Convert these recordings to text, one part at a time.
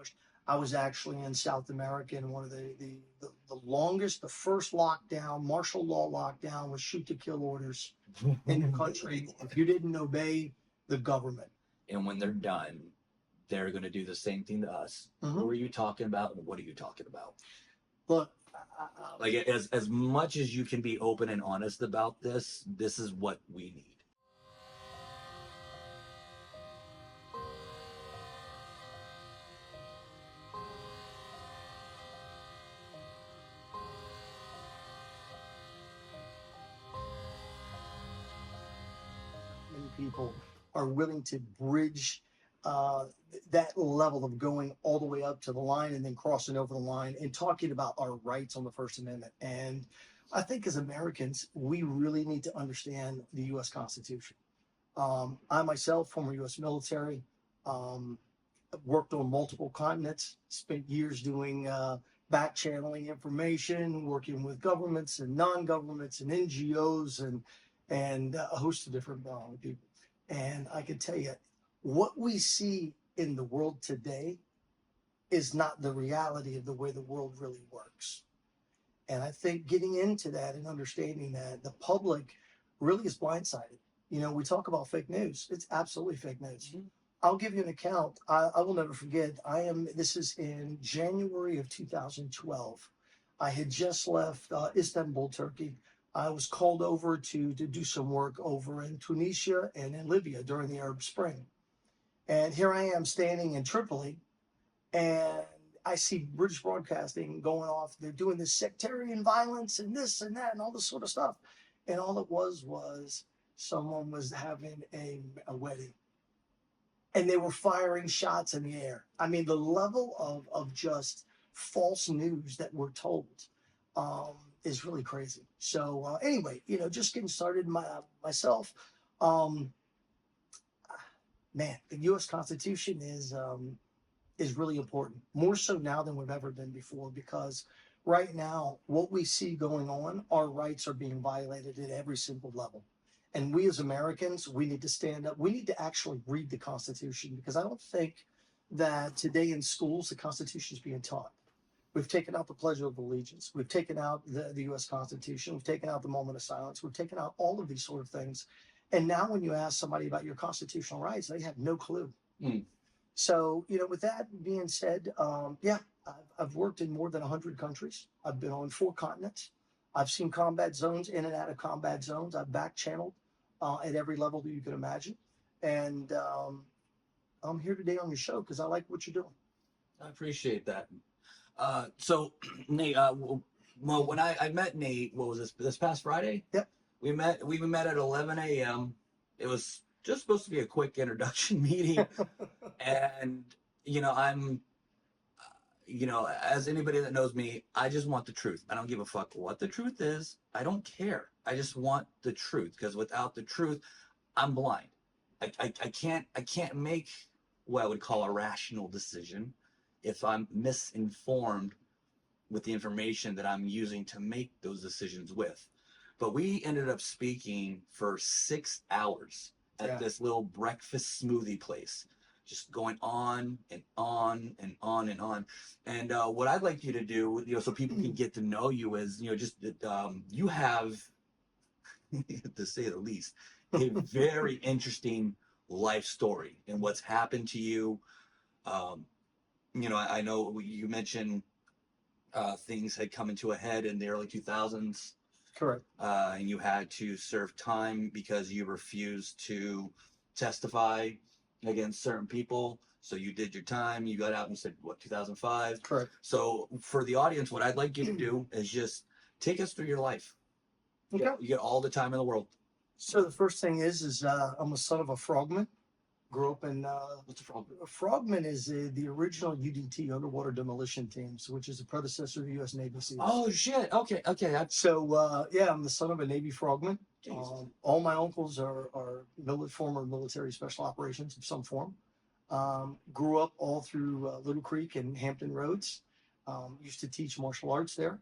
pushed. I was actually in South America in one of the longest, the first lockdown, martial law lockdown with shoot to kill orders in the country if you didn't obey the government. And when they're done, they're going to do the same thing to us. Who are you talking about? And what are you talking about? Look, like as much as you can be open and honest about this, this is what we need. Many people are willing to bridge that level of going all the way up to the line and then crossing over the line and talking about our rights on the First Amendment. And I think as Americans, we really need to understand the U.S. Constitution. I myself, former U.S. military, worked on multiple continents, spent years doing back channeling information, working with governments and non-governments and NGOs and a host of different people. And I can tell you, what we see in the world today is not the reality of the way the world really works. And I think getting into that and understanding that the public really is blindsided. You know, we talk about fake news. It's absolutely fake news. Mm-hmm. I'll give you an account. I will never forget. This is in January of 2012. I had just left Istanbul, Turkey. I was called over to do some work over in Tunisia and in Libya during the Arab Spring. And here I am standing in Tripoli, and I see British broadcasting going off. They're doing this sectarian violence and this and that and all this sort of stuff. And all it was someone was having a wedding. And they were firing shots in the air. I mean, the level of just false news that we're told is really crazy. So anyway, you know, just getting started myself. Man, the U.S. Constitution is really important, more so now than we've ever been before, because right now, what we see going on, our rights are being violated at every single level. And we as Americans, we need to stand up. We need to actually read the Constitution, because I don't think that today in schools, the Constitution is being taught. We've taken out the Pledge of Allegiance. We've taken out the U.S. Constitution. We've taken out the moment of silence. We've taken out all of these sort of things. And now when you ask somebody about your constitutional rights, they have no clue. So, you know, with that being said, I've worked in more than 100 countries. I've been on 4 continents. I've seen combat zones, in and out of combat zones. I've back channeled at every level that you can imagine. And I'm here today on your show because I like what you're doing. I appreciate that. So, Nate, well, when I met Nate, what was this past Friday? Yep. We met at 11 a.m. It was just supposed to be a quick introduction meeting. And, you know, as anybody that knows me, I just want the truth. I don't give a fuck what the truth is. I don't care. I just want the truth, because without the truth, I'm blind. I can't make what I would call a rational decision if I'm misinformed with the information that I'm using to make those decisions with. But we ended up speaking for 6 hours at this little breakfast smoothie place, just going on and on and on and on. And what I'd like you to do, you know, so people can get to know you, is, you know, just you have, to say the least, a very interesting life story and what's happened to you. You know, I know you mentioned things had come into a head in the early 2000s. Correct. And you had to serve time because you refused to testify against certain people. So you did your time. You got out and said, what, 2005? Correct. So for the audience, what I'd like you to do is just take us through your life. Okay. You get all the time in the world. So the first thing is I'm a son of a frogman. Grew up in What's a frogman? A frogman is the original UDT, Underwater Demolition Teams, which is a predecessor to the U.S. Navy SEALs. Oh shit! Okay. So I'm the son of a Navy frogman. All my uncles are former military special operations of some form. Grew up all through Little Creek and Hampton Roads. Used to teach martial arts there.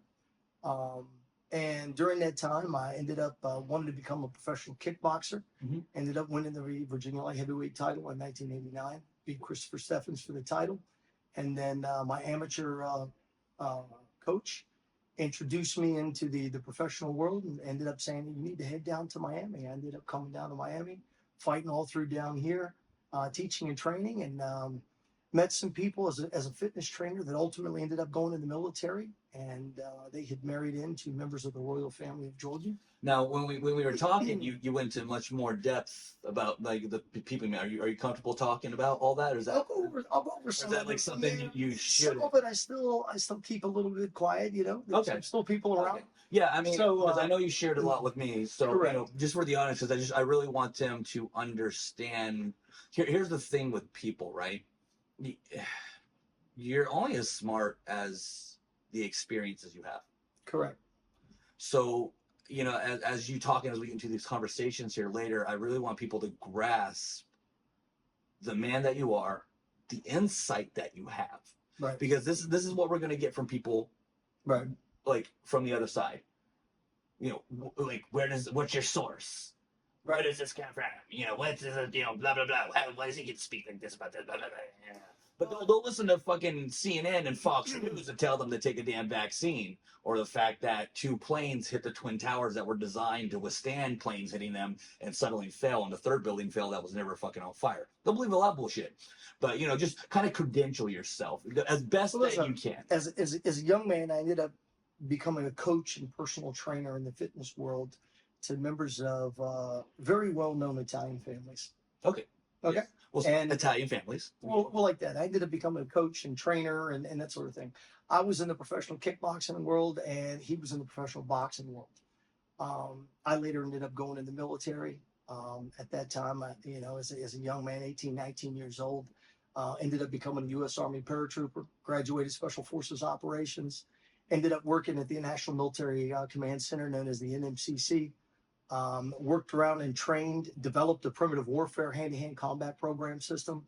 And during that time, I ended up wanting to become a professional kickboxer. Mm-hmm. Ended up winning the Virginia Light Heavyweight title in 1989. Beat Christopher Steffens for the title. And then my amateur uh, coach introduced me into the professional world and ended up saying, you need to head down to Miami. I ended up coming down to Miami, fighting all through down here, teaching and training, and met some people as a fitness trainer that ultimately ended up going in the military. And they had married into members of the royal family of Georgia. Now, when we were talking, you went into much more depth about like the people. Are you comfortable talking about all that, or is that I'll go over some is that of like it. something Yeah, you should? some of it I still keep a little bit quiet. You know, there's Okay. still people around. Okay. Yeah, I mean, So because I know you shared a lot with me, so correct. you know, just for the audience, because I really want them to understand. Here's the thing with people, right? You're only as smart as the experiences you have. Correct. So, you know, as you talk and as we get into these conversations here later, I really want people to grasp the man that you are, the insight that you have, Right. because this is what we're going to get from people, Right. like from the other side. You know, like what's your source? Where does this come from? You know, what's this? You know, blah blah blah. Why does he get to speak like this about this? Blah blah blah. Yeah. But they'll listen to fucking CNN and Fox News and tell them to take a damn vaccine, or the fact that two planes hit the twin towers that were designed to withstand planes hitting them and suddenly fell, and the third building fell that was never fucking on fire. They'll believe a lot of bullshit. But you know, just kind of credential yourself as best Well, that you can. As a young man, I ended up becoming a coach and personal trainer in the fitness world to members of very well known Italian families. Okay. Okay. Yeah. Well, And Italian families. well, like that. I ended up becoming a coach and trainer and that sort of thing. I was in the professional kickboxing world, and he was in the professional boxing world. I later ended up going in the military. At that time, you know, as a young man, 18, 19 years old, ended up becoming a US Army Paratrooper, graduated Special Forces Operations, ended up working at the National Military Command Center known as the NMCC. Worked around and trained, developed a primitive warfare hand-to-hand combat program system,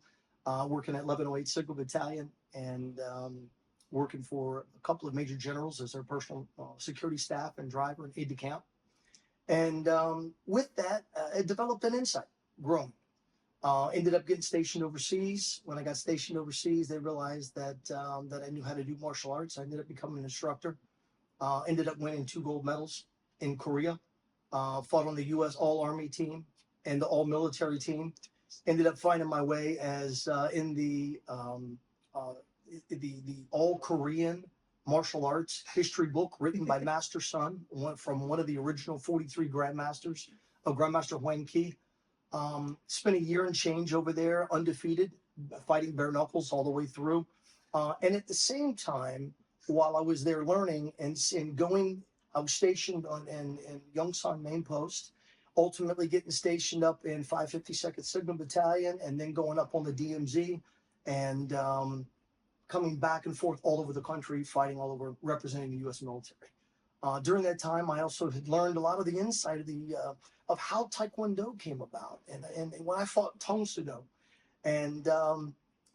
working at 1108 Signal Battalion, and working for a couple of major generals as their personal security staff and driver and aide de camp. And with that, it developed an insight, growing. Ended up getting stationed overseas. When I got stationed overseas, they realized that that I knew how to do martial arts. I ended up becoming an instructor. Ended up winning 2 gold medals in Korea. Fought on the U.S. All Army team and the All Military team. Ended up finding my way as in the All Korean martial arts history book written by Master Sun, from one of the original 43 grandmasters of Grandmaster Huang Ki. Spent a year and change over there, undefeated, fighting bare knuckles all the way through. And at the same time, while I was there learning and going, I was stationed in Yongsan Main Post, ultimately getting stationed up in 552nd Signal Battalion, and then going up on the DMZ and coming back and forth all over the country, fighting all over, representing the U.S. military. During that time, I also had learned a lot of the insight of how Taekwondo came about, and when I fought Tang Soo-do. And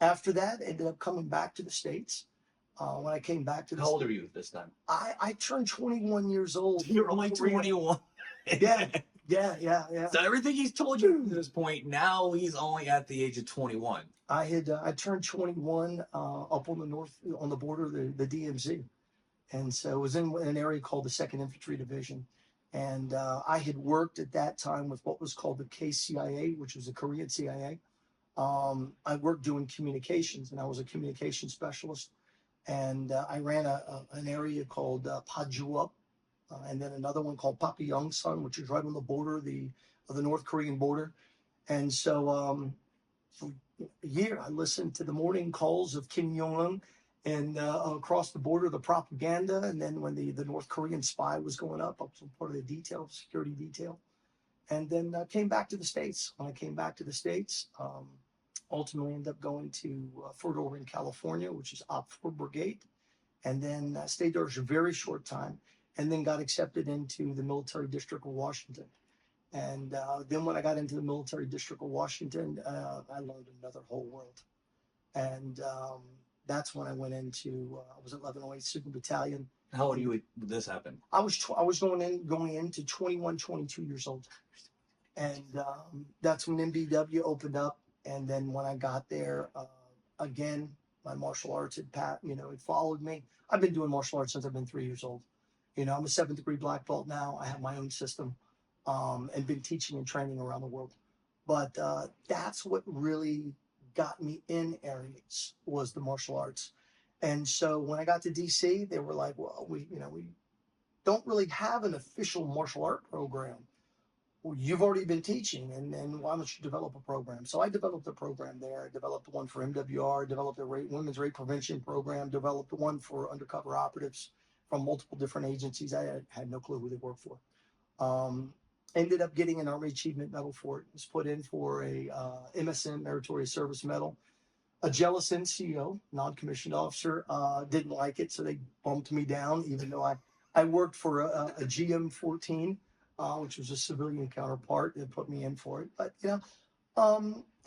after that, ended up coming back to the States. When I came back to the How old are you this time? I turned 21 years old. You're only 21. Yeah. So everything he's told you to this point, now he's only at the age of 21. I turned 21 up on the north, on the border of the DMZ. And so it was in an area called the 2nd Infantry Division. And I had worked at that time with what was called the KCIA, which was the Korean CIA. I worked doing communications, and I was a communication specialist. And I ran an area called Pajuup, and then another one called Papayongsan, which is right on the border of the North Korean border. And so for a year, I listened to the morning calls of Kim Jong-un and across the border, the propaganda. And then when the North Korean spy was going up, I was part of the detail, security detail. And then came back to the States. When I came back to the States, ultimately ended up going to Fort Oregon, California, which is Op 4 Brigade. And then stayed there for a very short time, and then got accepted into the Military District of Washington. And then when I got into the Military District of Washington, I learned another whole world. And that's when I went into, I was at 1108 Signal Battalion. How old are you when this happened? I was going into 21, 22 years old. And that's when MBW opened up. And then when I got there, again, My martial arts had followed me. I've been doing martial arts since I've been 3 years old. I'm a seventh degree black belt now. I have my own system, and been teaching and training around the world. But that's what really got me in areas was the martial arts. And so when I got to DC, they were like, well, we don't really have an official martial art program. Well, you've already been teaching, and why don't you develop a program? So I developed a program there. I developed one for MWR, developed a women's rape prevention program, developed one for undercover operatives from multiple different agencies. I had no clue who they worked for. Ended up getting an Army Achievement Medal for it. Was put in for a MSN Meritorious Service Medal. A jealous NCO, non-commissioned officer, didn't like it, so they bumped me down, even though I worked for a GM-14, which was a civilian counterpart. They put me in for it. But,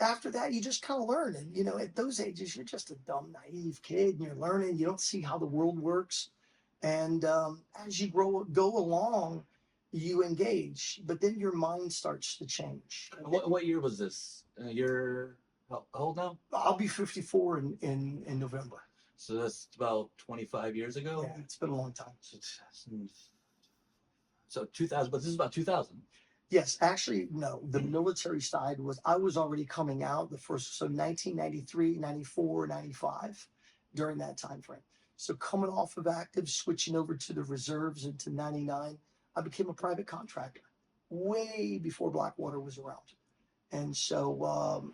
after that, you just kind of learn. And, at those ages, you're just a dumb, naive kid, and you're learning. You don't see how the world works. And as you go along, you engage, but then your mind starts to change. What year was this? You're how old now? I'll be 54 in November. So that's about 25 years ago? Yeah, it's been a long time. So 2000, but this is about 2000. Yes, actually, no. The military side I was already coming out the first, so 1993, 94, 95, during that time frame. So coming off of active, switching over to the reserves into 99, I became a private contractor way before Blackwater was around. And so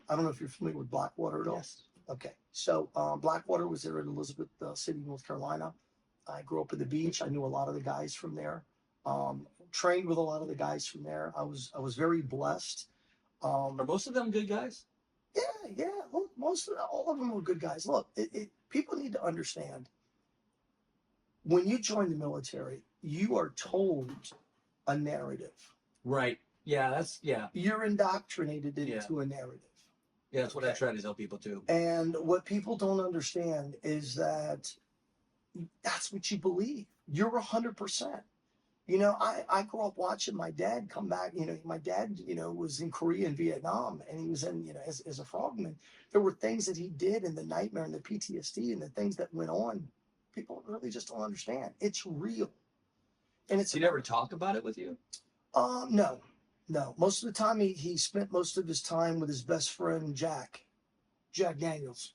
I don't know if you're familiar with Blackwater at all. Yes. Okay. So Blackwater was there in Elizabeth City, North Carolina. I grew up at the beach. I knew a lot of the guys from there. Trained with a lot of the guys from there. I was very blessed. Are most of them good guys? Yeah. Look, all of them were good guys. Look, people need to understand when you join the military, you are told a narrative. Right. Yeah, You're indoctrinated into a narrative. Yeah, that's what I try to tell people too. And what people don't understand is that that's what you believe. You're 100%. I grew up watching my dad come back. My dad, was in Korea and Vietnam, and he was in, as a frogman. There were things that he did in the nightmare and the PTSD and the things that went on. People really just don't understand. It's real. And He never talked about it with you? No. Most of the time, he spent most of his time with his best friend, Jack Daniels.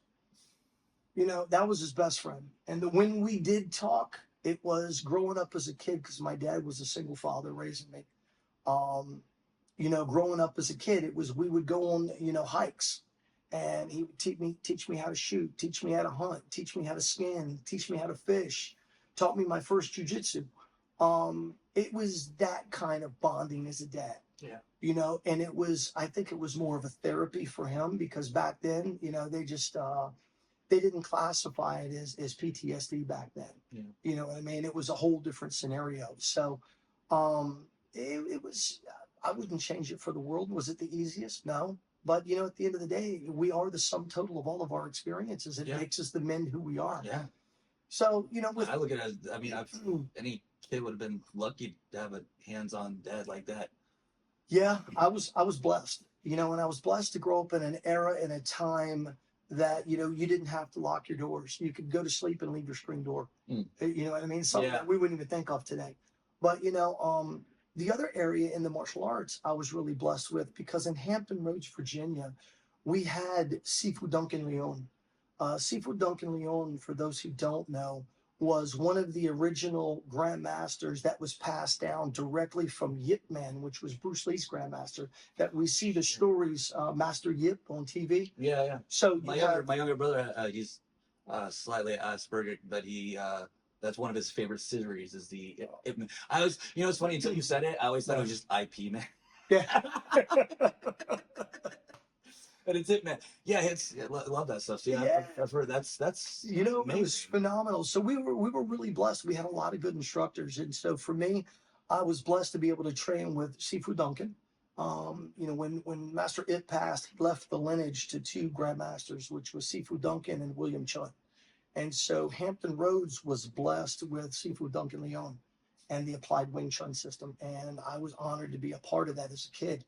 That was his best friend. And when we did talk, it was growing up as a kid, because my dad was a single father raising me. Growing up as a kid, it was, we would go on, hikes, and he would teach me how to shoot, teach me how to hunt, teach me how to skin, teach me how to fish, taught me my first jujitsu. It was that kind of bonding as a dad. Yeah. And I think it was more of a therapy for him, because back then, they just, they didn't classify it as PTSD back then. Yeah. You know what I mean? It was a whole different scenario. So, it was, I wouldn't change it for the world. Was it the easiest? No. But, at the end of the day, we are the sum total of all of our experiences. It makes us the men who we are. Yeah. So, I look at it as, any kid would have been lucky to have a hands-on dad like that. Yeah, I was blessed, and I was blessed to grow up in an era, in a time that, you didn't have to lock your doors. You could go to sleep and leave your screen door. You know what I mean? Something that we wouldn't even think of today. But, the other area in the martial arts I was really blessed with, because in Hampton Roads, Virginia, we had Sifu Duncan Leon. Sifu Duncan Leon, for those who don't know, was one of the original grandmasters that was passed down directly from Yip Man, which was Bruce Lee's grandmaster, that we see the stories, Master Yip on TV. Yeah. So my younger brother, he's slightly Asperger, but he that's one of his favorite series is the Ip Man. I was, it's funny, until you said it, I always thought it was just IP Man. Yeah. But it's Ip Man. Yeah, I love that stuff. So I've heard that's amazing. It was phenomenal. So we were really blessed. We had a lot of good instructors, and so for me, I was blessed to be able to train with Sifu Duncan. When Master Ip passed, he left the lineage to two grandmasters, which was Sifu Duncan and William Chun. And so Hampton Roads was blessed with Sifu Duncan Leon and the applied Wing Chun system. And I was honored to be a part of that as a kid,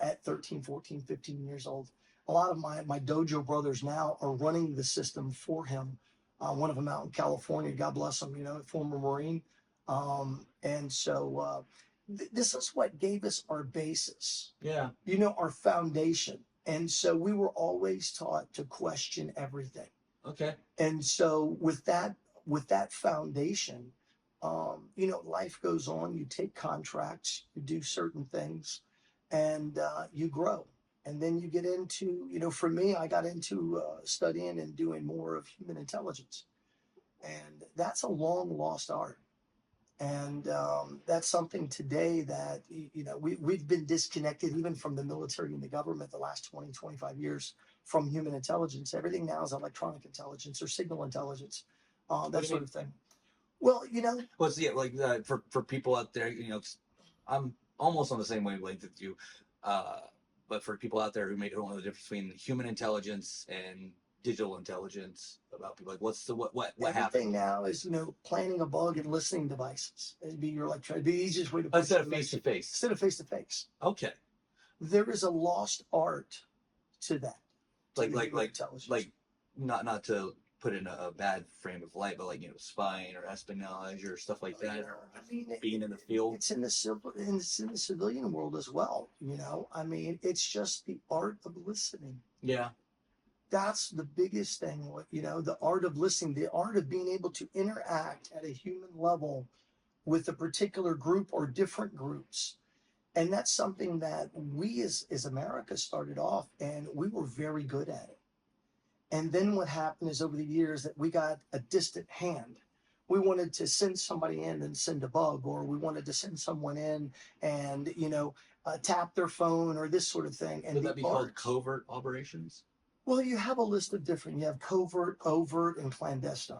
at 13, 14, 15 years old. a lot of my dojo brothers now are running the system for him. One of them out in California, God bless him, former Marine. And so this is what gave us our basis, Yeah. our foundation. And so we were always taught to question everything. Okay. And so with that foundation, life goes on. You take contracts, you do certain things, and you grow. And then you get into, for me, I got into studying and doing more of human intelligence. And that's a long lost art. And that's something today that, we've been disconnected even from the military and the government the last 20, 25 years from human intelligence. Everything now is electronic intelligence or signal intelligence, that sort of thing. Well, Well, yeah, like for people out there, I'm almost on the same wavelength with you, but for people out there who may don't know the difference between human intelligence and digital intelligence, about people like what everything happened now is, planting a bug and listening devices. It'd be it'd be the easiest way to put instead it. of face to face. Instead of face to face. Okay. There is a lost art to that. Like not to put in a bad frame of light, but like spying or espionage or stuff like that, or being in the field. It's in the civilian world as well. It's just the art of listening. Yeah. That's the biggest thing. The art of listening, the art of being able to interact at a human level with a particular group or different groups. And that's something that we as America started off, and we were very good at it. And then what happened is over the years that we got a distant hand. We wanted to send somebody in and send a bug, or we wanted to send someone in and, tap their phone or this sort of thing. And would that be called covert operations? Well, you have a list of different, you have covert, overt, and clandestine.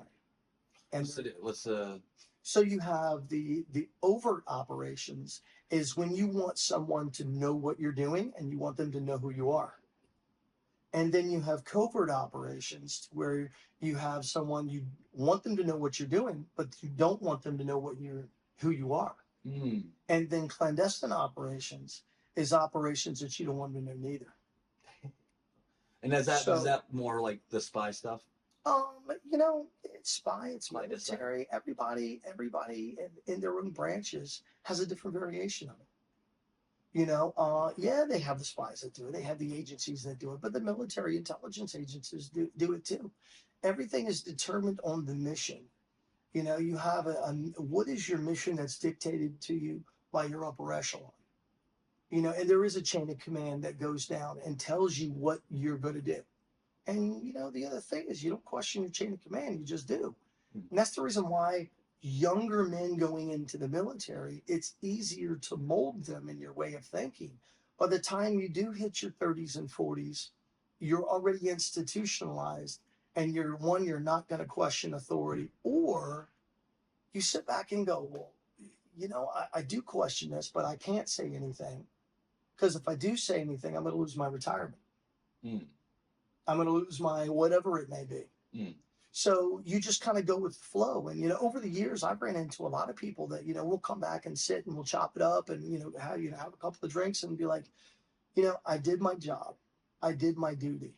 And so you have the overt operations is when you want someone to know what you're doing and you want them to know who you are. And then you have covert operations where you have someone, you want them to know what you're doing, but you don't want them to know who you are. Mm. And then clandestine operations is operations that you don't want them to know neither. And is that more like the spy stuff? It's spy, it's military. Everybody in their own branches has a different variation of it. They have the spies that do it. They have the agencies that do it, but the military intelligence agencies do it too. Everything is determined on the mission. You have what is your mission that's dictated to you by your upper echelon. And there is a chain of command that goes down and tells you what you're going to do. And, the other thing is you don't question your chain of command, you just do. And that's the reason why younger men going into the military, it's easier to mold them in your way of thinking. By the time you do hit your 30s and 40s, you're already institutionalized, and you're not going to question authority, or you sit back and go, well, I do question this, but I can't say anything. Because if I do say anything, I'm going to lose my retirement. Mm. I'm going to lose my whatever it may be. Mm. So you just kind of go with the flow. And, over the years, I've ran into a lot of people that, we'll come back and sit and we'll chop it up and, have a couple of drinks and be like, I did my job. I did my duty.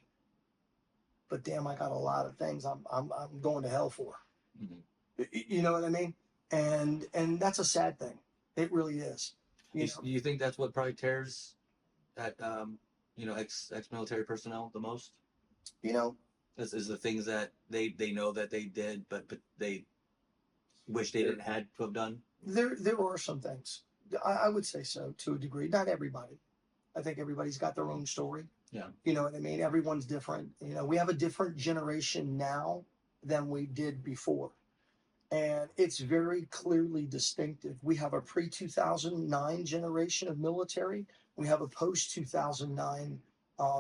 But damn, I got a lot of things I'm going to hell for. Mm-hmm. You know what I mean? And that's a sad thing. It really is. Do you think that's what probably tears that ex-military personnel the most? Is the things that they know that they did, but they wish they didn't had to have done? There are some things. I would say so to a degree. Not everybody. I think everybody's got their own story. Yeah. You know what I mean? Everyone's different. We have a different generation now than we did before. And it's very clearly distinctive. We have a pre-2009 generation of military. We have a post-2009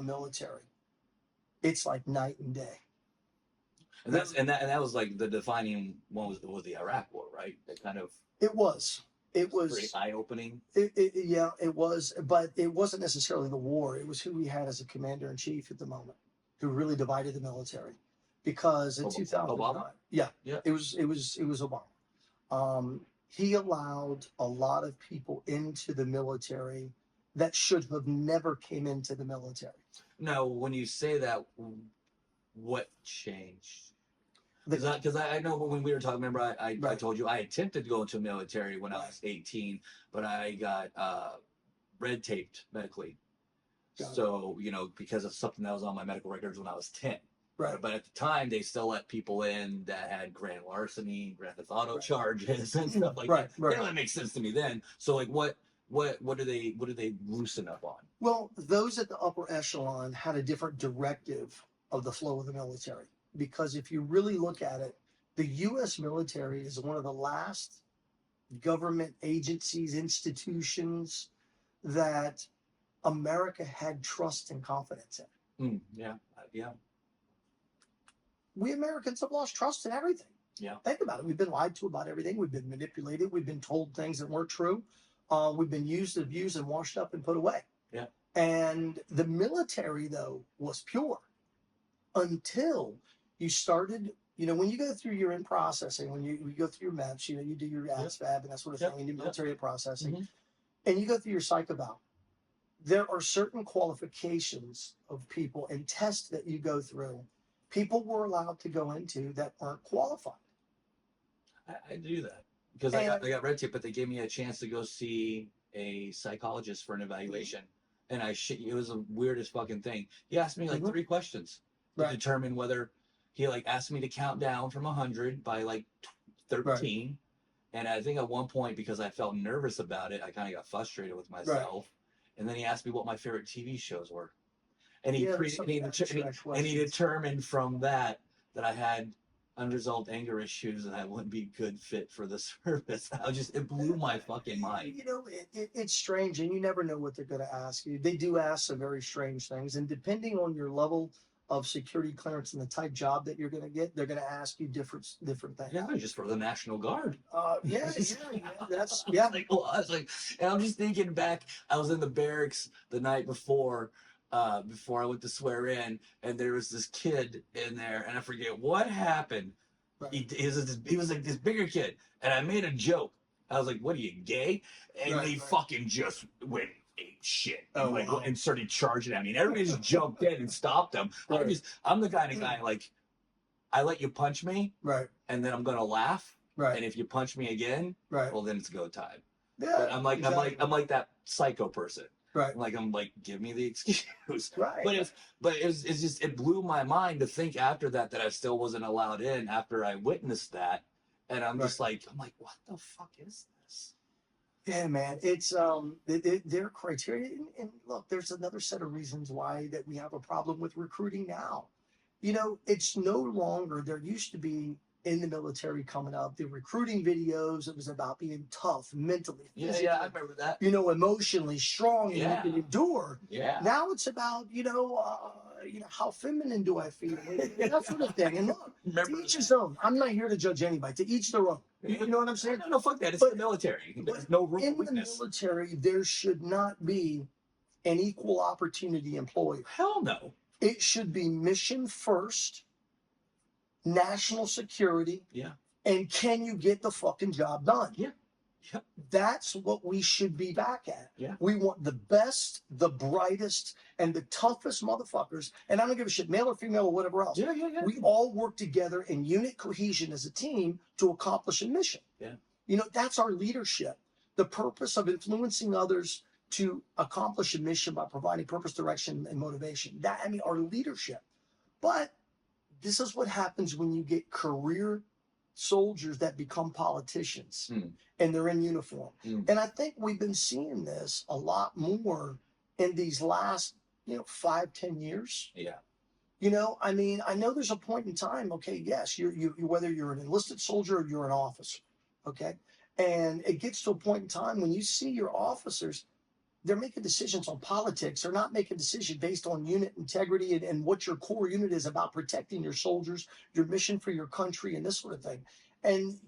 military. It's like night and day. And that was like the defining one was the Iraq War, right? It was pretty eye-opening. Yeah, it was, but it wasn't necessarily the war. It was who we had as a commander in chief at the moment, who really divided the military. Because in 2009, Obama? Yeah, it was Obama. He allowed a lot of people into the military that should have never came into the military. Now, when you say that, what changed? Because I know when we were talking, remember I Right. told you I attempted to go into the military when I was 18, but I got red taped medically. Got it. So, you know, because of something that was on my medical records when I was 10. Right. But at the time, they still let people in that had grand larceny, grand theft auto Right. charges, and stuff like Right, that. right. That really makes sense to me then. So, like, what do they loosen up on? Well, those at the upper echelon had a different directive of the flow of the military. Because if you really look at it, the US military is one of the last government agencies, institutions that America had trust and confidence in. Yeah, yeah, We Americans have lost trust in everything. yeah. Think about it. We've been lied to about everything. We've been manipulated. We've been told things that weren't true. We've been used, abused, and washed up and put away. Yeah. And the military, though, was pure until you started. You know, when you go through your in processing, when you go through your MEPS, you know, you do your ASVAB and that sort of thing, and your military processing, and you go through your psych eval. There are certain qualifications of people and tests that you go through. People were allowed to go into that aren't qualified. I do that because I got red tape, but they gave me a chance to go see a psychologist for an evaluation, and it was the weirdest fucking thing. He asked me like 3 questions to determine whether he like asked me to count down from 100 by like 13, and I think at one point because I felt nervous about it, I kind of got frustrated with myself, and then he asked me what my favorite TV shows were. And he determined from that I had unresolved anger issues and I wouldn't be a good fit for the service. It blew my fucking mind. You know, it's strange, and you never know what they're going to ask you. They do ask some very strange things, and depending on your level of security clearance and the type job that you're going to get, they're going to ask you different things. Yeah, just for the National Guard. That's I was like, and I'm just thinking back. I was in the barracks the night before I went to swear in, and there was this kid in there, and I forget what happened. Right. He was like this bigger kid, and I made a joke. I was like, "What are you, gay?" And they fucking just went ape shit and started charging at me, and everybody just jumped in and stopped them. I'm the kind of guy like, I let you punch me, and then I'm gonna laugh, and if you punch me again, well then it's go time. Yeah, but I'm like that psycho person. Right. I'm like, give me the excuse. Right. But it's just, it blew my mind to think after that I still wasn't allowed in after I witnessed that. And I'm just like, what the fuck is this? Yeah, man. It's their criteria. And look, there's another set of reasons why that we have a problem with recruiting now. You know, it's no longer, there used to be in the military coming up, the recruiting videos, it was about being tough mentally, physically, I remember that. You know, emotionally strong and you can endure. Yeah. Now it's about, how feminine do I feel? That sort of thing. And look, to each his own. I'm not here to judge anybody. To each their own. You know what I'm saying? No, fuck that. It's the military. There's no room for weakness. In the military, there should not be an equal opportunity employee. Hell no. It should be mission first, national security. Yeah. And can you get the fucking job done? Yeah. Yep. That's what we should be back at. Yeah. We want the best, the brightest, and the toughest motherfuckers. And I don't give a shit, male or female or whatever else. Yeah. We all work together in unit cohesion as a team to accomplish a mission. Yeah. You know, that's our leadership. The purpose of influencing others to accomplish a mission by providing purpose, direction, and motivation. Our leadership. But this is what happens when you get career soldiers that become politicians and they're in uniform. And I think we've been seeing this a lot more in these last, 5-10 years. Yeah. I know there's a point in time, okay, yes, you whether you're an enlisted soldier or you're an officer, okay? And it gets to a point in time when you see your officers, they're making decisions on politics. They're not making decisions based on unit integrity and what your core unit is about protecting your soldiers, your mission for your country, and this sort of thing. And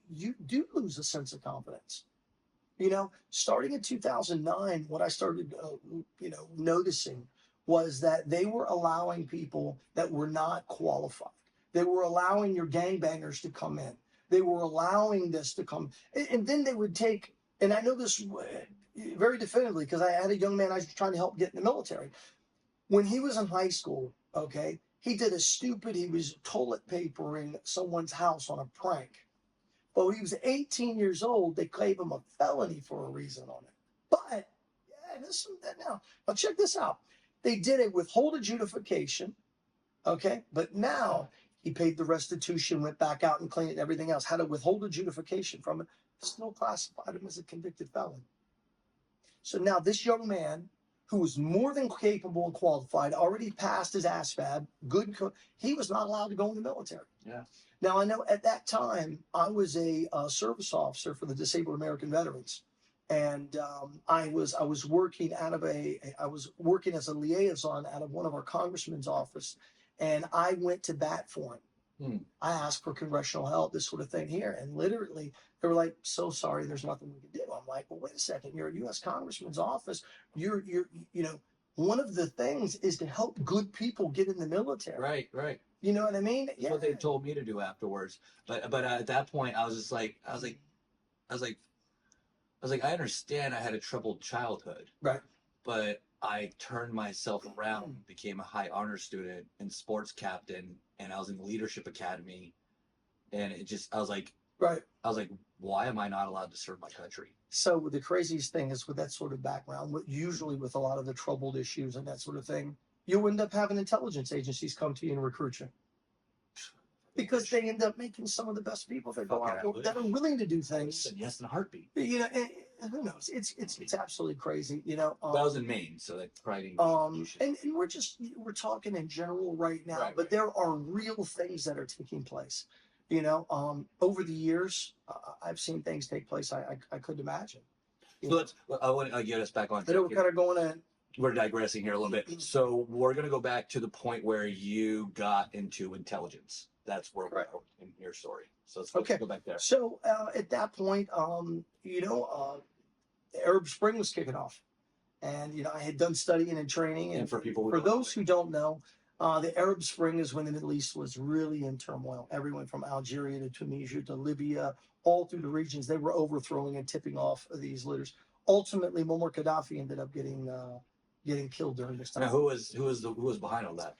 you do lose a sense of confidence. Starting in 2009, what I started, noticing was that they were allowing people that were not qualified. They were allowing your gangbangers to come in. They were allowing this to come. And then they would take, and I know this very definitively because I had a young man I was trying to help get in the military. When he was in high school, okay, he did he was toilet papering someone's house on a prank. But when he was 18 years old, they gave him a felony for a reason on it. But, yeah, listen to that now. Now, check this out. They did a withhold adjudication, okay? But now he paid the restitution, went back out and cleaned everything else, had a withhold adjudication from it, still classified him as a convicted felon. So now this young man, who was more than capable and qualified, already passed his ASVAB, he was not allowed to go in the military. Yeah. Now I know at that time I was a service officer for the Disabled American Veterans, and I was working as a liaison out of one of our congressman's office, and I went to bat for him. I asked for congressional help, this sort of thing here, and literally they were like, "So sorry, there's nothing we can do." I'm like, "Well, wait a second. You're a U.S. congressman's office. You're one of the things is to help good people get in the military." Right. You know what I mean? That's what they told me to do afterwards. But at that point, I was like, I understand I had a troubled childhood, right? But I turned myself around, became a high honor student and sports captain, and I was in the leadership academy, and I was like, why am I not allowed to serve my country? So the craziest thing is with that sort of background, usually with a lot of the troubled issues and that sort of thing, you end up having intelligence agencies come to you and recruit you. Because they end up making some of the best people that go out that are willing to do things. Yes, in a heartbeat. You know, and who knows? It's absolutely crazy. You know, that was in Maine, so that probably. And we're talking in general right now, but there are real things that are taking place. You know, over the years, I've seen things take place I couldn't imagine. So I want to get us back on. We're kind of going in. We're digressing here a little bit. So we're going to go back to the point where you got into intelligence. That's where we're in your story. So let's go back there. So at that point, the Arab Spring was kicking off, and I had done studying and training. And for those who don't know, the Arab Spring is when the Middle East was really in turmoil. Everyone from Algeria to Tunisia to Libya, all through the regions, they were overthrowing and tipping off these leaders. Ultimately, Muammar Gaddafi ended up getting killed during this time. Now, who was behind all that?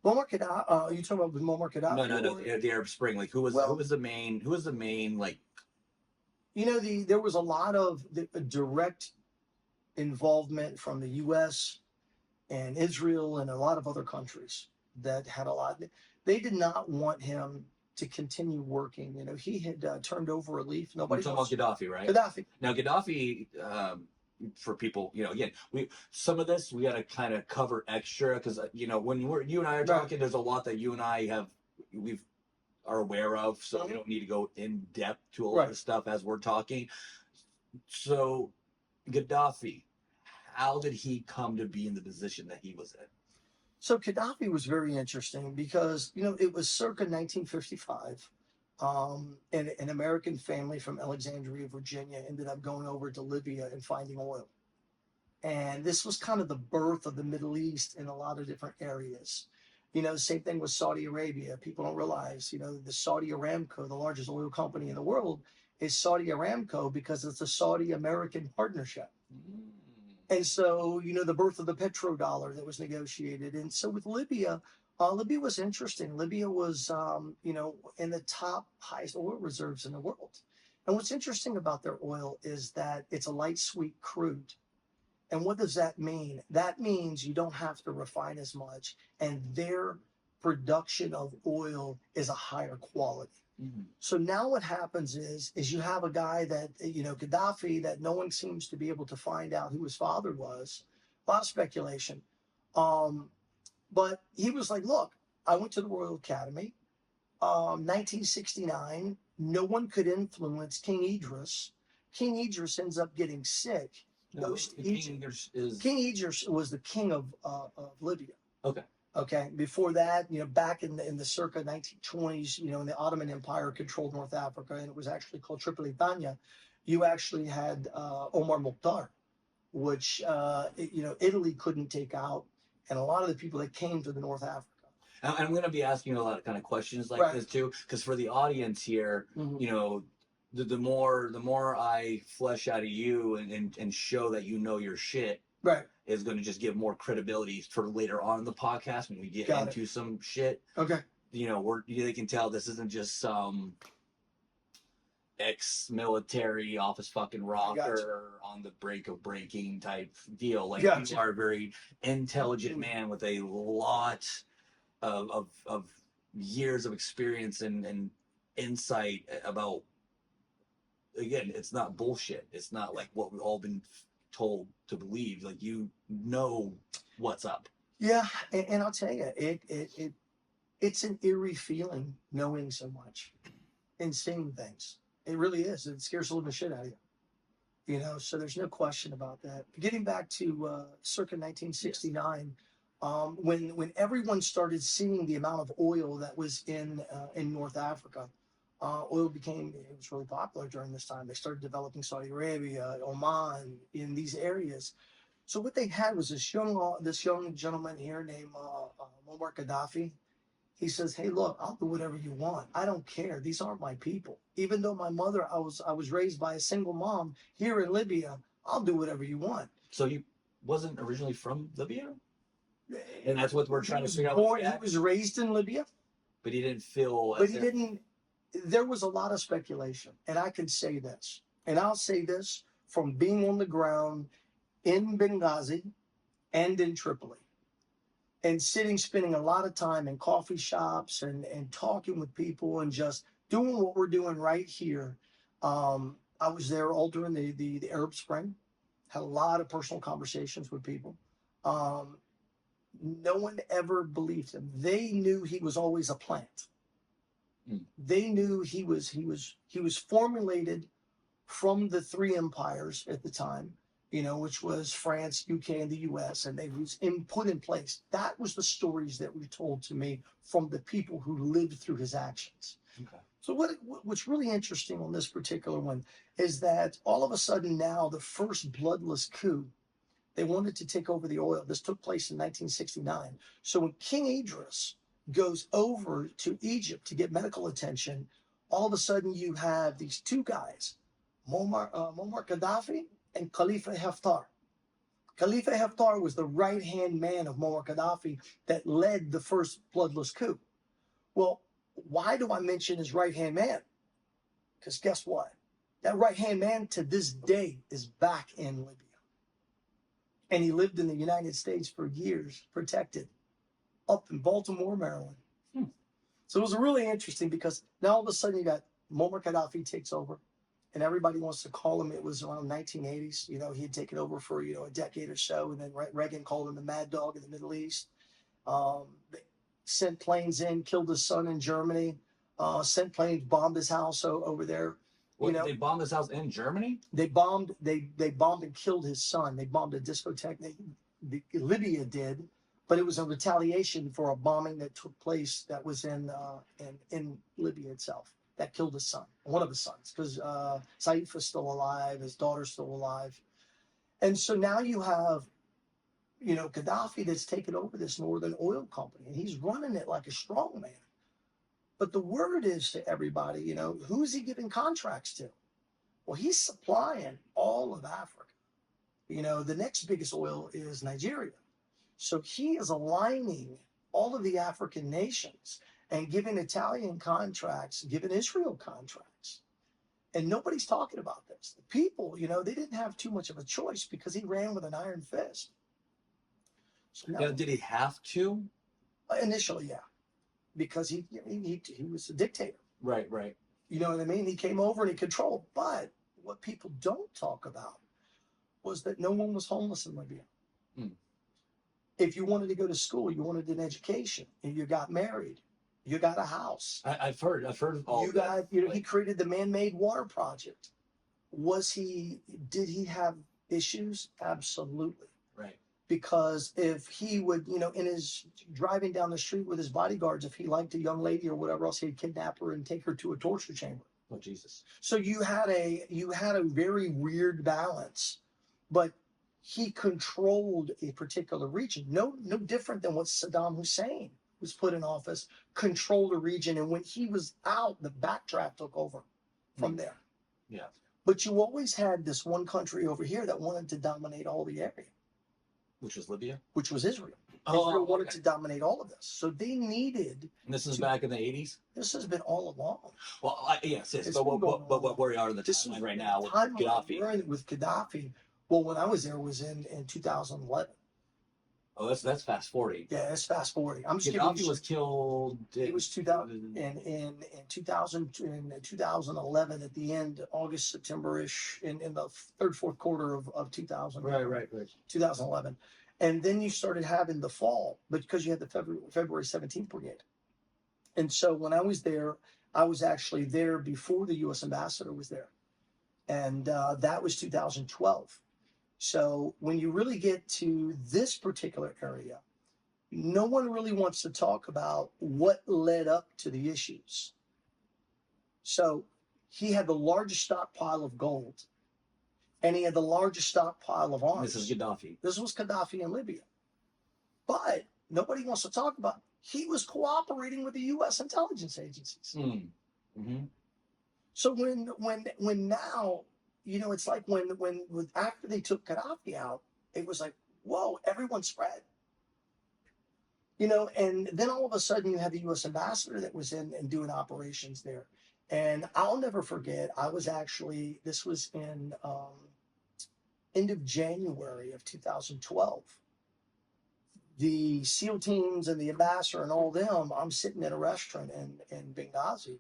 Muammar Gaddafi. You talking about Muammar Gaddafi? No. The Arab Spring. Like who was the main like? There was a lot of direct involvement from the U.S. and Israel and a lot of other countries that had a lot. They did not want him to continue working. He had turned over a leaf. Nobody. You're talking about Gaddafi, right? Gaddafi. Now, Gaddafi. For people, again, some of this we got to kind of cover extra because when you and I are talking, there's a lot that you and I are aware of, so we don't need to go in depth to a lot of stuff as we're talking. So, Gaddafi, how did he come to be in the position that he was in? So Gaddafi was very interesting because it was circa 1955. An American family from Alexandria, Virginia, ended up going over to Libya and finding oil. And this was kind of the birth of the Middle East in a lot of different areas. Same thing with Saudi Arabia. People don't realize, the Saudi Aramco, the largest oil company in the world, is Saudi Aramco because it's a Saudi-American partnership. And so, the birth of the petrodollar that was negotiated. And so with Libya, Libya was interesting. Libya was, in the top highest oil reserves in the world. And what's interesting about their oil is that it's a light sweet crude. And what does that mean? That means you don't have to refine as much, and their production of oil is a higher quality. Mm-hmm. So now what happens is you have a guy that, Gaddafi, that no one seems to be able to find out who his father was. A lot of speculation. But he was like, look, I went to the Royal Academy. 1969, no one could influence King Idris. King Idris ends up getting sick. King Idris was the king of Libya. Okay. Before that, back in the circa 1920s, the Ottoman Empire controlled North Africa, and it was actually called Tripolitania. You actually had Omar Mukhtar, which Italy couldn't take out, and a lot of the people that came to the North Africa. And I'm going to be asking you a lot of kind of questions like this too, because for the audience here, the more I flesh out of you and show that your shit, Right. is going to just give more credibility for later on in the podcast when we get Got into some shit. Okay. You know, they can tell this isn't just some ex-military office fucking rocker on the break of breaking type deal. Like, you are a very intelligent man with a lot of years of experience and insight about, again, it's not bullshit. It's not like what we've all been told to believe. Like, you know what's up. Yeah, and I'll tell you, it's an eerie feeling knowing so much and seeing things. It really is. It scares the living shit out of you. You know, so there's no question about that. Getting back to circa 1969, when everyone started seeing the amount of oil that was in North Africa, oil it was really popular during this time. They started developing Saudi Arabia, Oman, in these areas. So what they had was this young gentleman here named Muammar Gaddafi. He says, "Hey, look, I'll do whatever you want. I don't care. These aren't my people. Even though my mother, I was raised by a single mom here in Libya. I'll do whatever you want." So he wasn't originally from Libya, and that's what we're trying to figure out. He was raised in Libya, but he didn't feel. But he didn't. There was a lot of speculation, and I can say this, and I'll say this from being on the ground in Benghazi and in Tripoli, and spending a lot of time in coffee shops and talking with people and just doing what we're doing right here. I was there all during the Arab Spring, had a lot of personal conversations with people. No one ever believed him. They knew he was always a plant. They knew he was formulated from the three empires at the time, you know, which was France, UK, and the US, and they was put in place. That was the stories that were told to me from the people who lived through his actions. Okay. So what's really interesting on this particular one is that all of a sudden now the first bloodless coup, they wanted to take over the oil. This took place in 1969. So when King Idris goes over to Egypt to get medical attention, all of a sudden you have these two guys, Muammar Gaddafi and Khalifa Haftar. Khalifa Haftar was the right-hand man of Muammar Gaddafi that led the first bloodless coup. Well, why do I mention his right-hand man? Because guess what? That right-hand man to this day is back in Libya. And he lived in the United States for years, protected, up in Baltimore, Maryland. So it was really interesting because now all of a sudden you got Muammar Gaddafi takes over, and everybody wants to call him. It was around 1980s. You know, he had taken over for, you know, a decade or so, and then Reagan called him the mad dog in the Middle East. They sent planes in, killed his son in Germany, sent planes, bombed his house over there. What, they bombed his house in Germany? They bombed and killed his son. They bombed a discotheque. Libya did, but it was a retaliation for a bombing that took place that was in Libya itself that killed his son, one of his sons, because Saif is still alive, his daughter's still alive, and so now you have, you know, Gaddafi that's taken over this Northern Oil Company, and he's running it like a strong man. But the word is to everybody, you know, who's he giving contracts to? Well, he's supplying all of Africa. You know, the next biggest oil is Nigeria. So he is aligning all of the African nations and giving Italian contracts, giving Israel contracts. And nobody's talking about this. The people, you know, they didn't have too much of a choice because he ran with an iron fist. So now, did he have to? Initially, yeah. Because he was a dictator. Right. You know what I mean? He came over and he controlled. But what people don't talk about was that no one was homeless in Libya. If you wanted to go to school, you wanted an education, and you got married, you got a house. I've heard all that. You know, he created the man-made water project. Did he have issues? Absolutely. Right. Because if he would, you know, in his driving down the street with his bodyguards, if he liked a young lady or whatever else, he'd kidnap her and take her to a torture chamber. Oh, Jesus. So you had a very weird balance, but he controlled a particular region. No different than what Saddam Hussein was put in office, controlled a region, and when he was out, the backdraft took over from there. Yeah. But you always had this one country over here that wanted to dominate all the area. Which was Libya? which was Israel. Oh, Israel wanted okay. to dominate all of this. So they needed. And this is back in the 80s? This has been all along. Well, yes, It's but been going on. where we are in the This is timeline right now with timeline Gaddafi. we're in with Gaddafi. Well, when I was there was in 2011. Oh, that's fast forwarding. Yeah, it's fast forwarding. I'm just giving Gaddafi you was killed. It was 2000 in 2000 in 2011 at the end, August, September-ish, in the third, fourth quarter of 2000. Right. 2011. And then you started having the fall, but because you had the February 17th brigade. And so when I was there, I was actually there before the U.S. ambassador was there. And that was 2012. So when you really get to this particular area, no one really wants to talk about what led up to the issues. So he had the largest stockpile of gold, and he had the largest stockpile of arms. This is Gaddafi. This was Gaddafi in Libya. But nobody wants to talk about he was cooperating with the U.S. intelligence agencies. Mm-hmm. So when now, it's like when after they took Gaddafi out, it was like, whoa, everyone spread. And then all of a sudden you had the U.S. ambassador that was in and doing operations there. And I'll never forget, this was in end of January of 2012. The SEAL teams and the ambassador and all them, I'm sitting in a restaurant in Benghazi,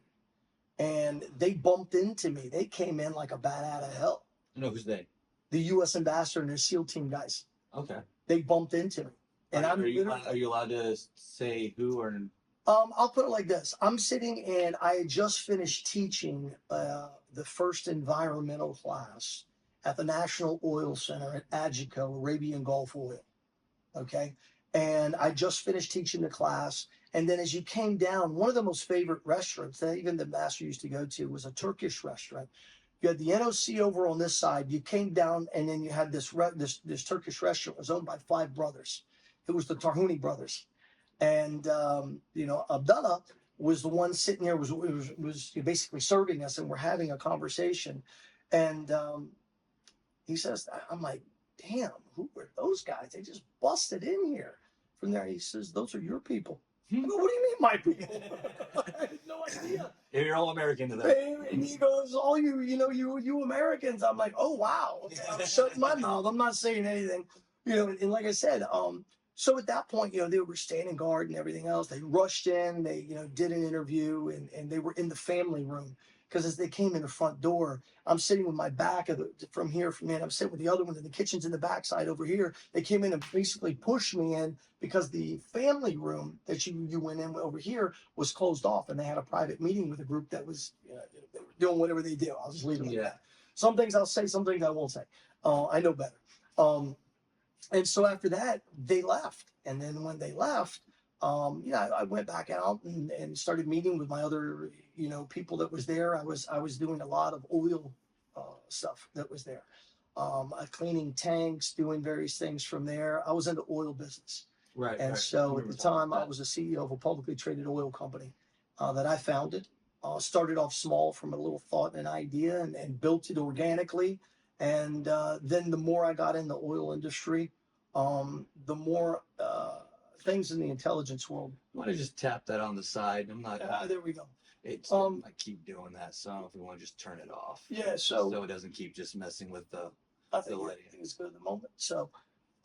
and they bumped into me. They came in like a bat out of hell. Who's they? The U.S. ambassador and their SEAL team guys. Okay. They bumped into me. And are you allowed to say who or? I'll put it like this. I'm sitting and I had just finished teaching the first environmental class at the National Oil Center at Agico, Arabian Gulf Oil. Okay. And I just finished teaching the class. And then as you came down, one of the most favorite restaurants that even the master used to go to was a Turkish restaurant. You had the NOC over on this side. You came down, and then you had this Turkish restaurant. It was owned by 5 brothers. It was the Tarhuni brothers. And, Abdullah was the one sitting there, was basically serving us, and we're having a conversation. And he says, I'm like, damn, who were those guys? They just busted in here. From there, he says, those are your people. I go, what do you mean, my people? I had no idea. You're all American to that. And he goes, all you Americans. I'm like, oh, wow. I'm shutting my mouth. I'm not saying anything. And like I said, so at that point, they were standing guard and everything else. They rushed in, they, did an interview, and they were in the family room. Because as they came in the front door, I'm sitting with my back from here, I'm sitting with the other one, and the kitchen's in the backside over here. They came in and basically pushed me in because the family room that you went in over here was closed off, and they had a private meeting with a group that was they were doing whatever they do. I'll just leave it like that. Some things I'll say, some things I won't say. I know better. And so after that, they left. And then when they left, I went back out and started meeting with my other, people that was there. I was doing a lot of oil stuff that was there, cleaning tanks, doing various things from there. I was in the oil business. Right. And so at the time, I was the CEO of a publicly traded oil company that I founded. Started off small from a little thought and an idea and built it organically. And then the more I got in the oil industry, the more things in the intelligence world. I want to just tap that on the side. I'm not. There we go. I keep doing that, so I don't know if we want to just turn it off. Yeah, so it doesn't keep just messing with the. I think it's good at the moment. So,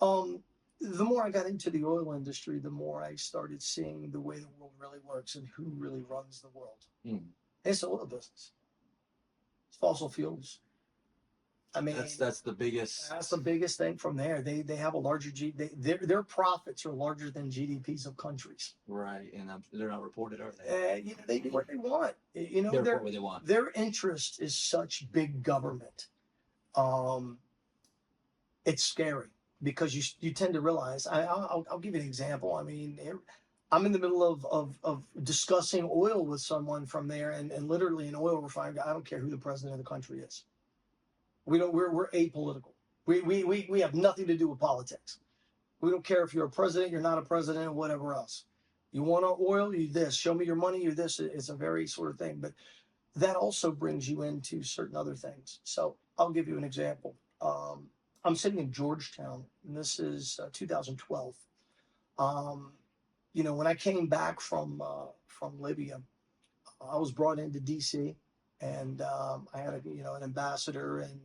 the more I got into the oil industry, the more I started seeing the way the world really works and who really runs the world. It's the oil business. It's fossil fuels. I mean, that's the biggest. That's the biggest thing from there. They have a larger their profits are larger than GDPs of countries. Right, and they're not reported, are they? They do what they want. They report what they want. Their interest is such big government. It's scary because you tend to realize. I'll give you an example. I mean, I'm in the middle of discussing oil with someone from there, and literally an oil refinery. I don't care who the president of the country is. We're apolitical. We have nothing to do with politics. We don't care if you're a president, you're not a president, or whatever else. You want our oil, you this. Show me your money, you this. It's a very sort of thing. But that also brings you into certain other things. So I'll give you an example. I'm sitting in Georgetown, and this is 2012. Um, when I came back from Libya, I was brought into DC, and I had an ambassador and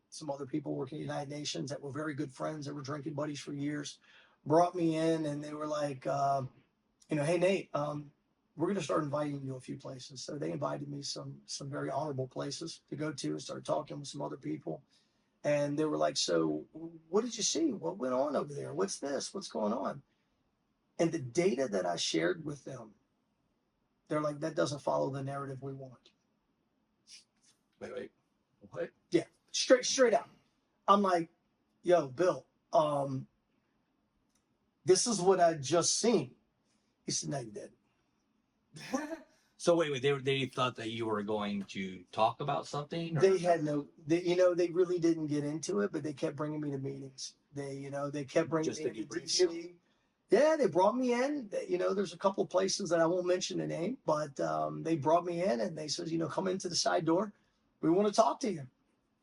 some other people working at the United Nations that were very good friends that were drinking buddies for years, brought me in, and they were like, hey Nate, we're going to start inviting you to a few places. So they invited me some very honorable places to go to, and started talking with some other people. And they were like, so what did you see? What went on over there? What's this? What's going on? And the data that I shared with them, they're like, that doesn't follow the narrative we want. Wait, what? Yeah, straight out. I'm like, yo, Bill, this is what I just seen. He said, no, you didn't. So wait, they thought that you were going to talk about something? Or? They had they really didn't get into it, but they kept bringing me to meetings. They kept bringing Just me to to debrief DC. you? Yeah, they brought me in. There's a couple of places that I won't mention the name, but they brought me in and they said, come into the side door. We want to talk to you.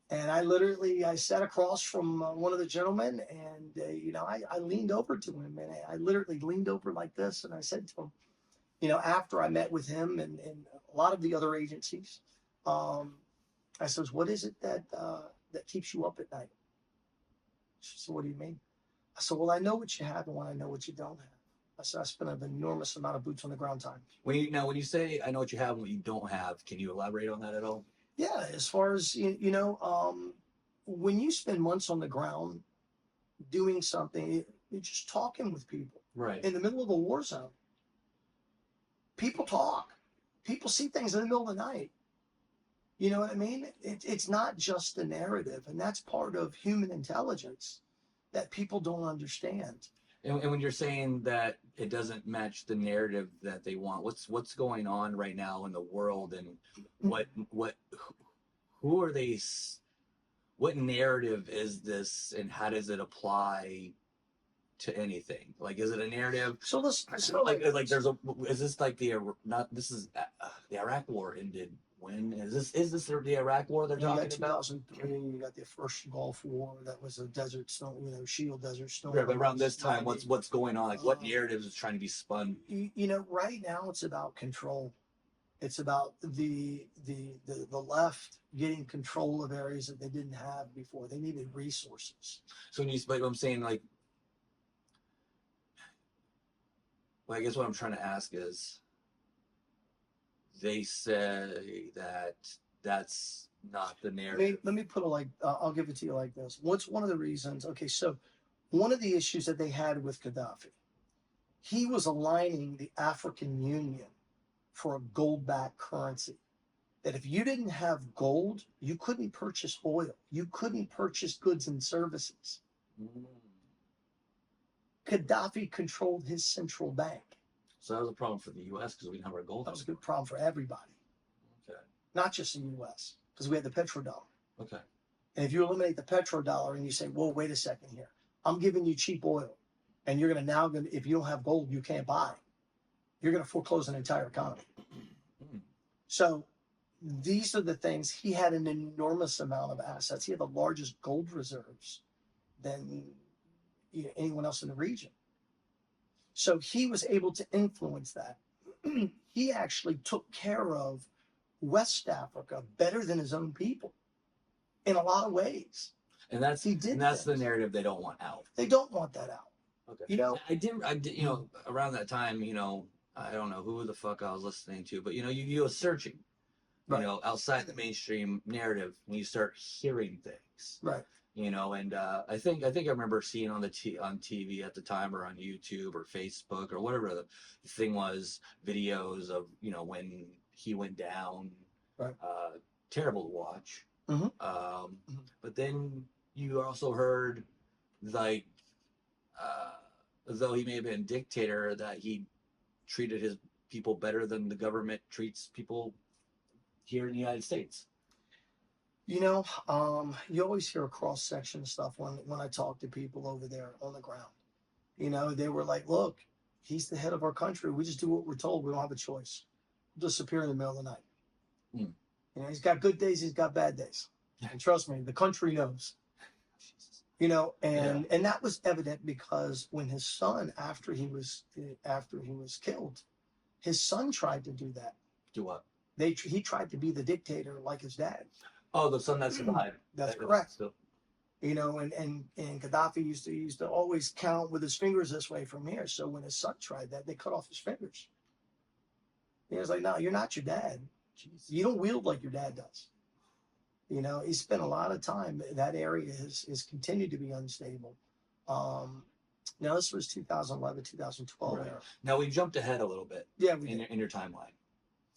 And I sat across from one of the gentlemen, and I leaned over to him, and I literally leaned over like this, and I said to him, after I met with him and a lot of the other agencies, I says, what is it that keeps you up at night? She said, what do you mean? I said, well, I know what you have and I know what you don't have. I said, I spent an enormous amount of boots on the ground time. When you say I know what you have and what you don't have, can you elaborate on that at all? Yeah, as far as when you spend months on the ground doing something, you're just talking with people. Right. In the middle of a war zone, people talk. People see things in the middle of the night. You know what I mean? It's not just the narrative, and that's part of human intelligence that people don't understand. And when you're saying that it doesn't match the narrative that they want, what's going on right now in the world, and who are they? What narrative is this, and how does it apply to anything? Like, is it a narrative? So let's like there's a is this like the not this is the Iraq War ended when is this the Iraq War they're talking about? 2003, you got the first Gulf War. That was a desert storm, Shield Desert Storm. Right, but around this time, what's going on? Like, what narratives is trying to be spun? Right now it's about control. It's about the left getting control of areas that they didn't have before. They needed resources. So but I'm saying, like, well, I guess what I'm trying to ask is, they say that that's not the narrative. Let me put it like, I'll give it to you like this. What's one of the reasons? Okay, so one of the issues that they had with Gaddafi, he was aligning the African Union for a gold-backed currency. That if you didn't have gold, you couldn't purchase oil. You couldn't purchase goods and services. Gaddafi controlled his central bank. So that was a problem for the U.S. because we didn't have our gold. That was a good problem for everybody. Okay. Not just the U.S. because we had the petrodollar. Okay. And if you eliminate the petrodollar and you say, well, wait a second here, I'm giving you cheap oil, and you're going to if you don't have gold, you can't buy. You're going to foreclose an entire economy. So these are the things. He had an enormous amount of assets. He had the largest gold reserves than anyone else in the region. So he was able to influence that. He actually took care of West Africa better than his own people in a lot of ways. And that's the narrative they don't want out. They don't want that out. Okay. I did, around that time, I don't know who the fuck I was listening to, but you go searching, right, outside the mainstream narrative, when you start hearing things, right. And I think I remember seeing on TV at the time, or on YouTube or Facebook or whatever the thing was, videos of when he went down. Right. Terrible to watch. Mm-hmm. But then you also heard, like, though he may have been a dictator, that he treated his people better than the government treats people here in the United States. You always hear a cross-section stuff when I talk to people over there on the ground. They were like, look, he's the head of our country. We just do what we're told. We don't have a choice. We'll disappear in the middle of the night. He's got good days. He's got bad days. And trust me, the country knows. You know, Yeah. and that was evident because when his son, after he was killed, his son tried to do that. Do what? He tried to be the dictator like his dad. Oh, the son that survived. That's That- correct. still- You know, and Gaddafi used to always count with his fingers this way from here. So when his son tried that, they cut off his fingers. He was like, "No, you're not your dad. Jeez. You don't wield like your dad does." You know, he spent a lot of time. That area has continued to be unstable. Um, Now this was 2011, 2012 Right. era. Now we jumped ahead a little bit Yeah, we in did. your timeline.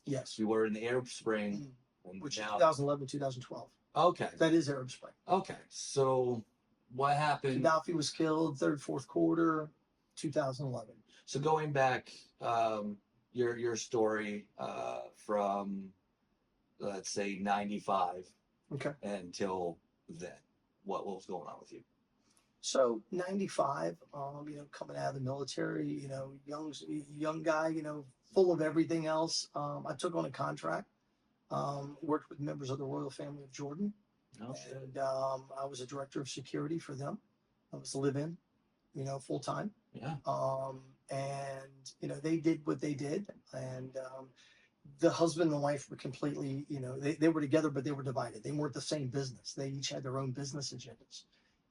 Yes, We were in the Arab Spring, and which is now 2011, 2012. okay, That is Arab Spring. okay. So what happened? Gaddafi was killed third, fourth quarter, 2011. So going back, your story from let's say 95 Okay. until then, what was going on with you? So 95, you know, coming out of the military, you know, young guy, you know, full of everything else. I took on a contract, worked with members of the royal family of Jordan, Oh shit. and I was a director of security for them. I was live-in, you know, full time. Yeah. And you know, they did what they did, and the husband and wife were completely, you know, they were together, but they were divided. They weren't the same business. They each had their own business agendas.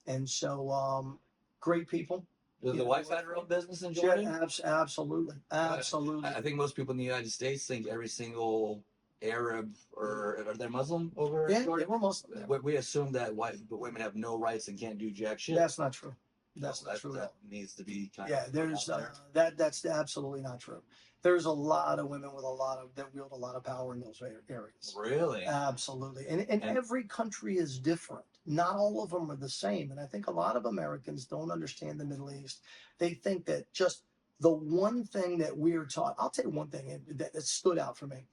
And so, great people. Does You the know, wife had her own business in Yeah, Jordan? absolutely, absolutely. I think most people in the United States think every single Arab or are they Muslim over Yeah, in Jordan? they were Muslim. We assume that women have no rights and can't do jack shit. That's not true. That's No, not true at that all. needs to be kind Yeah, of there's out there. that's absolutely not true. There's a lot of women with a lot of that wield a lot of power in those areas. Really? Absolutely. And And- every country is different. Not all of them are the same. And I think a lot of Americans don't understand the Middle East. They think that just the one thing that we're taught, I'll tell you one thing that stood out for me.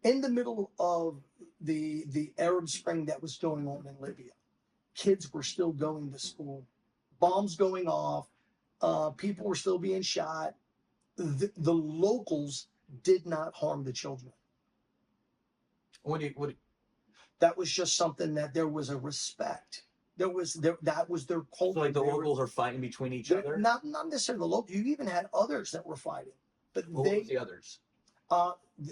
In the middle of the Arab Spring that was going on in Libya, kids were still going to school, bombs going off, people were still being shot. The locals did not harm the children. What do you, That was just something that there was a respect. That was their so culture. like the locals are fighting between each other? Not necessarily the local. You even had others that were fighting, but What was the others?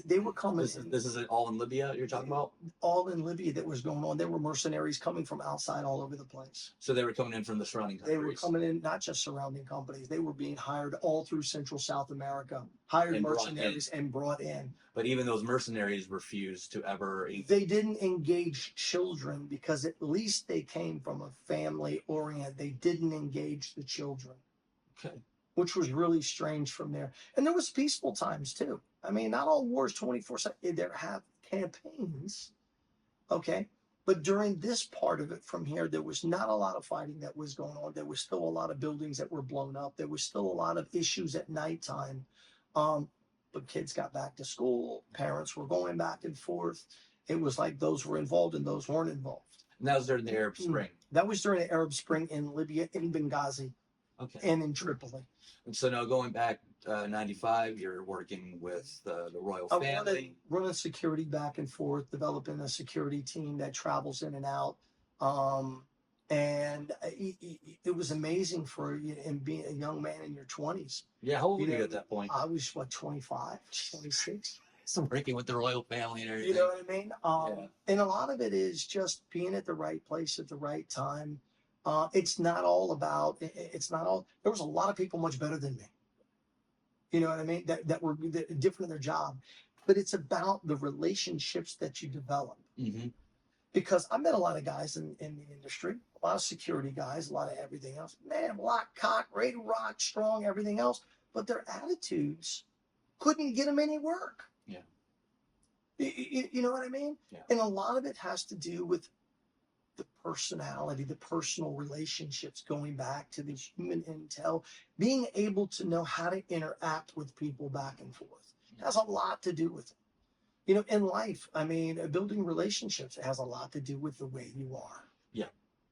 they were coming. This is all in Libya you're talking about? All in Libya that was going on. There were mercenaries coming from outside all over the place. So they were coming in from the surrounding They countries. were coming in, not just surrounding companies. They were being hired all through Central South America, hired And brought mercenaries and brought in. But even those mercenaries refused to ever. They didn't engage children because at least they came from a family orient. They didn't engage the children, Okay. which was really strange from there. And there was peaceful times too. I mean, not all wars 24/7. There have campaigns, okay? But during this part of it from here, there was not a lot of fighting that was going on. There was still a lot of buildings that were blown up. There was still a lot of issues at nighttime. But kids got back to school. Parents were going back and forth. It was like those were involved and those weren't involved. And that was during the Arab Spring. That was during the Arab Spring in Libya, in Benghazi, Okay. and in Tripoli. And so now going back 95, you're working with the royal I'm family. running security back and forth, developing a security team that travels in and out. And it was amazing for you and being a young man in your 20s. Yeah, how old were You you know, at that point? I was, what, 25, 26? So working with the royal family and everything. You know what I mean? Yeah. And a lot of it is just being at the right place at the right time. It's not all about, it's not all, there was a lot of people much better than me. You know what I mean? That were different in their job. But it's about the relationships that you develop. Mm-hmm. Because I met a lot of guys in the industry, a lot of security guys, a lot of everything else. Man, lock, cock, ready to rock, strong, everything else. But their attitudes couldn't get them any work. Yeah. You know what I mean? Yeah. And a lot of it has to do with the personality, the personal relationships, going back to the human intel, being able to know how to interact with people back and forth. It has a lot to do with it. You know, in life, I mean, building relationships, it has a lot to do with the way you are. Yeah.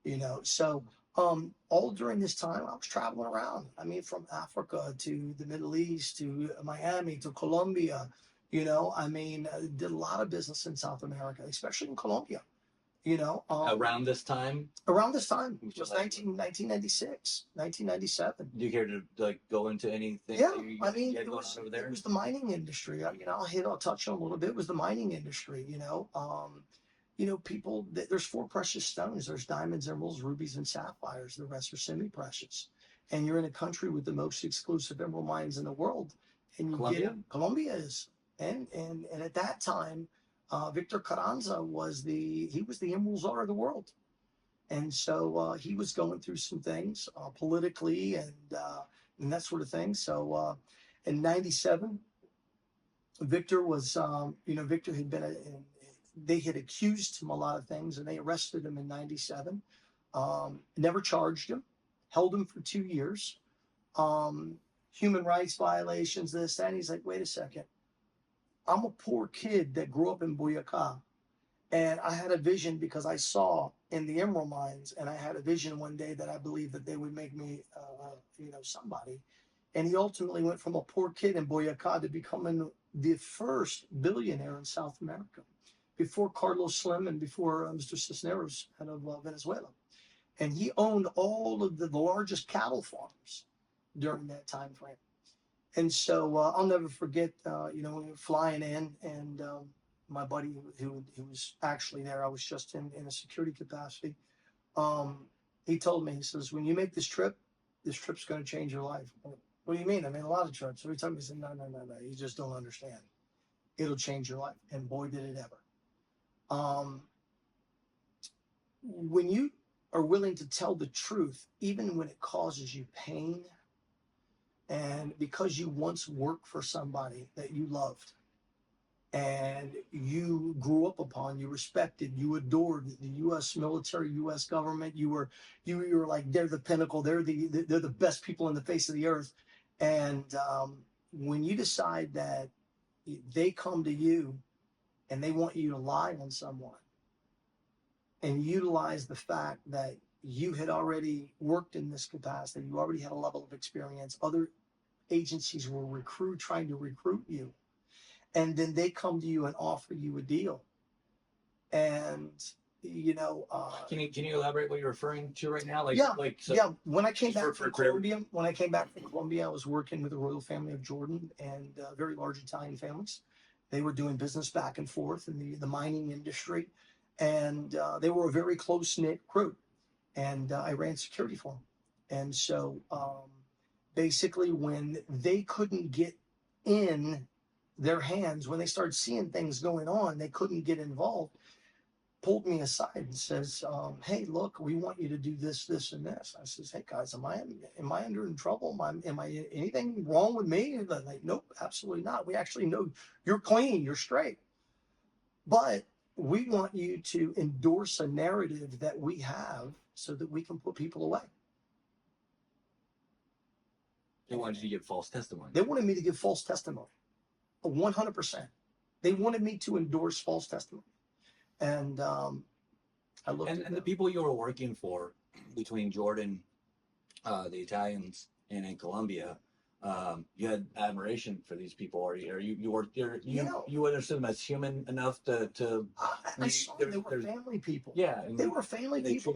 You know, so all during this time, I was traveling around. I mean, from Africa to the Middle East to Miami to Colombia. You know, I mean, did a lot of business in South America, especially in Colombia. You know, Around this time, around this time, You it was feel like- 1996, 1997. do you care to like go into anything? Yeah, that you I mean, had it going was on over it there? was the mining industry. I mean, I'll touch on a little bit. It was the mining industry. People. There's four precious stones. There's diamonds, emeralds, rubies, and sapphires. The rest are semi-precious. And you're in a country with the most exclusive emerald mines in the world, and you Colombia? get it. Colombia is, and at that time, Victor Carranza was he was the emerald czar of the world, and so he was going through some things politically and that sort of thing. So in '97, Victor was, Victor had been, they had accused him a lot of things, and they arrested him in '97. Never charged him, held him for 2 years. Human rights violations, this, that. And he's like, wait a second. I'm a poor kid that grew up in Boyacá. And I had a vision because I saw in the emerald mines, and I had a vision one day that I believed that they would make me, somebody. And he ultimately went from a poor kid in Boyacá to becoming the first billionaire in South America, before Carlos Slim and before Mr. Cisneros out of Venezuela. And he owned all of the largest cattle farms during that time frame. And so I'll never forget, when we were flying in, and my buddy who was actually there, I was just in a security capacity. He told me, he says, when you make this trip's going to change your life. What do you mean? I mean, a lot of trips. Every time he said, no, you just don't understand. It'll change your life. And boy, did it ever. When you are willing to tell the truth, even when it causes you pain, and because you once worked for somebody that you loved, and you grew up upon, you respected, you adored the U.S. military, U.S. government. You were like, they're the pinnacle. They're the best people on the face of the earth. And when you decide that they come to you and they want you to lie on someone and utilize the fact that you had already worked in this capacity, you already had a level of experience, other agencies were trying to recruit you, and then they come to you and offer you a deal. And can you elaborate what you're referring to right now? When I came back from Colombia, I was working with the royal family of Jordan and very large Italian families. They were doing business back and forth in the mining industry, and they were a very close knit crew. And I ran security for them. And so basically, when they couldn't get in their hands, when they started seeing things going on, they couldn't get involved, pulled me aside and says, hey, look, we want you to do this, this, and this. I says, hey guys, am I under in trouble? Am I anything wrong with me? And they're like, nope, absolutely not. We actually know you're clean, you're straight. But we want you to endorse a narrative that we have so that we can put people away. They wanted you to give false testimony. They wanted me to give false testimony. 100%. They wanted me to endorse false testimony. And I looked at the people you were working for between Jordan, the Italians, and in Colombia, you had admiration for these people, or you would assume as human enough to I saw they were family people. Yeah, they were family people.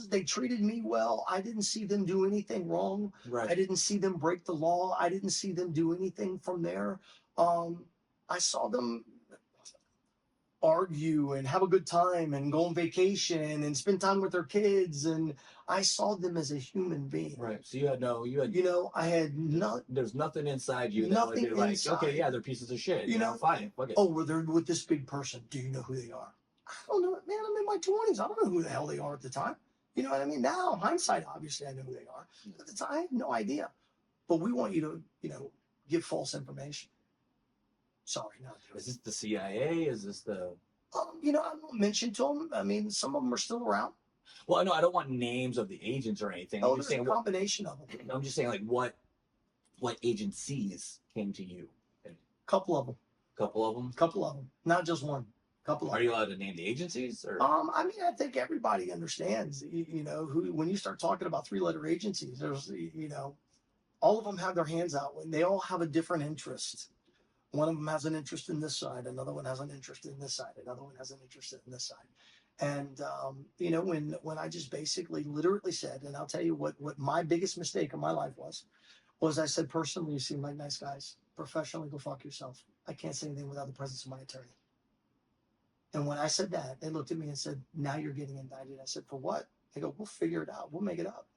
They treated me well. I didn't see them do anything wrong. Right. I didn't see them break the law. I didn't see them do anything from there. I saw them argue and have a good time and go on vacation and spend time with their kids, and I saw them as a human being. Right. So I had there's nothing inside you that would be like, okay, yeah, they're pieces of shit. Fine. Okay. Oh, well, they're with this big person. Do you know who they are? I don't know, man. I'm in my 20s. I don't know who the hell they are at the time. You know what I mean? Now, hindsight, obviously, I know who they are. At the time, I had no idea. But we want you to, give false information. Sorry, not doing. Is this the CIA? Is this the? I won't mention to them. I mean, some of them are still around. Well, no, I don't want names of the agents or anything. Oh, there's a combination of them. I'm just saying, like, what agencies came to you? Couple of them. Couple of them. Couple of them. Not just one. Couple of them. Are you allowed to name the agencies? Or? I mean, I think everybody understands. Who when you start talking about three-letter agencies, there's all of them have their hands out. When they all have a different interest. One of them has an interest in this side. Another one has an interest in this side. Another one has an interest in this side. And you know, when I just basically literally said, and I'll tell you what my biggest mistake in my life was I said, personally, you seem like nice guys. Professionally, go fuck yourself. I can't say anything without the presence of my attorney. And when I said that, they looked at me and said, now you're getting indicted. I said, for what? They go, we'll figure it out. We'll make it up.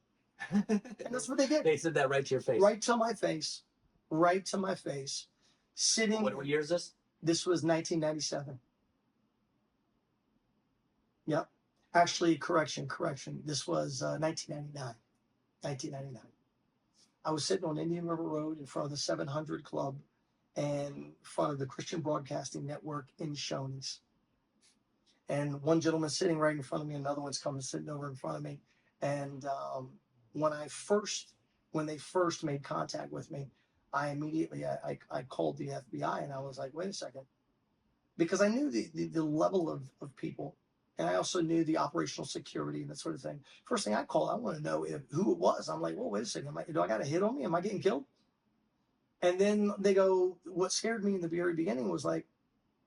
And that's what they did. They said that right to your face. Right to my face. Right to my face. Sitting. What year is this? This was 1997. Yep. Actually, correction. This was 1999. 1999. I was sitting on Indian River Road in front of the 700 Club and in front of the Christian Broadcasting Network in Shoney's. And one gentleman sitting right in front of me, another one's coming sitting over in front of me. And when they first made contact with me, I immediately I called the FBI and I was like, wait a second, because I knew the level of people, and I also knew the operational security and that sort of thing. First thing I called, I want to know who it was. I'm like, well, wait a second, do I got a hit on me? Am I getting killed? And then they go, what scared me in the very beginning was like,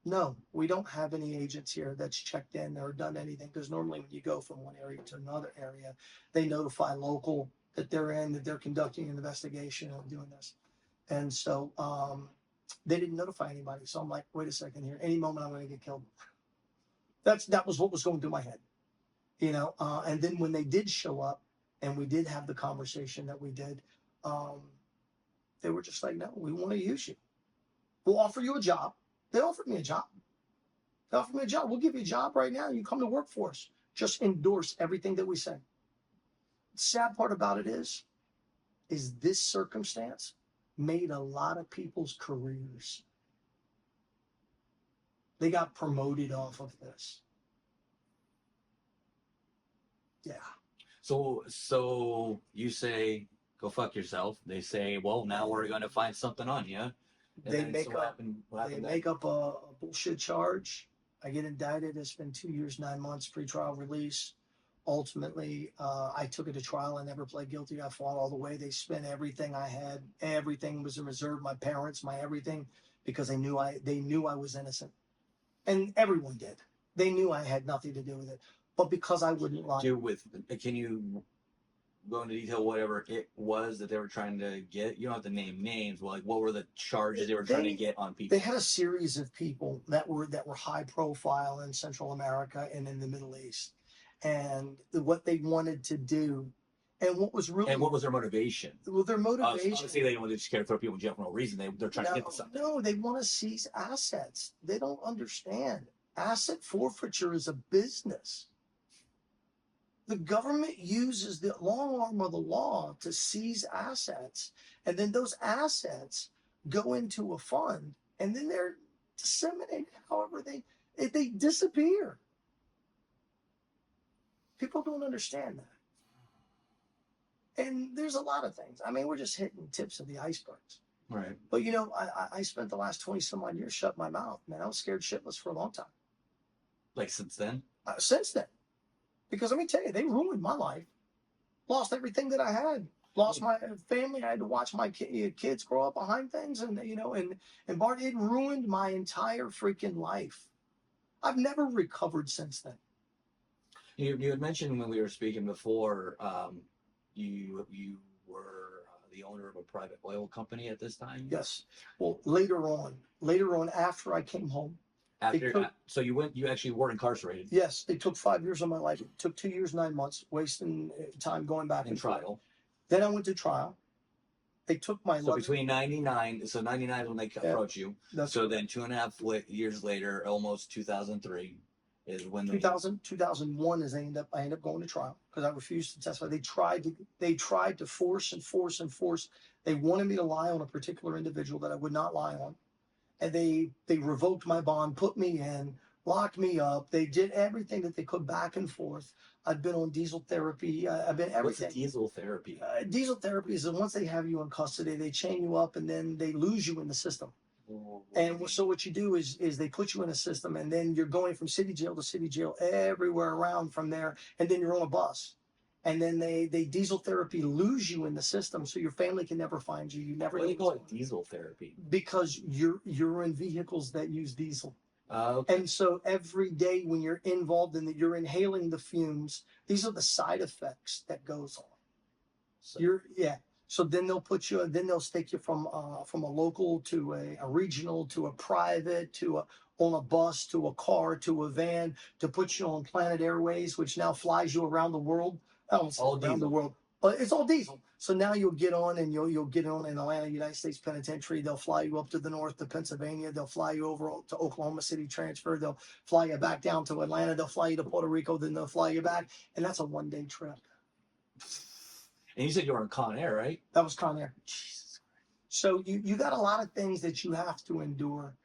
no, we don't have any agents here that's checked in or done anything, because normally when you go from one area to another area, they notify local that they're conducting an investigation and doing this. And so they didn't notify anybody. So I'm like, wait a second here. Any moment I'm going to get killed. That was what was going through my head, you know. And then when they did show up and we did have the conversation that we did, they were just like, no, we want to use you. We'll offer you a job. They offered me a job. We'll give you a job right now. You come to work for us. Just endorse everything that we say. The sad part about it is this circumstance made a lot of people's careers. They got promoted off of this. Yeah. So you say, go fuck yourself. They say, well, now we're going to find something on you. They make up a bullshit charge. I get indicted. I spend 2 years, 9 months pretrial release. Ultimately, I took it to trial. I never pled guilty. I fought all the way. They spent everything I had. Everything was in reserve. My parents, my everything, because they knew I was innocent, and everyone did. They knew I had nothing to do with it, but because I wouldn't lie. Can you go into detail whatever it was that they were trying to get? You don't have to name names. Well, like, what were the charges they were trying to get on people? They had a series of people that were high profile in Central America and in the Middle East, and what they wanted to do, and what was their motivation? Well, their motivation. Obviously, they don't just care to throw people in jail for no reason. They're trying to get to something. No, they want to seize assets. They don't understand. Asset forfeiture is a business. The government uses the long arm of the law to seize assets, and then those assets go into a fund, and then they're disseminated however they disappear. People don't understand that. And there's a lot of things. I mean, we're just hitting tips of the icebergs. Right. But, you know, I spent the last 20 some odd years shut my mouth, man. I was scared shitless for a long time. Like since then? Since then. Because let me tell you, they ruined my life. Lost everything that I had. Lost my family. I had to watch my kids grow up behind things. And, you know, and Bart, it ruined my entire freaking life. I've never recovered since then. You had mentioned when we were speaking before, you were the owner of a private oil company at this time? Yes. Well, later on, after I came home. So you actually were incarcerated? Yes. They took 5 years of my life. It took 2 years, 9 months, wasting time going back in trial. Then I went to trial. They took my So between 99 is when they approach you. So then 2.5 years later, almost 2003, is when 2001 is I end up going to trial because I refused to testify. They tried to force. They wanted me to lie on a particular individual that I would not lie on, and they revoked my bond, put me in, locked me up. They did everything that they could back and forth. I've been on diesel therapy. I've been everything. What's diesel therapy? Diesel therapy is that once they have you in custody, they chain you up and then they lose you in the system. And so what you do is they put you in a system, and then you're going from city jail to city jail everywhere around from there, and then you're on a bus. And then they diesel therapy lose you in the system, so your family can never find you. You never. Why do they call it diesel therapy? Because you're in vehicles that use diesel. Okay. And so every day when you're involved in that, you're inhaling the fumes. These are the side effects that goes on. So, Yeah. So then they'll put you. Then they'll stick you from a local to a regional to a private to a on a bus to a car to a van to put you on Planet Airways, which now flies you around the world. I don't say all around the diesel. world, but it's all diesel. So now you'll get on and you'll get on in Atlanta, United States Penitentiary. They'll fly you up to the north to Pennsylvania. They'll fly you over to Oklahoma City transfer. They'll fly you back down to Atlanta. They'll fly you to Puerto Rico. Then they'll fly you back, and that's a 1 day trip. And you said you were on Con Air, right? That was Con Air. Jesus. So you got a lot of things that you have to endure,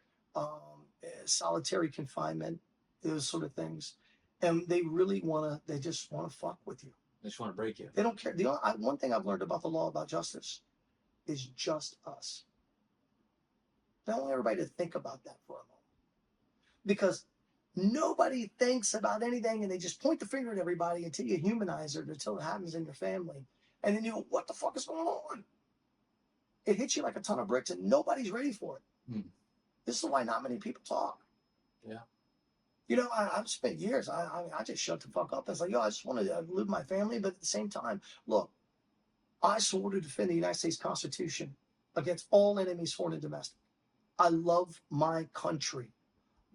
solitary confinement, those sort of things, and they really they just want to fuck with you. They just want to break you. They don't care. One thing I've learned about the law about justice is just us. I want everybody to think about that for a moment, because nobody thinks about anything, and they just point the finger at everybody until you humanize it, until it happens in your family, and then you go, "What the fuck is going on?" It hits you like a ton of bricks, and nobody's ready for it. This is why not many people talk. Yeah. You know, I've spent years. I just shut the fuck up. It's like, yo, I just want to live with my family, but at the same time, look, I swore to defend the United States Constitution against all enemies, foreign and domestic. I love my country.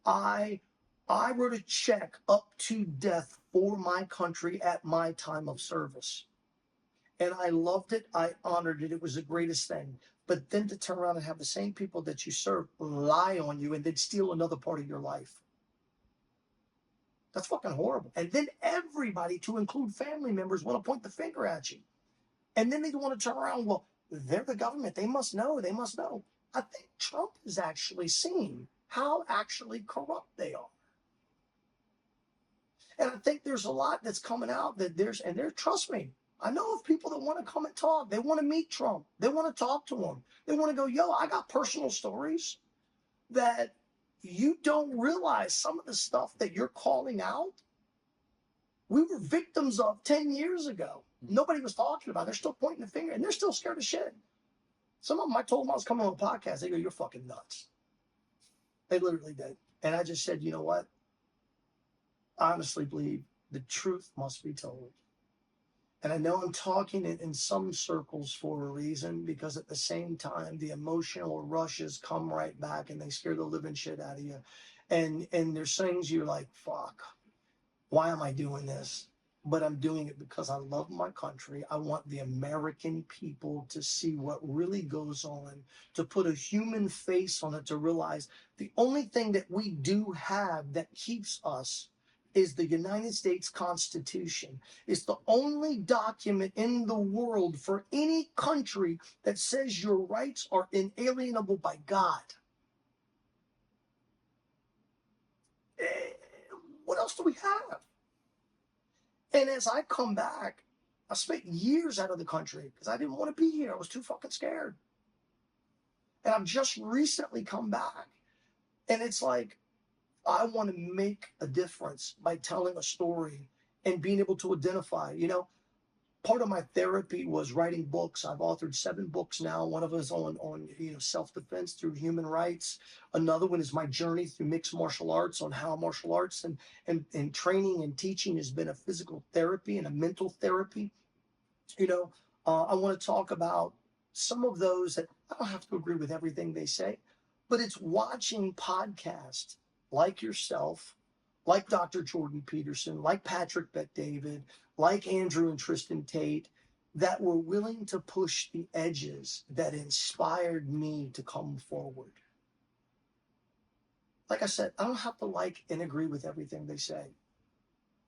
I wrote a check up to death for my country at my time of service. And I loved it. I honored it. It was the greatest thing. But then to turn around and have the same people that you serve lie on you and then steal another part of your life. That's fucking horrible. And then everybody, to include family members, want to point the finger at you. And then they want to turn around, well, they're the government. They must know. They must know. I think Trump has actually seen how actually corrupt they are. And I think there's a lot that's coming out that trust me, I know of people that want to come and talk. They want to meet Trump. They want to talk to him. They want to go, yo, I got personal stories that you don't realize some of the stuff that you're calling out. We were victims of 10 years ago. Nobody was talking about it. They're still pointing the finger and they're still scared of shit. Some of them, I told them I was coming on a podcast. They go, you're fucking nuts. They literally did. And I just said, you know what? I honestly believe the truth must be told. And I know I'm talking in some circles for a reason, because at the same time, the emotional rushes come right back and they scare the living shit out of you. And there's things you're like, fuck, why am I doing this? But I'm doing it because I love my country. I want the American people to see what really goes on, to put a human face on it, to realize the only thing that we do have that keeps us is the United States Constitution. It's the only document in the world for any country that says your rights are inalienable by God. What else do we have? And as I come back, I spent years out of the country because I didn't want to be here. I was too fucking scared. And I've just recently come back. And it's like, I want to make a difference by telling a story and being able to identify. You know, part of my therapy was writing books. I've authored 7 books now. One of them is on self-defense through human rights. Another one is my journey through mixed martial arts, on how martial arts and training and teaching has been a physical therapy and a mental therapy. You know, I want to talk about some of those that I don't have to agree with everything they say, but it's watching podcasts like yourself, like Dr. Jordan Peterson, like Patrick Bet-David, like Andrew and Tristan Tate, that were willing to push the edges that inspired me to come forward. Like I said, I don't have to like and agree with everything they say.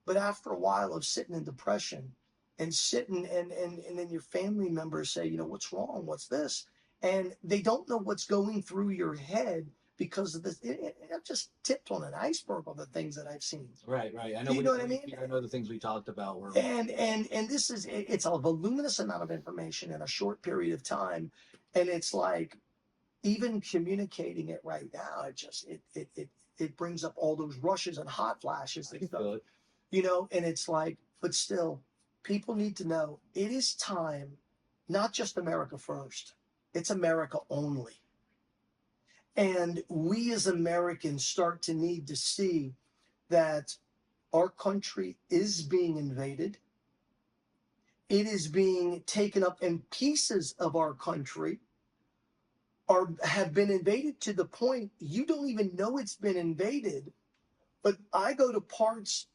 But after a while of sitting in depression and sitting and then your family members say, you know, what's wrong? What's this? And they don't know what's going through your head because of this. I've just tipped on an iceberg of the things that I've seen. Right. I know. You know what I mean? I know the things we talked about were. And this is, it's a voluminous amount of information in a short period of time. And it's like, even communicating it right now, it brings up all those rushes and hot flashes and stuff. You know, and it's like, but still, people need to know it is time, not just America first, it's America only. And we as Americans start to need to see that our country is being invaded. It is being taken up, and pieces of our country have been invaded to the point you don't even know it's been invaded. But I go to parts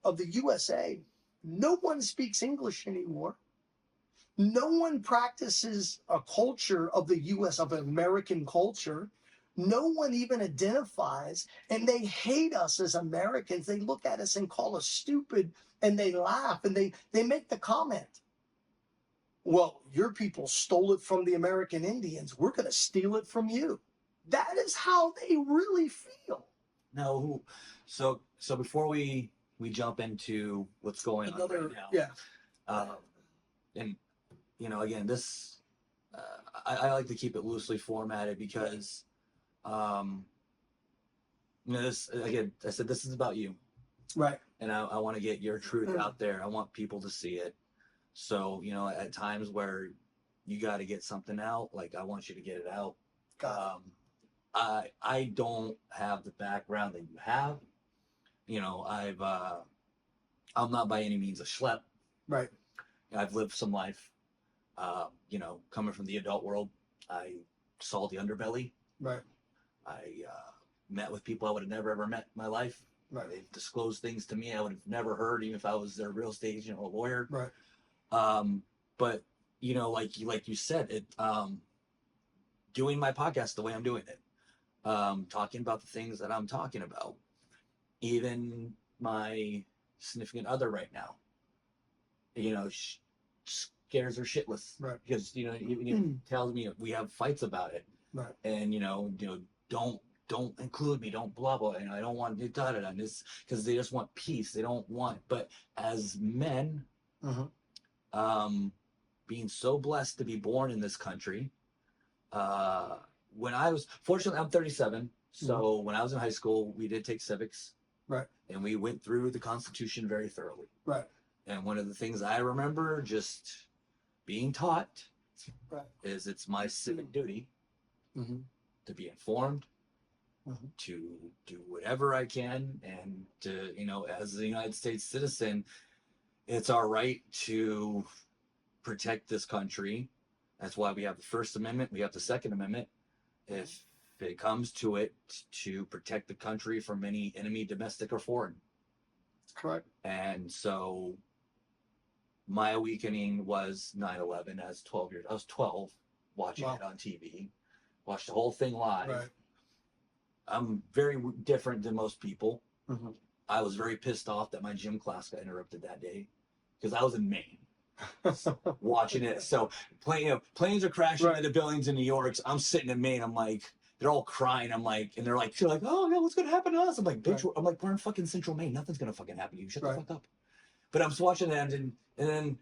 of the USA, no one speaks English anymore. No one practices a culture of the US, of American culture. No one even identifies, and they hate us as Americans. They look at us and call us stupid, and they laugh, and they make the comment, well, your people stole it from the American Indians. We're going to steal it from you. That is how they really feel. No, so before we jump into what's going on right now, yeah, and again, this I like to keep it loosely formatted because, this again, I said this is about you, right? And I want to get your truth out there. I want people to see it. So at times where you got to get something out, like I want you to get it out. I don't have the background that you have. I'm not by any means a schlep. Right. I've lived some life. Coming from the adult world, I saw the underbelly. Right. I met with people I would have never ever met in my life. Right. They've disclosed things to me I would have never heard, even if I was their real estate agent or lawyer. Right. But like you said, it doing my podcast the way I'm doing it, talking about the things that I'm talking about, even my significant other right now, scares her shitless, right? Because tells me we have fights about it, right? And don't include me, don't blah blah, and I don't want to da da da this because they just want peace. They don't want, but as men, being so blessed to be born in this country. When I was fortunately, I'm 37, so when I was in high school, we did take civics, right? And we went through the Constitution very thoroughly, right? And one of the things I remember just being taught, right, is it's my civic duty to be informed, to do whatever I can, and to, as a United States citizen, it's our right to protect this country. That's why we have the First Amendment, we have the Second Amendment. If it comes to it, to protect the country from any enemy, domestic or foreign. Correct. And so my awakening was 9/11 as 12 years. I was 12 watching it on TV, watched the whole thing live. Right. I'm very different than most people. I was very pissed off that my gym class got interrupted that day because I was in Maine. Watching it. So planes are crashing into buildings in New York. So I'm sitting in Maine. I'm like, they're all crying. I'm like, and they're like, oh yeah, what's gonna happen to us? I'm like, bitch, I'm like, we're in fucking Central Maine. Nothing's gonna fucking happen to you. Shut the fuck up. But I'm just watching it, and then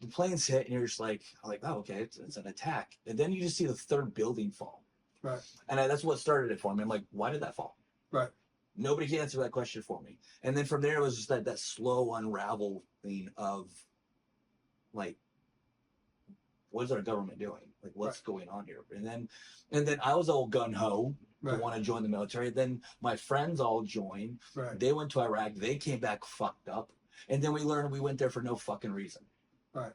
the planes hit, and you're just like, I'm like, oh, okay, it's an attack. And then you just see the third building fall. Right. And that's what started it for me. I'm like, why did that fall? Right. Nobody can answer that question for me. And then from there, it was just that slow unraveling of, like, what is our government doing? Like, what's going on here? And then I was all gun ho to want to join the military. Then my friends all joined. Right. They went to Iraq. They came back fucked up. And then we learned we went there for no fucking reason. Right.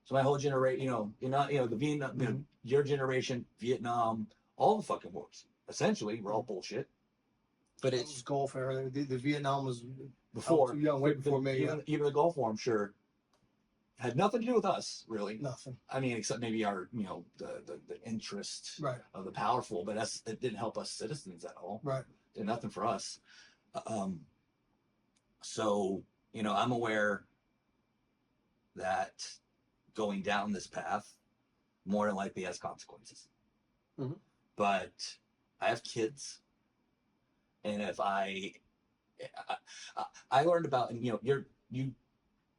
So my whole generation, the Vietnam, your generation, Vietnam, all the fucking wars, essentially, were all bullshit. But it's Gulf era. The Vietnam was before. Too young, way before me. Even the Gulf War, I'm sure, had nothing to do with us, really. Nothing. I mean, except maybe our, the interest of the powerful, but it didn't help us citizens at all. Right. Did nothing for us. So, I'm aware that going down this path more than likely has consequences. But I have kids, and if I learned about, and you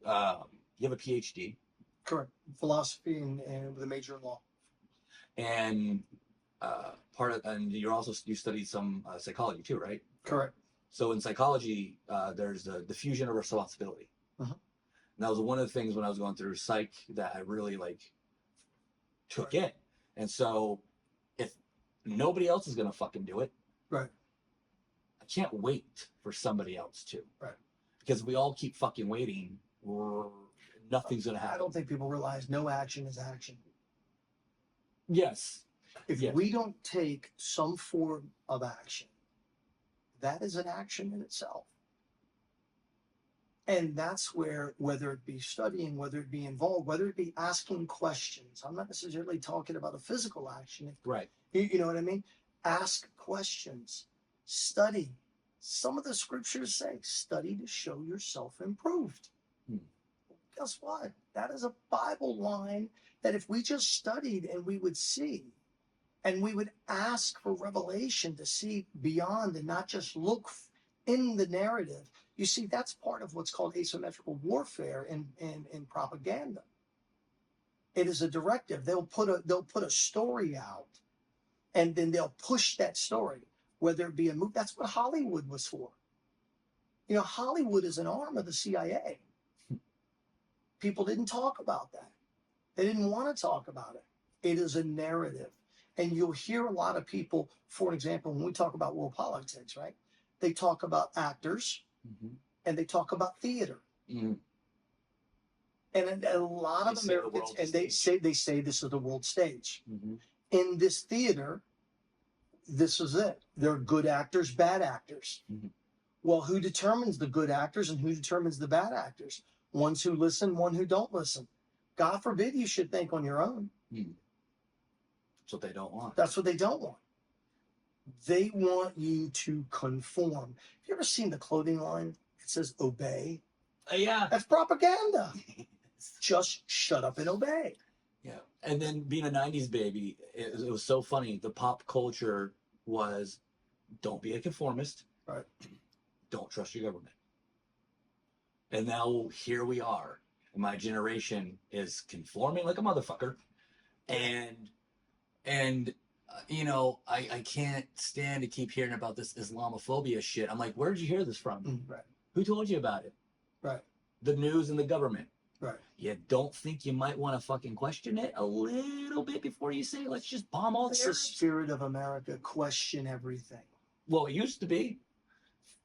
have a Ph.D. Correct. Philosophy and with a major in law. And and you studied some psychology too, right? Correct. So in psychology, there's the diffusion of responsibility. And that was one of the things when I was going through psych that I really took in. And so if Nobody else is gonna fucking do it. Right. I can't wait for somebody else to. Right. Because we all keep fucking waiting, nothing's gonna I happen. don't think people realize no action is action. Yes. If Yes. we don't take some form of action, that is an action in itself. And that's where, whether it be studying, whether it be involved, whether it be asking questions, I'm not necessarily talking about a physical action. Right. You know what I mean? Ask questions, study. Some of the scriptures say, study to show yourself improved. Guess what? That is a Bible line that if we just studied and we would see, and we would ask for revelation to see beyond and not just look in the narrative. You see, that's part of what's called asymmetrical warfare in propaganda. It is a directive. They'll put a story out, and then they'll push that story, whether it be a movie. That's what Hollywood was for. You know, Hollywood is an arm of the CIA. People didn't talk about that. They didn't want to talk about it. It is a narrative. And you'll hear a lot of people, for example, when we talk about world politics, right? They talk about actors and they talk about theater. And a lot of Americans, and they say this is the world stage. In this theater, this is it. They're good actors, bad actors. Well, who determines the good actors and who determines the bad actors? Ones who listen, one who don't listen. God forbid you should think on your own. That's what they don't want. That's what they don't want. They want you to conform. Have you ever seen the clothing line? It says obey. Yeah. That's propaganda. Just shut up and obey. Yeah. And then being a 90s baby, it was so funny. The pop culture was don't be a conformist. Right. Don't trust your government. And now here we are. My generation is conforming like a motherfucker. And you know, I can't stand to keep hearing about this Islamophobia shit. I'm like, where'd you hear this from? Right. Who told you about it? Right. The news and the government. Right. You don't think you might want to fucking question it a little bit before you say, let's just bomb all the It's the spirit of America. Question everything. Well, it used to be.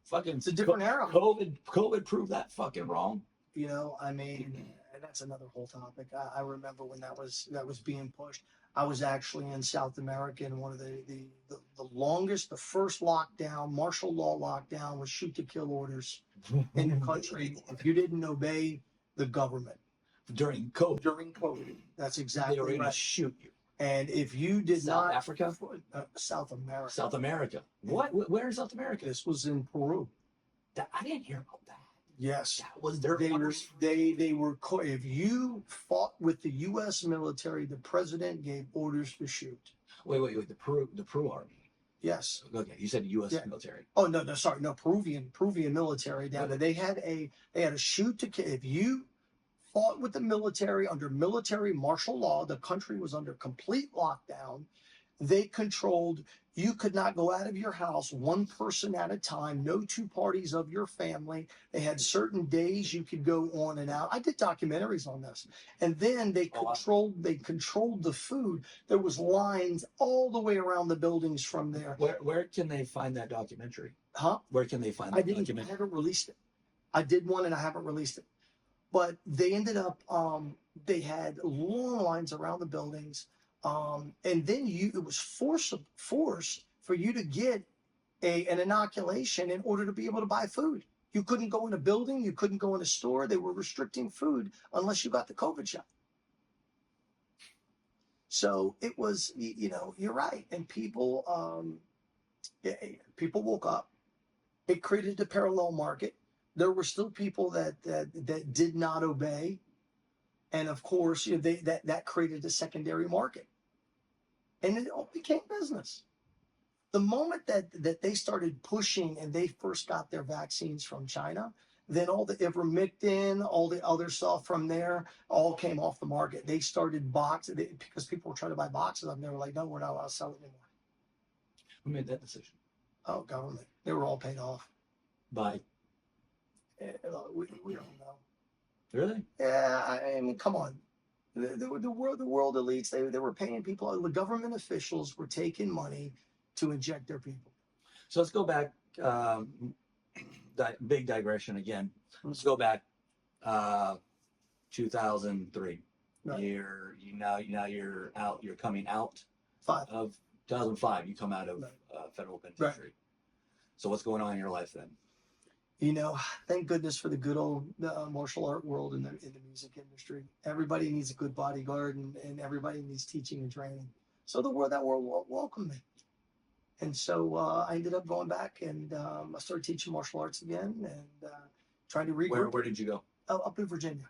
Fucking It's a different era. COVID proved that fucking wrong. You know, I mean, and that's another whole topic. I remember when that was being pushed. I was actually in South America, and one of the longest, the first lockdown, martial law lockdown, was shoot to kill orders in the country if you didn't obey the government during COVID. During COVID, that's exactly they were going right. to shoot you. And if you did South not, Africa, South America, South America. What? Where in South America? This was in Peru. I didn't hear about that. Yes, that was their. They were. If you fought with the U.S. military, the president gave orders to shoot. Wait. The Peru army. Yes. Okay, you said U.S. military. Oh no, sorry, no, Peruvian military down there. They had a shoot to kill. If you fought with the military under military martial law, the country was under complete lockdown. They controlled. You could not go out of your house one person at a time, no two parties of your family. They had certain days you could go on and out. I did documentaries on this. And then they controlled the food. There was lines all the way around the buildings from there. Where can they find that documentary? Huh? Where can they find that documentary? I haven't released it. I did one and I haven't released it. But they ended up, they had long lines around the buildings. And then it was forced for you to get an inoculation in order to be able to buy food. You couldn't go in a building, you couldn't go in a store. They were restricting food unless you got the COVID shot. So it was, you know, you're right. And people woke up. It created a parallel market. There were still people that did not obey. And of course, you know, that created a secondary market. And it all became business. The moment that they started pushing and they first got their vaccines from China, then all the ivermectin, all the other stuff from there, all came off the market. They started boxes because people were trying to buy boxes of them. They were like, no, we're not allowed to sell it anymore. Who made that decision? Oh, government. They were all paid off. By? We don't know. Really? Yeah, I mean, come on. The world elites, they were paying people. The government officials were taking money to inject their people. So let's go back. Big digression again. Let's go back. 2003. Right. Now you're out. You're coming out 5. of 2005. You come out of Right. federal penitentiary. Right. So what's going on in your life then? You know, thank goodness for the good old martial art world in the music industry. Everybody needs a good bodyguard, and everybody needs teaching and training. So that world welcomed me. And so I ended up going back, and I started teaching martial arts again, and trying to regroup. Where did you go? Up in Virginia.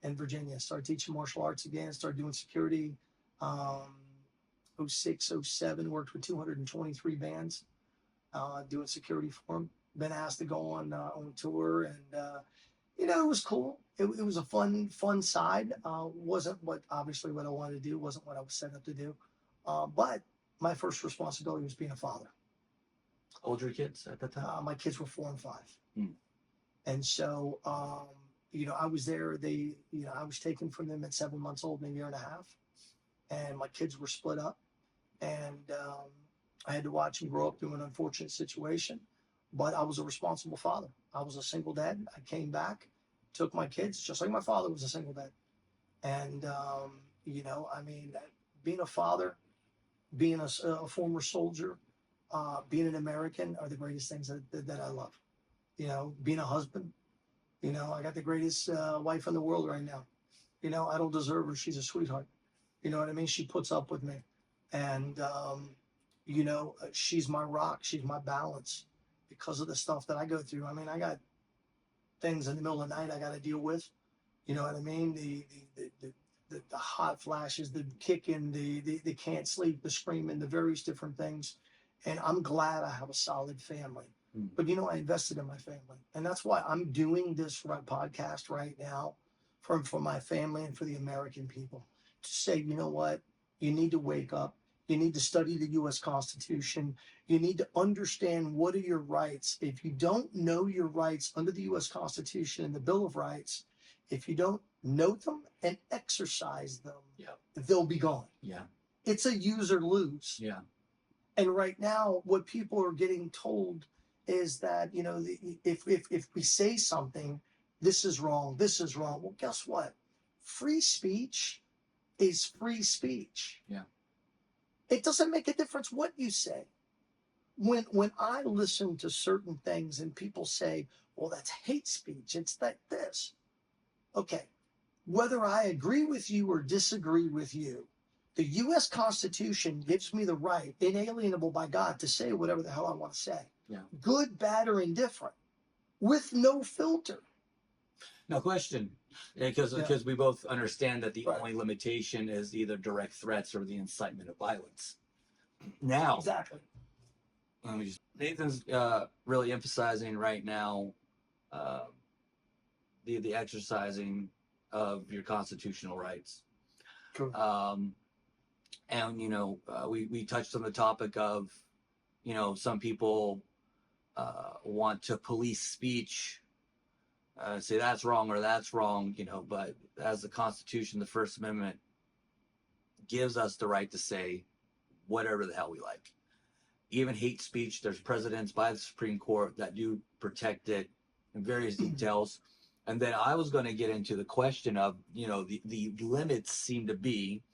In Virginia, started teaching martial arts again. Started doing security. 06, 07, worked with 223 bands, doing security for them. Been asked to go on tour, and you know, it was cool. It was a fun side. Wasn't obviously what I wanted to do. Wasn't what I was set up to do. But my first responsibility was being a father. How old were your kids at that time? My kids were 4 and 5, Hmm. and so you know, I was there. I was taken from them at 7 months old and a year and a half, and my kids were split up, and I had to watch them grow up through an unfortunate situation. But I was a responsible father. I was a single dad. I came back, took my kids, just like my father was a single dad. And, you know, I mean, being a father, being a former soldier, being an American are the greatest things that I love. You know, being a husband, you know, I got the greatest wife in the world right now. You know, I don't deserve her. She's a sweetheart. You know what I mean? She puts up with me. And, you know, she's my rock. She's my balance because of the stuff that I go through. I mean, I got things in the middle of the night I got to deal with. You know what I mean? The hot flashes, the kicking, the can't sleep, the screaming, the various different things. And I'm glad I have a solid family. But, you know, I invested in my family. And that's why I'm doing this podcast right now for my family and for the American people to say, you know what? You need to wake up. You need to study the U.S. Constitution. You need to understand what are your rights. If you don't know your rights under the U.S. Constitution and the Bill of Rights, if you don't know them and exercise them, they'll be gone. Yeah. It's a use or lose. Yeah. And right now, what people are getting told is that, you know, if we say something, this is wrong, this is wrong. Well, guess what? Free speech is free speech. Yeah. It doesn't make a difference what you say. When I listen to certain things and people say, well, that's hate speech, it's like this. Okay, whether I agree with you or disagree with you, the U.S. Constitution gives me the right, inalienable by God, to say whatever the hell I want to say. Yeah. Good, bad, or indifferent, with no filter. No question. Because we both understand that the only limitation is either direct threats or the incitement of violence. Now, exactly. Nathan's really emphasizing right now the exercising of your constitutional rights. True. And you know, we touched on the topic of, you know, some people want to police speech. Say that's wrong or that's wrong, you know, but as the Constitution, the First Amendment gives us the right to say whatever the hell we like. Even hate speech, there's precedents by the Supreme Court that do protect it in various details. And then I was going to get into the question of, you know, the limits seem to be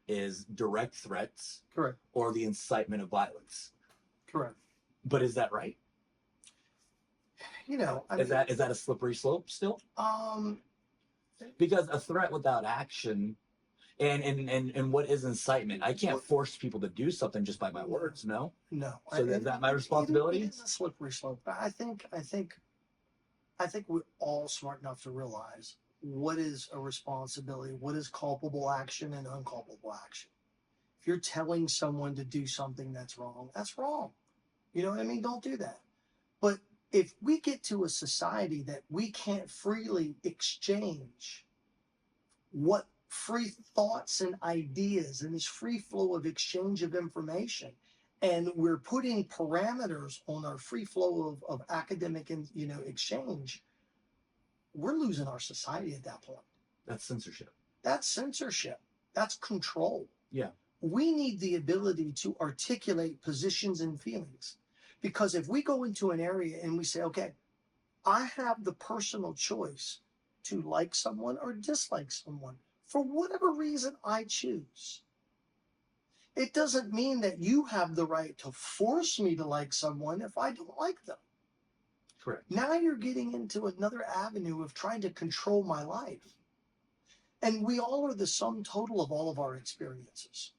is direct threats. Correct. Or the incitement of violence. Correct. But is that right? You know, is that a slippery slope still? Because a threat without action, and what is incitement? I can't force people to do something just by my words. No. No. So is that my responsibility? It is a slippery slope. But I think we're all smart enough to realize what is a responsibility, what is culpable action and unculpable action. If you're telling someone to do something that's wrong, that's wrong. You know what I mean? Don't do that. But if we get to a society that we can't freely exchange what free thoughts and ideas and this free flow of exchange of information, and we're putting parameters on our free flow of academic and, exchange, we're losing our society at that point. That's censorship. That's censorship. That's control. Yeah. We need the ability to articulate positions and feelings. Because if we go into an area and we say, okay, I have the personal choice to like someone or dislike someone for whatever reason I choose. It doesn't mean that you have the right to force me to like someone if I don't like them. Correct. Now you're getting into another avenue of trying to control my life. And we all are the sum total of all of our experiences.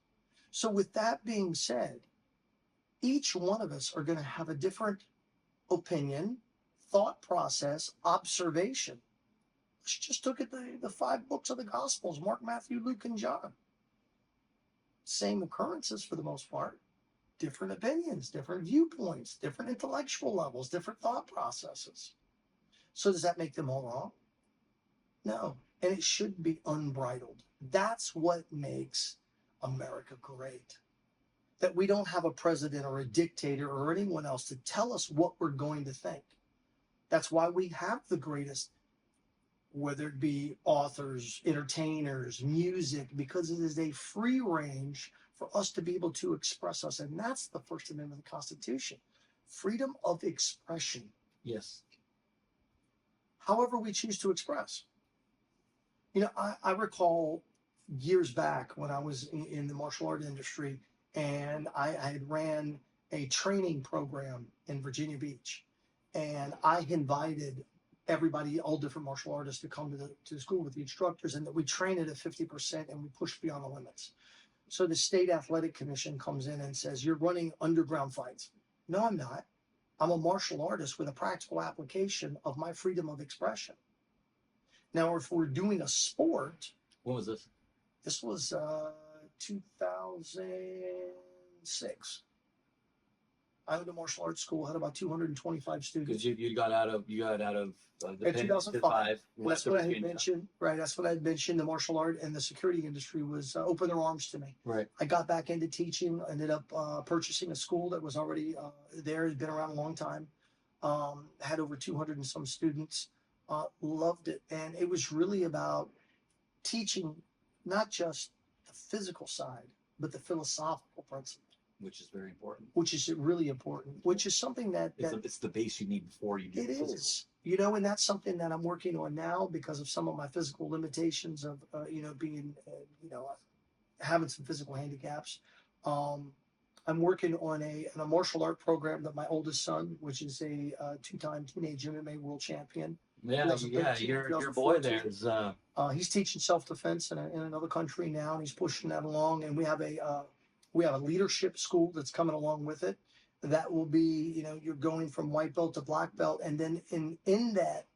So, with that being said, each one of us are going to have a different opinion, thought process, observation. Let's just look at the five books of the Gospels: Mark, Matthew, Luke, and John. Same occurrences for the most part, different opinions, different viewpoints, different intellectual levels, different thought processes. So, does that make them all wrong? No. And it should be unbridled. That's what makes America great. That we don't have a president or a dictator or anyone else to tell us what we're going to think. That's why we have the greatest, whether it be authors, entertainers, music, because it is a free range for us to be able to express us. And that's the First Amendment of the Constitution. Freedom of expression. Yes. However we choose to express. You know, I recall years back when I was in the martial art industry, and I had ran a training program in Virginia Beach, and I invited everybody, all different martial artists, to come to the school with the instructors, and that we train at a 50% and we push beyond the limits. So the state athletic commission comes in and says, "You're running underground fights." No, I'm not. I'm a martial artist with a practical application of my freedom of expression. Now, if we're doing a sport, What was this? this was 2006. I went to martial arts school, had about 225 students. Because you got out of the In 2005, that's what I had Virginia. mentioned. Right, that's what I had mentioned. The martial art and the security industry was open their arms to me. Right. I got back into teaching. Ended up purchasing a school that was already there. Had been around a long time. Had over 200 and some students. Loved it, and it was really about teaching not just the physical side, but the philosophical principle, Which is very important. which is really important. Which is something that It's the base you need before you do it the physical. is, you know, and that's something that I'm working on now because of some of my physical limitations of being having some physical handicaps. I'm working on a martial art program that my oldest son, which is a two-time teenage MMA world champion. Yeah, 2013, your boy 2014. there is. He's teaching self-defense in another country now, and he's pushing that along. And we have a leadership school that's coming along with it. That will be, you're going from white belt to black belt, and then in that,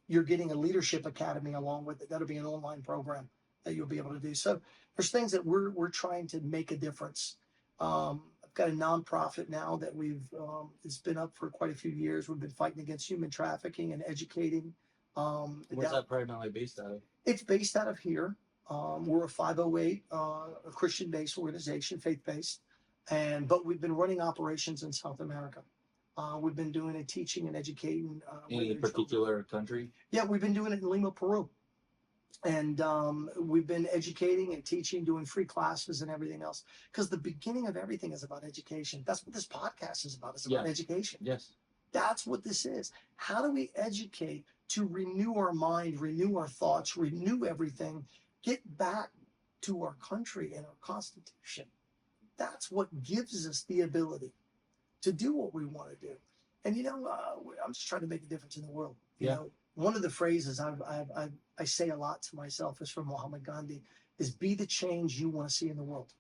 you're getting a leadership academy along with it. That'll be an online program that you'll be able to do. So there's things that we're trying to make a difference. I've got a nonprofit now that it's been up for quite a few years. We've been fighting against human trafficking and educating. Where's that primarily based out of? It's based out of here. We're a 508, a Christian-based organization, faith-based, but we've been running operations in South America. We've been doing it, teaching and educating. Any particular country? Yeah, we've been doing it in Lima, Peru. And we've been educating and teaching, doing free classes and everything else. Because the beginning of everything is about education. That's what this podcast is about. It's about education. Yes. That's what this is. How do we educate to renew our mind, renew our thoughts, renew everything, get back to our country and our Constitution? That's what gives us the ability to do what we want to do. And, I'm just trying to make a difference in the world. You know, one of the phrases I say a lot to myself is from Muhammad Gandhi, is be the change you want to see in the world.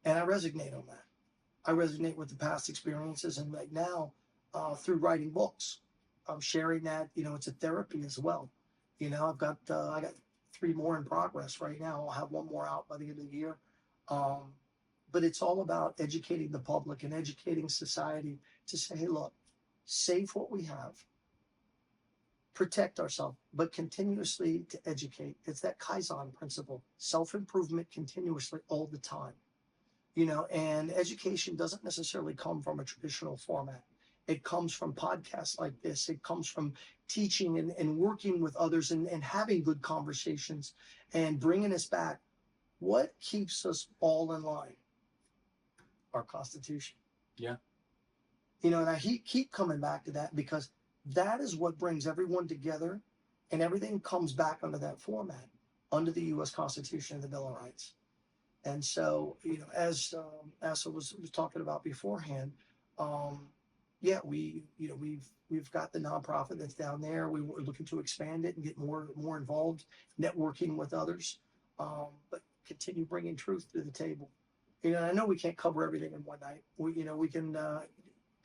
And I resonate on that. I resonate with the past experiences, and right now, through writing books, I'm sharing that, it's a therapy as well. I got 3 more in progress right now. I'll have 1 more out by the end of the year. But it's all about educating the public and educating society to say, hey, look, save what we have, protect ourselves, but continuously to educate. It's that Kaizen principle, self-improvement continuously all the time. And education doesn't necessarily come from a traditional format. It comes from podcasts like this. It comes from teaching and working with others and having good conversations and bringing us back. What keeps us all in line? Our Constitution. Yeah. You know, and I keep coming back to that because that is what brings everyone together, and everything comes back under that format, under the U.S. Constitution and the Bill of Rights. And so, you know, as Asa was talking about beforehand, yeah, we've got the nonprofit that's down there. We were looking to expand it and get more involved, networking with others, but continue bringing truth to the table. You know, I know we can't cover everything in one night. We can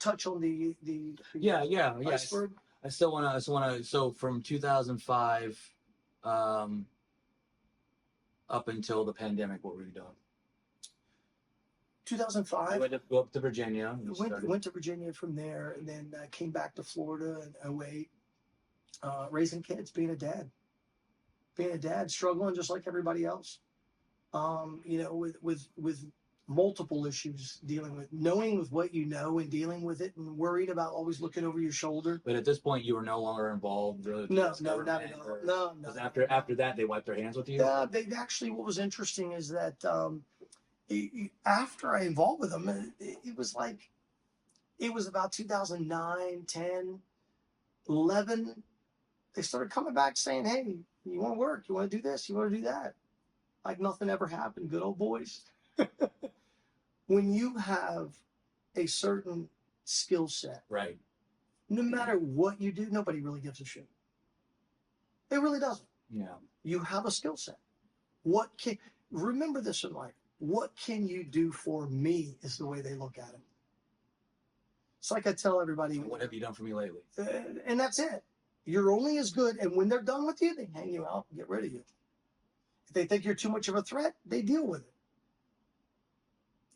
touch on the yeah. iceberg. I still wanna. So from 2005, up until the pandemic, what were you doing? 2005. I went up to Virginia. Went to Virginia from there, and then came back to Florida in 2008, raising kids, being a dad, struggling just like everybody else. You know, with multiple issues, dealing with knowing with what you know and dealing with it, and worried about always looking over your shoulder. But at this point, you were no longer involved. Really, No, not at all. No. Because after that, they wiped their hands with you. Yeah, they actually. What was interesting is that after I involved with them, it was like it was about 2009, 10, 11. They started coming back saying, "Hey, you want to work? You want to do this? You want to do that?" Like nothing ever happened. Good old boys. When you have a certain skill set, right? No matter what you do, nobody really gives a shit. It really doesn't. Yeah. You have a skill set. Remember this in life? What can you do for me is the way they look at it. It's like I tell everybody. What have you done for me lately? And that's it. You're only as good. And when they're done with you, they hang you out and get rid of you. If they think you're too much of a threat, they deal with it.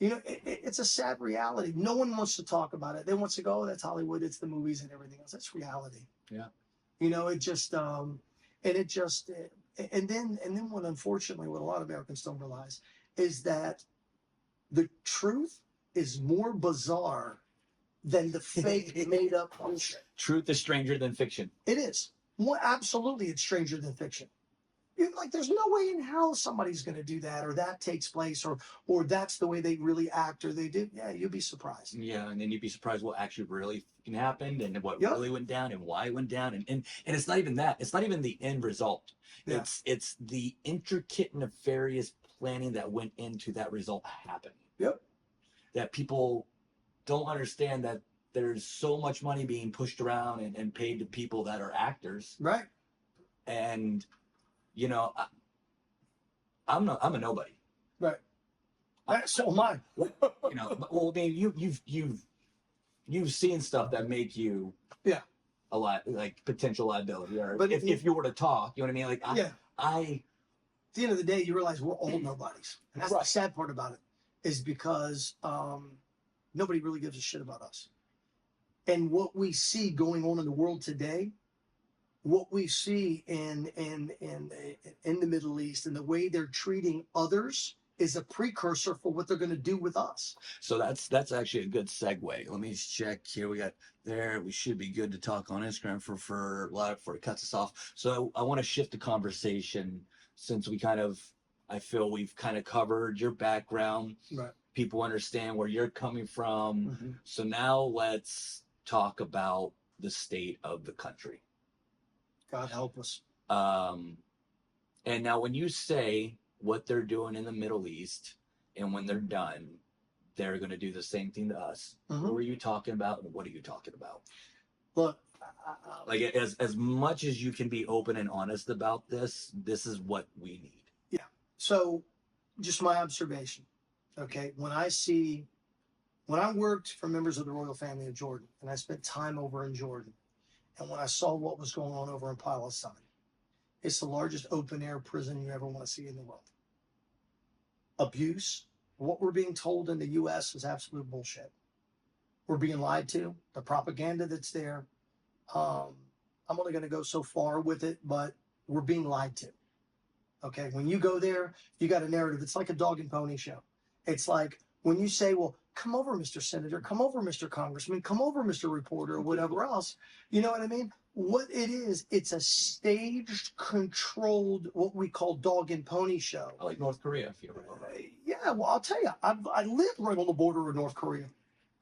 You know, it's a sad reality. No one wants to talk about it. They want to go, oh, that's Hollywood. It's the movies and everything else. That's reality. Yeah. You know, and then what, unfortunately, what a lot of Americans don't realize is that the truth is more bizarre than the fake made up bullshit. Truth is stranger than fiction. It is. Well, absolutely, it's stranger than fiction. You're like, there's no way in hell somebody's going to do that, or that takes place, or that's the way they really act, or they did. Yeah, you'd be surprised. Yeah, and then you'd be surprised what actually really happened, and what really went down, and why it went down, and it's not even that. It's not even the end result. Yeah. It's the intricate, nefarious planning that went into that result happening. Yep. That people don't understand that there's so much money being pushed around and paid to people that are actors. Right. And you know, I'm a nobody. Right. So am I. You know, well, I mean, you've seen stuff that make you a lot like potential liability, or but if you were to talk, you know what I mean? Like at the end of the day, you realize we're all nobodies, and that's the sad part about it, is because nobody really gives a shit about us, and what we see going on in the world today. What we see in the Middle East and the way they're treating others is a precursor for what they're going to do with us. So that's actually a good segue. Let me check here. We should be good to talk on Instagram for it cuts us off. So I want to shift the conversation, since I feel we've kind of covered your background. Right. People understand where you're coming from. Mm-hmm. So now let's talk about the state of the country. God help us. And now when you say what they're doing in the Middle East, and when they're done, they're going to do the same thing to us. Mm-hmm. Who are you talking about, and what are you talking about? Look, like as much as you can be open and honest about this is what we need. Yeah. So just my observation. Okay. When I worked for members of the royal family of Jordan, and I spent time over in Jordan, and when I saw what was going on over in Palestine, it's the largest open-air prison you ever want to see in the world. Abuse, what we're being told in the U.S. is absolute bullshit. We're being lied to. The propaganda that's there, I'm only going to go so far with it, but we're being lied to. Okay, when you go there, you got a narrative. It's like a dog and pony show. It's like when you say, well, come over, Mr. Senator, come over, Mr. Congressman, come over, Mr. Reporter, or whatever else. You know what I mean? What it is, it's a staged, controlled, what we call dog and pony show. Like North Korea, if you remember. Yeah, well, I'll tell you, I lived right on the border of North Korea.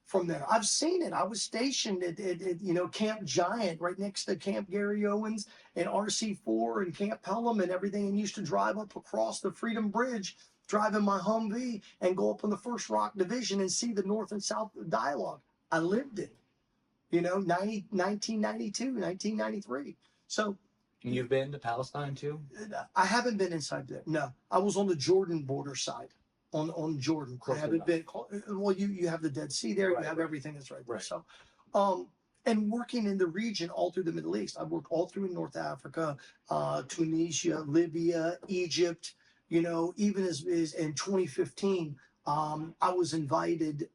From there, I've seen it. I was stationed at Camp Giant, right next to Camp Gary Owens and RC4 and Camp Pelham and everything, and used to drive up across the Freedom Bridge, driving my Humvee, and go up on the First Rock Division and see the North and South dialogue. I lived it, 1992, 1993. So You've been to Palestine too? I haven't been inside there. No, I was on the Jordan border side. On Jordan. I haven't been. Well, you have the Dead Sea there. You have everything that's right there. So, and working in the region all through the Middle East. I've worked all through North Africa, Tunisia, Libya, Egypt. Even as in 2015, I was invited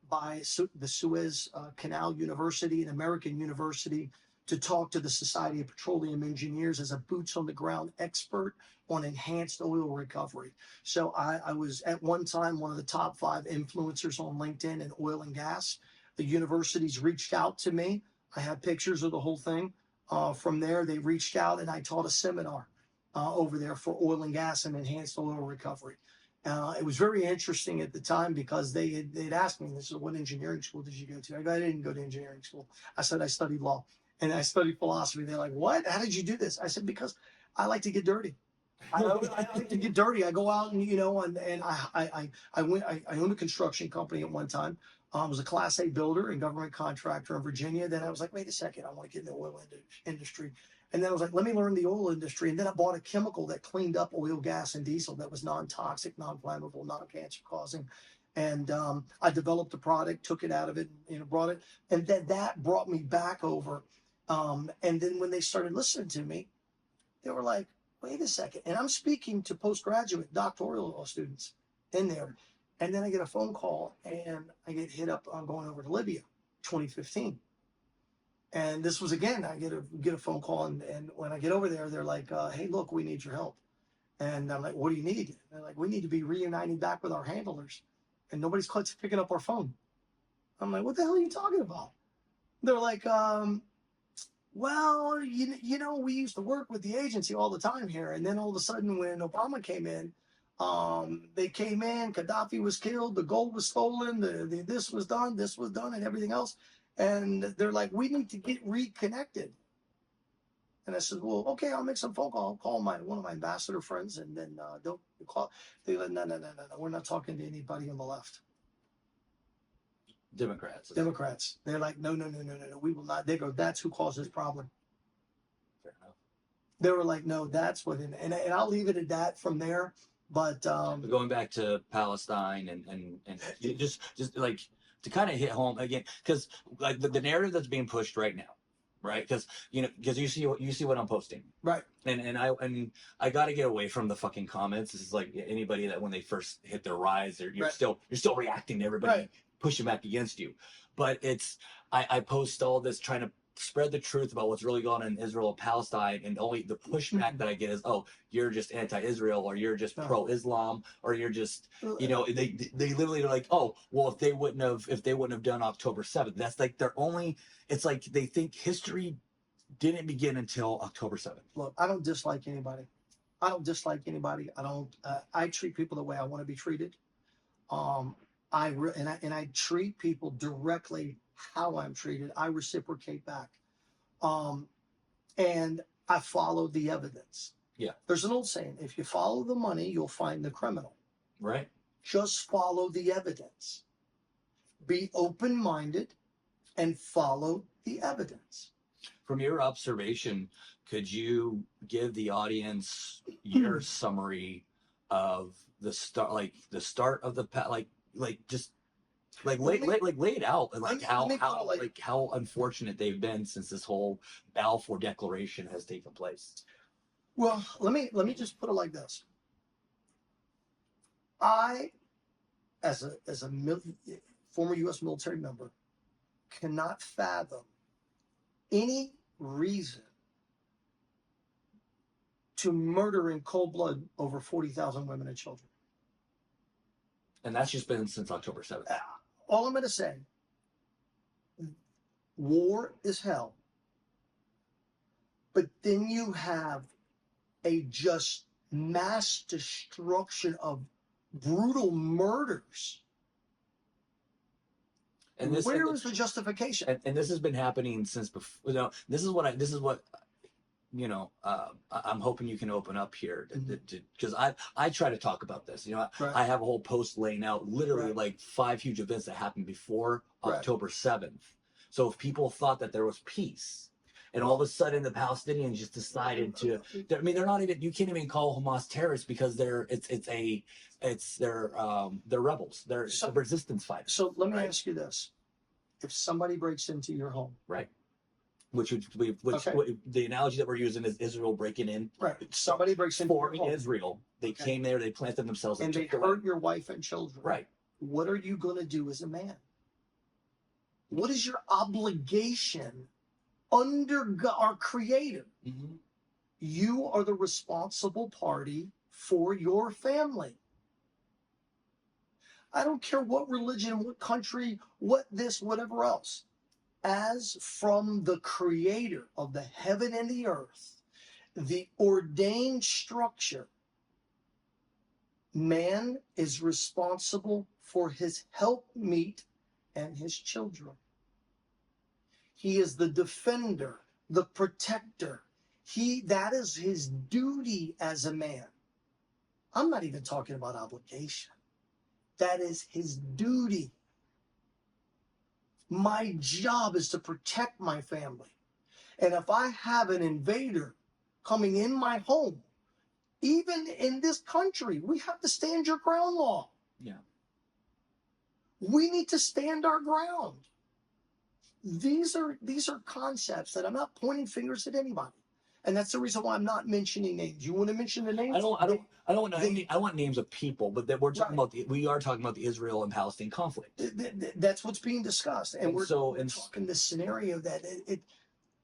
by the Suez Canal University, an American university, to talk to the Society of Petroleum Engineers as a boots on the ground expert on enhanced oil recovery. So I was at one time one of the top 5 influencers on LinkedIn in oil and gas. The universities reached out to me. I have pictures of the whole thing. From there, they reached out and I taught a seminar over there for oil and gas and enhanced oil recovery. It was very interesting at the time because they'd asked me, this is what engineering school did you go to? I go, I didn't go to engineering school. I said, I studied law and I studied philosophy. They're like, what? How did you do this? I said, because I like to get dirty. I like to get dirty. I go out and I owned a construction company at one time. I was a Class A builder and government contractor in Virginia. Then I was like, wait a second, I want to get in the oil industry. And then I was like, let me learn the oil industry. And then I bought a chemical that cleaned up oil, gas, and diesel that was non-toxic, non-flammable, non-cancer causing. And I developed a product, took it out of it, brought it. And then that brought me back over. And then when they started listening to me, they were like, wait a second. And I'm speaking to postgraduate doctoral students in there. And then I get a phone call and I get hit up on going over to Libya, 2015. And this was, again, I get a phone call. And when I get over there, they're like, hey, look, we need your help. And I'm like, what do you need? And they're like, we need to be reuniting back with our handlers. And nobody's picking up our phone. I'm like, what the hell are you talking about? They're like, well, we used to work with the agency all the time here. And then all of a sudden when Obama came in, they came in, Gaddafi was killed, the gold was stolen, this was done, and everything else. And they're like, we need to get reconnected. And I said, well, okay, I'll make some phone call. I'll call one of my ambassador friends and then don't call. They're like, no, we're not talking to anybody on the left. Democrats. They're like, no, we will not. They go, that's who caused this problem. Fair enough. They were like, no, that's what, and I'll leave it at that from there. But going back to Palestine and just like to kind of hit home again, because like the narrative that's being pushed right now, right? Because you see what I'm posting, right? And I got to get away from the fucking comments. This is like anybody that when they first hit their rise, you're still reacting to everybody pushing back against you. But I post all this trying to spread the truth about what's really going on in Israel and Palestine, and only the pushback that I get is, oh, you're just anti-Israel, or you're just pro-Islam, or you're just, they literally are like, oh, well, if they wouldn't have done October 7th, that's like their only. It's like they think history didn't begin until October 7th. Look, I don't dislike anybody. I don't. I treat people the way I want to be treated. I treat people directly how I'm treated. I reciprocate back. And I follow the evidence. Yeah. There's an old saying, if you follow the money, you'll find the criminal. Right. Just follow the evidence. Be open-minded and follow the evidence. From your observation, could you give the audience your summary of the start of the lay it out, and how unfortunate they've been since this whole Balfour Declaration has taken place? Well, let me just put it like this. I, as a former U.S. military member, cannot fathom any reason to murder in cold blood over 40,000 women and children. And that's just been since October 7th. all I'm going to say, war is hell. But then you have a just mass destruction of brutal murders. And this, where is the justification? And this has been happening since before. You know, this is what you know. I'm hoping you can open up here because I try to talk about this. You know, Right. I have a whole post laying out literally Right. like 5 huge events that happened before Right. October 7th. So if people thought that there was peace, and all of a sudden the Palestinians just decided to, I mean, they're not even, you can't even call Hamas terrorists because they're rebels. They're resistance fighters. So let me ask you this. If somebody breaks into your home. Right. Which the analogy that we're using is Israel breaking in. Right. Somebody breaks into your home. Israel. They came there, they planted themselves. And they hurt your wife and children. Right. What are you going to do as a man? What is your obligation under our Creator? Mm-hmm. You are the responsible party for your family. I don't care what religion, what country, what this, whatever else. As from the Creator of the heaven and the earth, the ordained structure, man is responsible for his helpmeet and his children. He is the defender, the protector. That is his duty as a man. I'm not even talking about obligation. That is his duty. My job is to protect my family. And if I have an invader coming in my home, even in this country, we have the stand your ground law. Yeah. We need to stand our ground. These are concepts that I'm not pointing fingers at anybody. And that's the reason why I'm not mentioning names. You want to mention the names? I want names of people, but that we're talking about we are talking about the Israel and Palestine conflict. That's what's being discussed, and we're talking the scenario that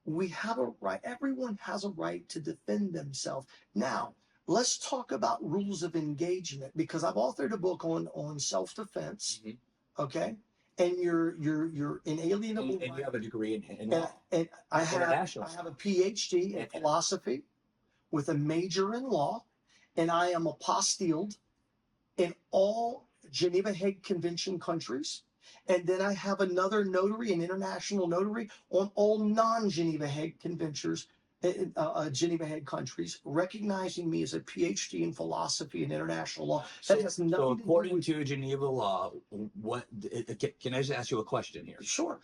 we have a right. Everyone has a right to defend themselves. Now, let's talk about rules of engagement, because I've authored a book on self-defense. Mm-hmm. Okay. And you're inalienable. And you have a degree in law. And I have a Ph.D. in philosophy with a major in law, and I am apostilled in all Geneva Hague Convention countries. And then I have another notary, an international notary, on all non-Geneva Hague conventions, Geneva Hague countries, recognizing me as a PhD in philosophy and international law. That has nothing so according to Geneva law, what can I just ask you a question here? Sure.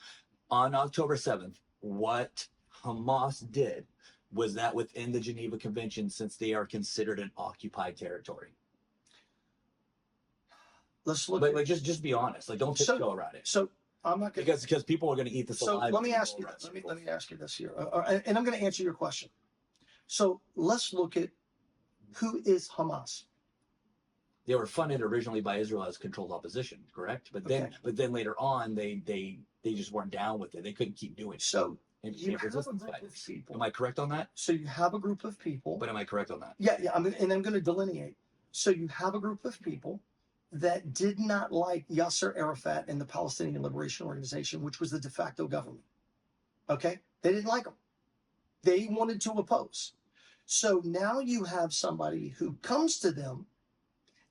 On October 7th, what Hamas did, was that within the Geneva Convention, since they are considered an occupied territory? Let's look. But just be honest. Like, don't tiptoe around it. So I'm not going because people are going to eat this alive. So let me ask you. Let me ask you this here, and I'm going to answer your question. So let's look at who is Hamas. They were funded originally by Israel as controlled opposition, correct? But then later on, they just weren't down with it. They couldn't keep doing it. So you have a group of people. Am I correct on that? So you have a group of people. But am I correct on that? Yeah. I'm going to delineate. So you have a group of people that did not like Yasser Arafat and the Palestinian Liberation Organization, which was the de facto government. Okay? They didn't like them. They wanted to oppose. So now you have somebody who comes to them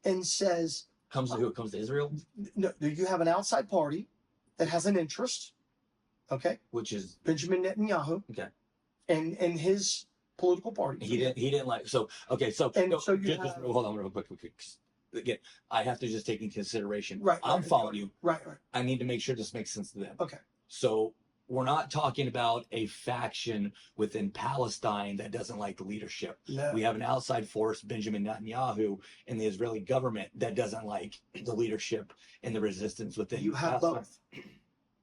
and says... Comes to Israel? No, you have an outside party that has an interest, okay? Which is? Benjamin Netanyahu. Okay. And his political party. He didn't like... So, okay, so... just hold on real quick. Again, I have to just take into consideration. Right. I'm following you. Right. I need to make sure this makes sense to them. Okay. So we're not talking about a faction within Palestine that doesn't like the leadership. No. We have an outside force, Benjamin Netanyahu, in the Israeli government that doesn't like the leadership and the resistance within. You have Palestine. both.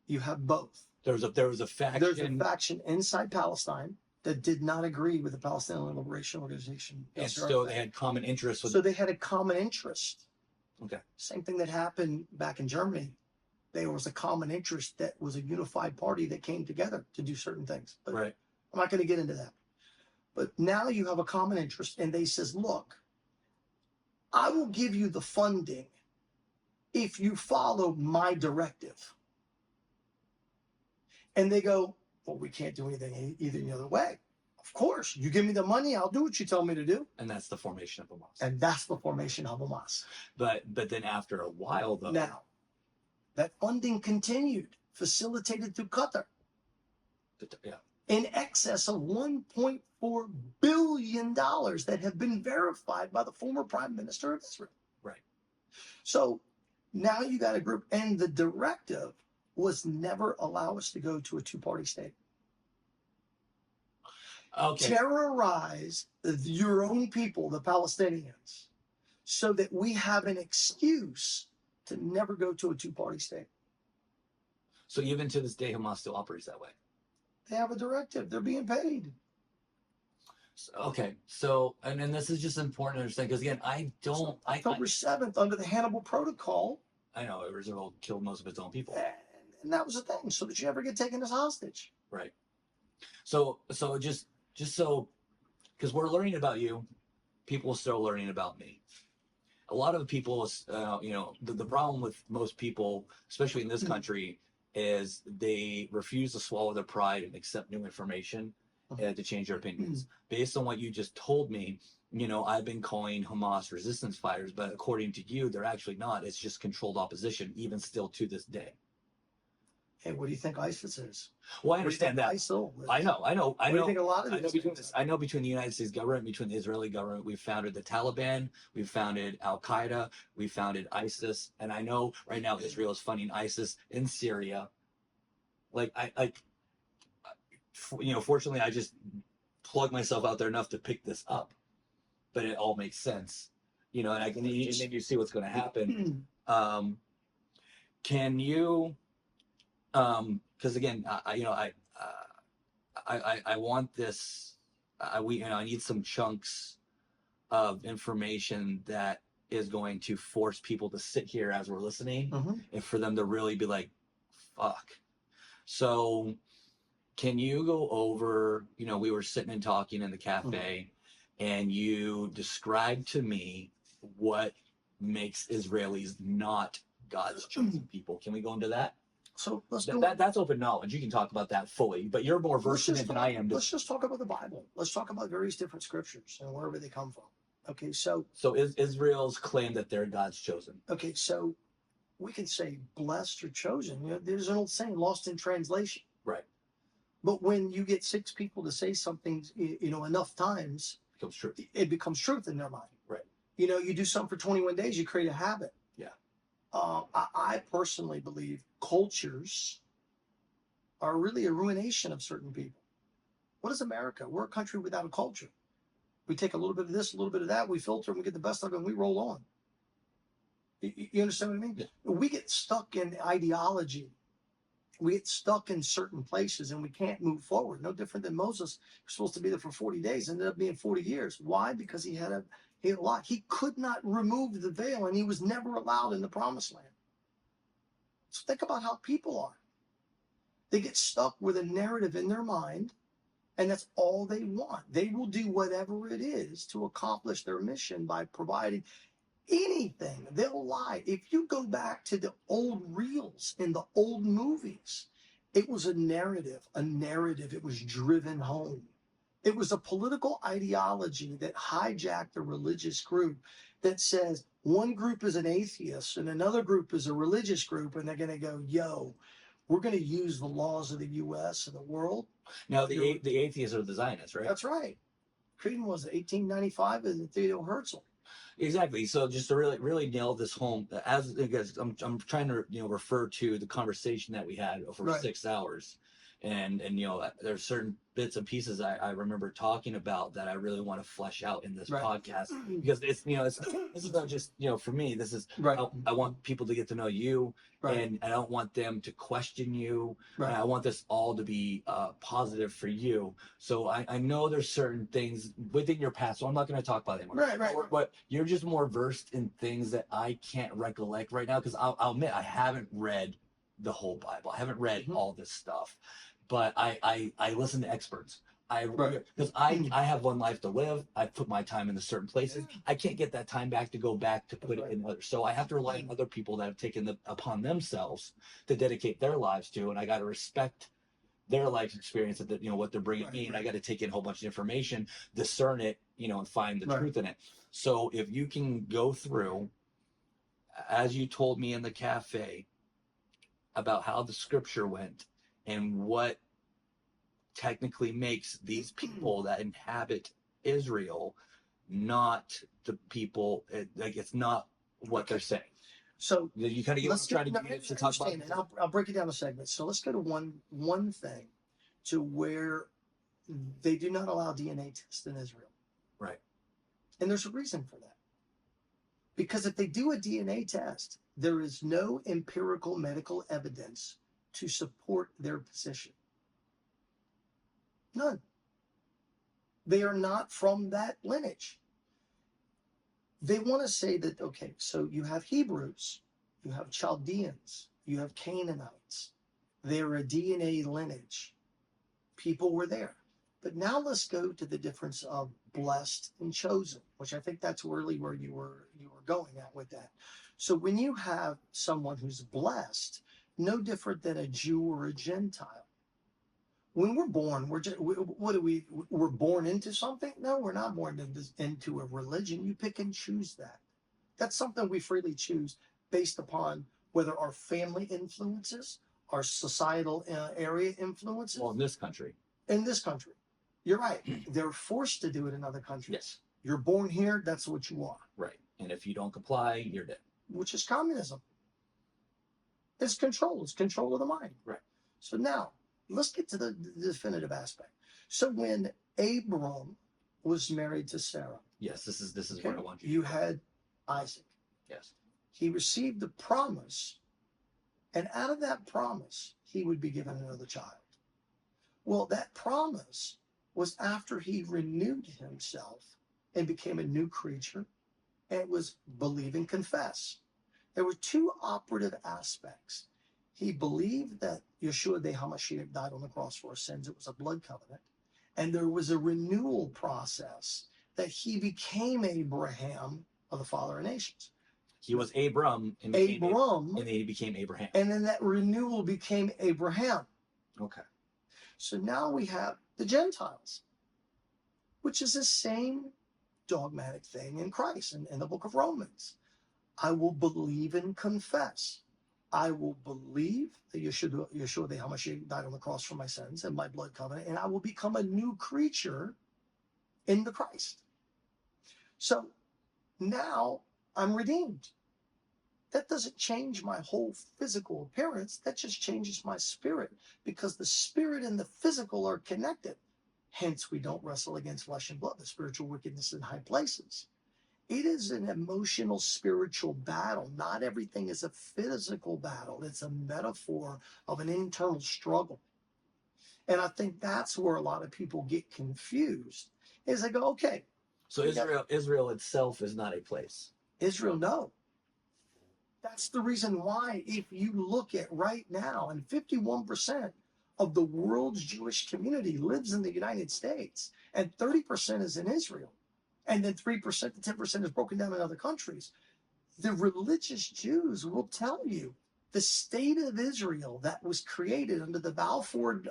You have both. There was a faction. There's a faction inside Palestine that did not agree with the Palestinian Liberation Organization. And so they had common interests. So they had a common interest. Okay. Same thing that happened back in Germany. There was a common interest that was a unified party that came together to do certain things. But right. I'm not going to get into that. But now you have a common interest, and they says, look, I will give you the funding if you follow my directive. And they go, well, we can't do anything either the other way. Of course, you give me the money, I'll do what you tell me to do. And that's the formation of Hamas. And that's the formation of Hamas. But then after a while, though. Now, that funding continued, facilitated through Qatar. Yeah. In excess of $1.4 billion that have been verified by the former Prime Minister of Israel. Right. So now you got a group, and the directive was never allow us to go to a two-party state. Okay. Terrorize your own people, the Palestinians, so that we have an excuse to never go to a two-party state. So even to this day, Hamas still operates that way. They have a directive. They're being paid. Okay. So, and this is just important to understand, because again, October 7th, under the Hannibal Protocol. I know Israel killed most of its own people. And that was the thing, so that you never get taken as hostage. Right. So just so, because we're learning about you, people are still learning about me. A lot of people, the problem with most people, especially in this country, is they refuse to swallow their pride and accept new information to change their opinions. Based on what you just told me, I've been calling Hamas resistance fighters, but according to you, they're actually not. It's just controlled opposition, even still to this day. Hey, what do you think ISIS is? Well, I understand that. ISIL is? I know. What do you think a lot of I know between the United States government, between the Israeli government, we founded the Taliban, we founded Al Qaeda, we founded ISIS, and I know right now Israel is funding ISIS in Syria. Fortunately, I just plugged myself out there enough to pick this up, but it all makes sense, and then you see what's going to happen. Can you? Because again, I want this. I need some chunks of information that is going to force people to sit here as we're listening, and for them to really be like, "Fuck." So, can you go over? We were sitting and talking in the cafe, and you described to me what makes Israelis not God's chosen people. Can we go into that? So that's open knowledge. You can talk about that fully, but you're more versed in it than I am. Let's just talk about the Bible. Let's talk about various different scriptures and wherever they come from. Okay, so is Israel's claim that they're God's chosen? Okay, so we can say blessed or chosen. There's an old saying, lost in translation. Right. But when you get 6 people to say something, enough times, becomes truth. It becomes truth in their mind. Right. You do something for 21 days, you create a habit. Yeah. I personally believe cultures are really a ruination of certain people. What is America? We're a country without a culture. We take a little bit of this, a little bit of that, we filter, and we get the best of it, and we roll on. You understand what I mean? Yeah. We get stuck in ideology. We get stuck in certain places, and we can't move forward. No different than Moses, was supposed to be there for 40 days, ended up being 40 years. Why? Because he had a lot. He could not remove the veil, and he was never allowed in the promised land. So think about how people are. They get stuck with a narrative in their mind, and that's all they want. They will do whatever it is to accomplish their mission by providing anything. They'll lie. If you go back to the old reels in the old movies, it was a narrative. It was driven home. It was a political ideology that hijacked a religious group that says one group is an atheist and another group is a religious group, and they're going to go, yo, we're going to use the laws of the U.S. and the world. Now, the atheists are the Zionists, right? That's right. Creedon was 1895 and Theodore Herzl. Exactly. So just to really nail this home, as I'm trying to refer to the conversation that we had over 6 hours, and there's certain bits and pieces I remember talking about that I really want to flesh out in this podcast, because it's this is not just for me. This is I want people to get to know you, and I don't want them to question you. And I want this all to be positive for you. So I know there's certain things within your past, so I'm not going to talk about it anymore. But you're just more versed in things that I can't recollect right now, because I'll admit I haven't read the whole Bible. I haven't read all this stuff. But I listen to experts. Right. Because I have one life to live. I put my time in a certain places. I can't get that time back to go back to put it in others. So I have to rely on other people that have taken it upon themselves to dedicate their lives to, and I got to respect their life experience, that what they're bringing me, and I got to take in a whole bunch of information, discern it, and find the truth in it. So if you can go through, as you told me in the cafe, about how the scripture went and what technically makes these people that inhabit Israel not the people, like it's not what they're saying. So you kind of get what I'm trying to talk about. And I'll break it down to segments. So let's go to one thing, to where they do not allow DNA tests in Israel. Right. And there's a reason for that. Because if they do a DNA test, there is no empirical medical evidence to support their position. None. They are not from that lineage. They want to say that, okay, so you have Hebrews, you have Chaldeans, you have Canaanites. They're a DNA lineage. People were there. But now let's go to the difference of blessed and chosen, which I think that's really where you were going at with that. So when you have someone who's blessed, no different than a Jew or a Gentile. When we're born, we're born into something? No, we're not born into a religion. You pick and choose that. That's something we freely choose based upon whether our family influences, our societal area influences. Well, in this country. You're right. They're forced to do it in other countries. Yes. You're born here, that's what you are. Right. And if you don't comply, you're dead. Which is communism. It's control. It's control of the mind. Right. So now, let's get to the definitive aspect. So when Abram was married to Sarah. Yes, this is where I want you. You had Isaac. Yes. He received the promise, and out of that promise, he would be given another child. Well, that promise was after he renewed himself and became a new creature and was believe and confess. There were two operative aspects. He believed that Yeshua the HaMashiach died on the cross for our sins. It was a blood covenant. And there was a renewal process that he became Abraham of the father of nations. He was Abram, and then he became Abraham. And then that renewal became Abraham. Okay. So now we have the Gentiles, which is the same dogmatic thing in Christ in the book of Romans. I will believe and confess. I will believe that Yeshua the HaMashiach died on the cross for my sins and my blood covenant, and I will become a new creature in the Christ. So now I'm redeemed. That doesn't change my whole physical appearance. That just changes my spirit, because the spirit and the physical are connected. Hence, we don't wrestle against flesh and blood, the spiritual wickedness in high places. It is an emotional, spiritual battle. Not everything is a physical battle. It's a metaphor of an internal struggle. And I think that's where a lot of people get confused, is they go, okay. So Israel itself is not a place. Israel, no. That's the reason why, if you look at right now, and 51% of the world's Jewish community lives in the United States, and 30% is in Israel, and then 3% to 10% is broken down in other countries. The religious Jews will tell you the state of Israel that was created under the Balfour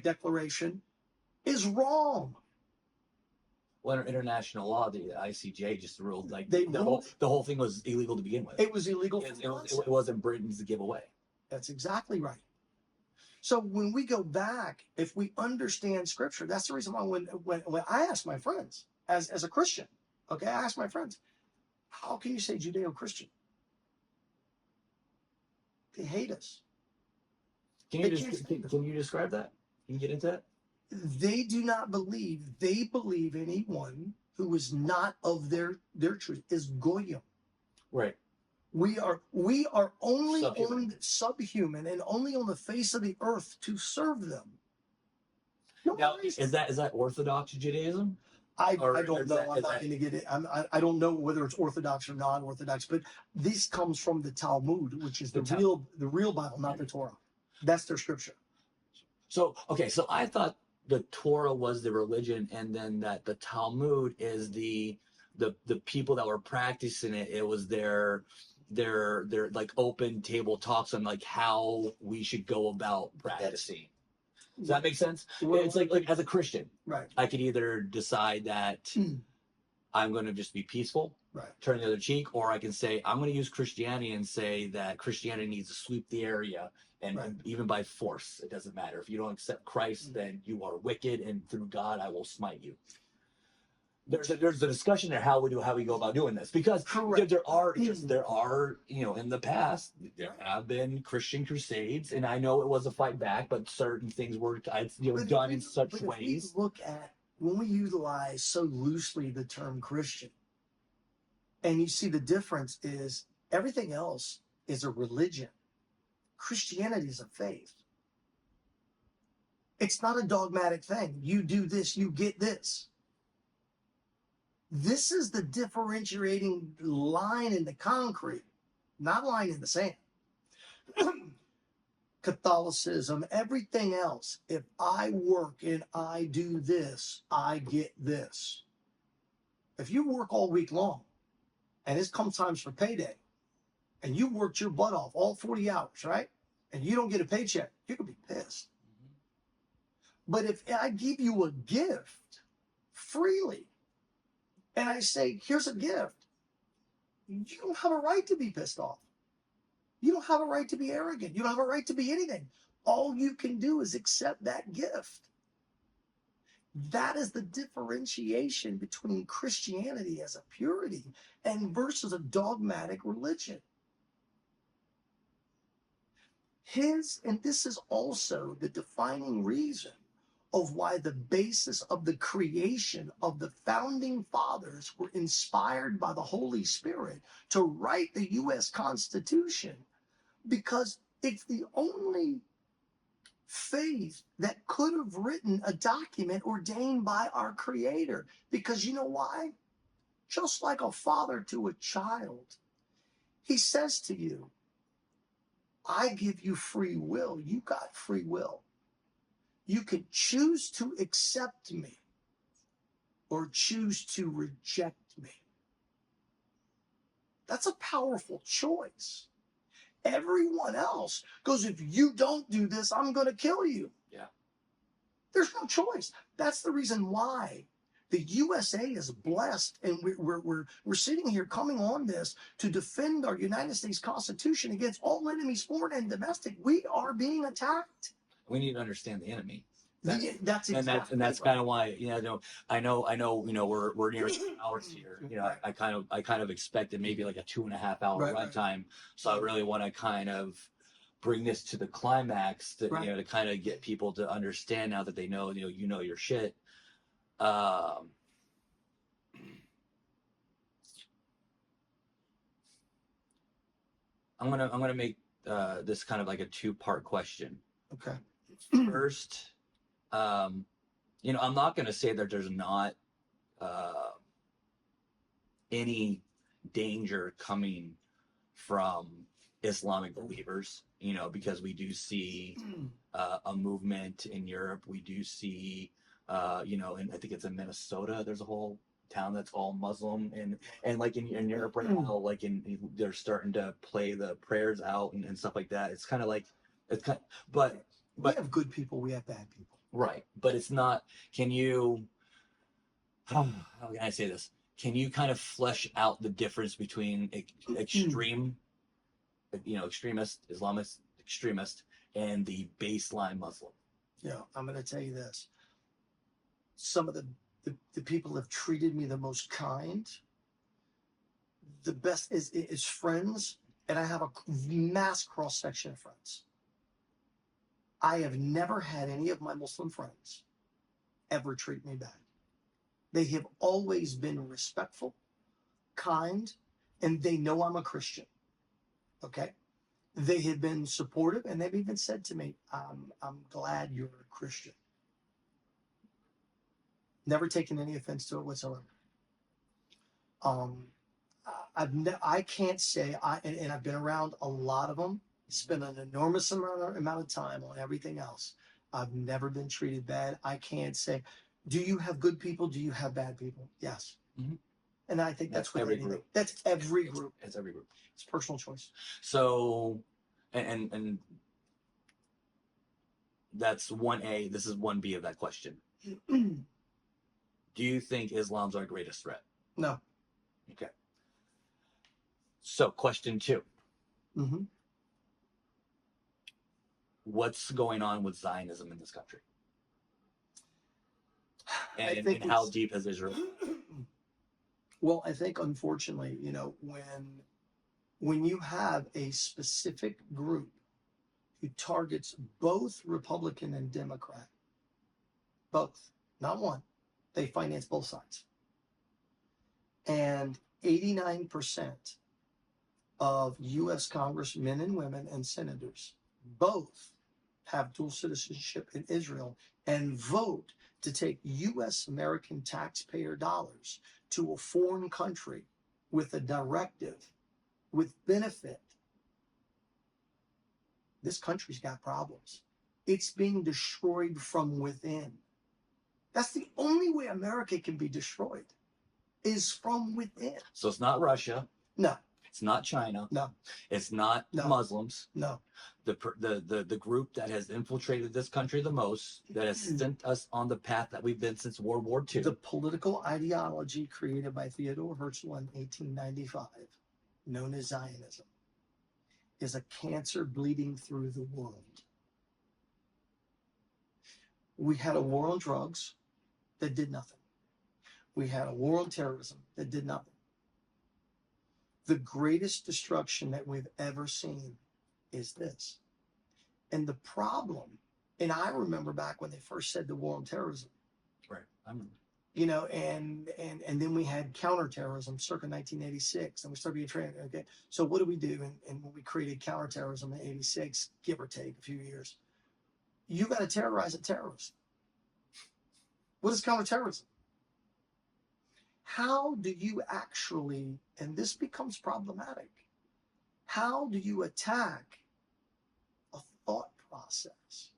Declaration is wrong. Well, under international law, the ICJ just ruled like the whole thing was illegal to begin with. It was illegal. It wasn't Britain's giveaway. That's exactly right. So when we go back, if we understand Scripture, that's the reason why when I ask my friends, as a Christian, okay, I ask my friends, how can you say Judeo-Christian? They hate us. Can you describe that? Can you get into that? They do not believe. They believe anyone who is not of their truth is goyim. Right. We are only subhuman and only on the face of the earth to serve them. Now, is that Orthodox Judaism? I don't know. I'm not going to get it. I don't know whether it's Orthodox or non-Orthodox, but this comes from the Talmud, which is the real Bible, not the Torah. That's their scripture. So, okay, so I thought the Torah was the religion, and then that the Talmud is the people that were practicing it. It was their like open table talks on like how we should go about practicing. Does that make sense? Well, It's like as a Christian, right. I could either decide that I'm going to just be peaceful, Right. turn the other cheek, or I can say I'm going to use Christianity and say that Christianity needs to sweep the area, and, Right. and even by force, it doesn't matter. If you don't accept Christ, then you are wicked, and through God, I will smite you. There's a discussion there how we go about doing this, because there are in the past there have been Christian crusades, and I know it was a fight back, but certain things were done in such ways. If we look at when we utilize so loosely the term Christian, and you see the difference is everything else is a religion. Christianity is a faith. It's not a dogmatic thing. You do this, you get this. This is the differentiating line in the concrete, not line in the sand. Catholicism, everything else. If I work and I do this, I get this. If you work all week long and it's comes times for payday and you worked your butt off all 40 hours, right? And you don't get a paycheck, you're going to be pissed. But if I give you a gift freely, and I say, here's a gift, you don't have a right to be pissed off. You don't have a right to be arrogant. You don't have a right to be anything. All you can do is accept that gift. That is the differentiation between Christianity as a purity and versus a dogmatic religion. And this is also the defining reason of why the basis of the creation of the founding fathers were inspired by the Holy Spirit to write the U.S. Constitution, because it's the only faith that could have written a document ordained by our Creator. Because you know why? Just like a father to a child, he says to you, I give you free will. You got free will. You can choose to accept me or choose to reject me. That's a powerful choice. Everyone else goes, if you don't do this, I'm going to kill you. Yeah. There's no choice. That's the reason why the USA is blessed, and we're sitting here coming on this to defend our United States Constitution against all enemies, foreign and domestic. We are being attacked. We need to understand the enemy. That's exactly that's right. kind of why I know we're near 2 hours here. I kind of expected maybe like a 2.5 hour runtime. So I really want to kind of bring this to the climax to to kind of get people to understand now that they know your shit. I'm gonna make this kind of like a 2-part question. Okay. First, I'm not gonna say that there's not any danger coming from Islamic believers, because we do see a movement in Europe. We do see, and I think it's in Minnesota, there's a whole town that's all Muslim, and like in Europe right now, like they're starting to play the prayers out and stuff like that. It's kind of like, but we have good people, we have bad people. Right, but it's not. Can you? How can I say this? Can you kind of flesh out the difference between extreme, extremist, Islamist extremist, and the baseline Muslim? Yeah, I'm going to tell you this. Some of the people have treated me the most kind. The best is friends, and I have a mass cross section of friends. I have never had any of my Muslim friends ever treat me bad. They have always been respectful, kind, and they know I'm a Christian. Okay? They have been supportive, and they've even said to me, I'm glad you're a Christian. Never taken any offense to it whatsoever. I can't say, and I've been around a lot of them, spent an enormous amount of time on everything else. I've never been treated bad. I can't say, do you have good people? Do you have bad people? Yes. Mhm. And I think that's with every anything. group. That's every group. It's every group. It's personal choice. So, and that's 1A. This is 1B of that question. Do you think Islam's our greatest threat? No. Okay. So, question 2. Mm-hmm. What's going on with Zionism in this country? And think how deep has Israel? Well, I think unfortunately, you know, when you have a specific group who targets both Republican and Democrat, both, not one, they finance both sides. And 89% of US congressmen and women and senators both have dual citizenship in Israel and vote to take US American taxpayer dollars to a foreign country with a directive, with benefit. This country's got problems. It's being destroyed from within. That's the only way America can be destroyed, is from within. So it's not Russia. No. It's not China. No. It's not No. Muslims. No. The group that has infiltrated this country the most, that has sent us on the path that we've been since World War II. The political ideology created by Theodore Herzl in 1895, known as Zionism, is a cancer bleeding through the world. We had a war on drugs that did nothing. We had a war on terrorism that did nothing. The greatest destruction that we've ever seen is this. And the problem, and I remember back when they first said the war on terrorism. Right. I remember. You know, and then we had counterterrorism circa 1986, and we started being trained. Okay, so what do we do? And when we created counterterrorism in 86, give or take a few years, you got to terrorize a terrorist. What is counterterrorism? How do you actually, and this becomes problematic, how do you attack a thought process?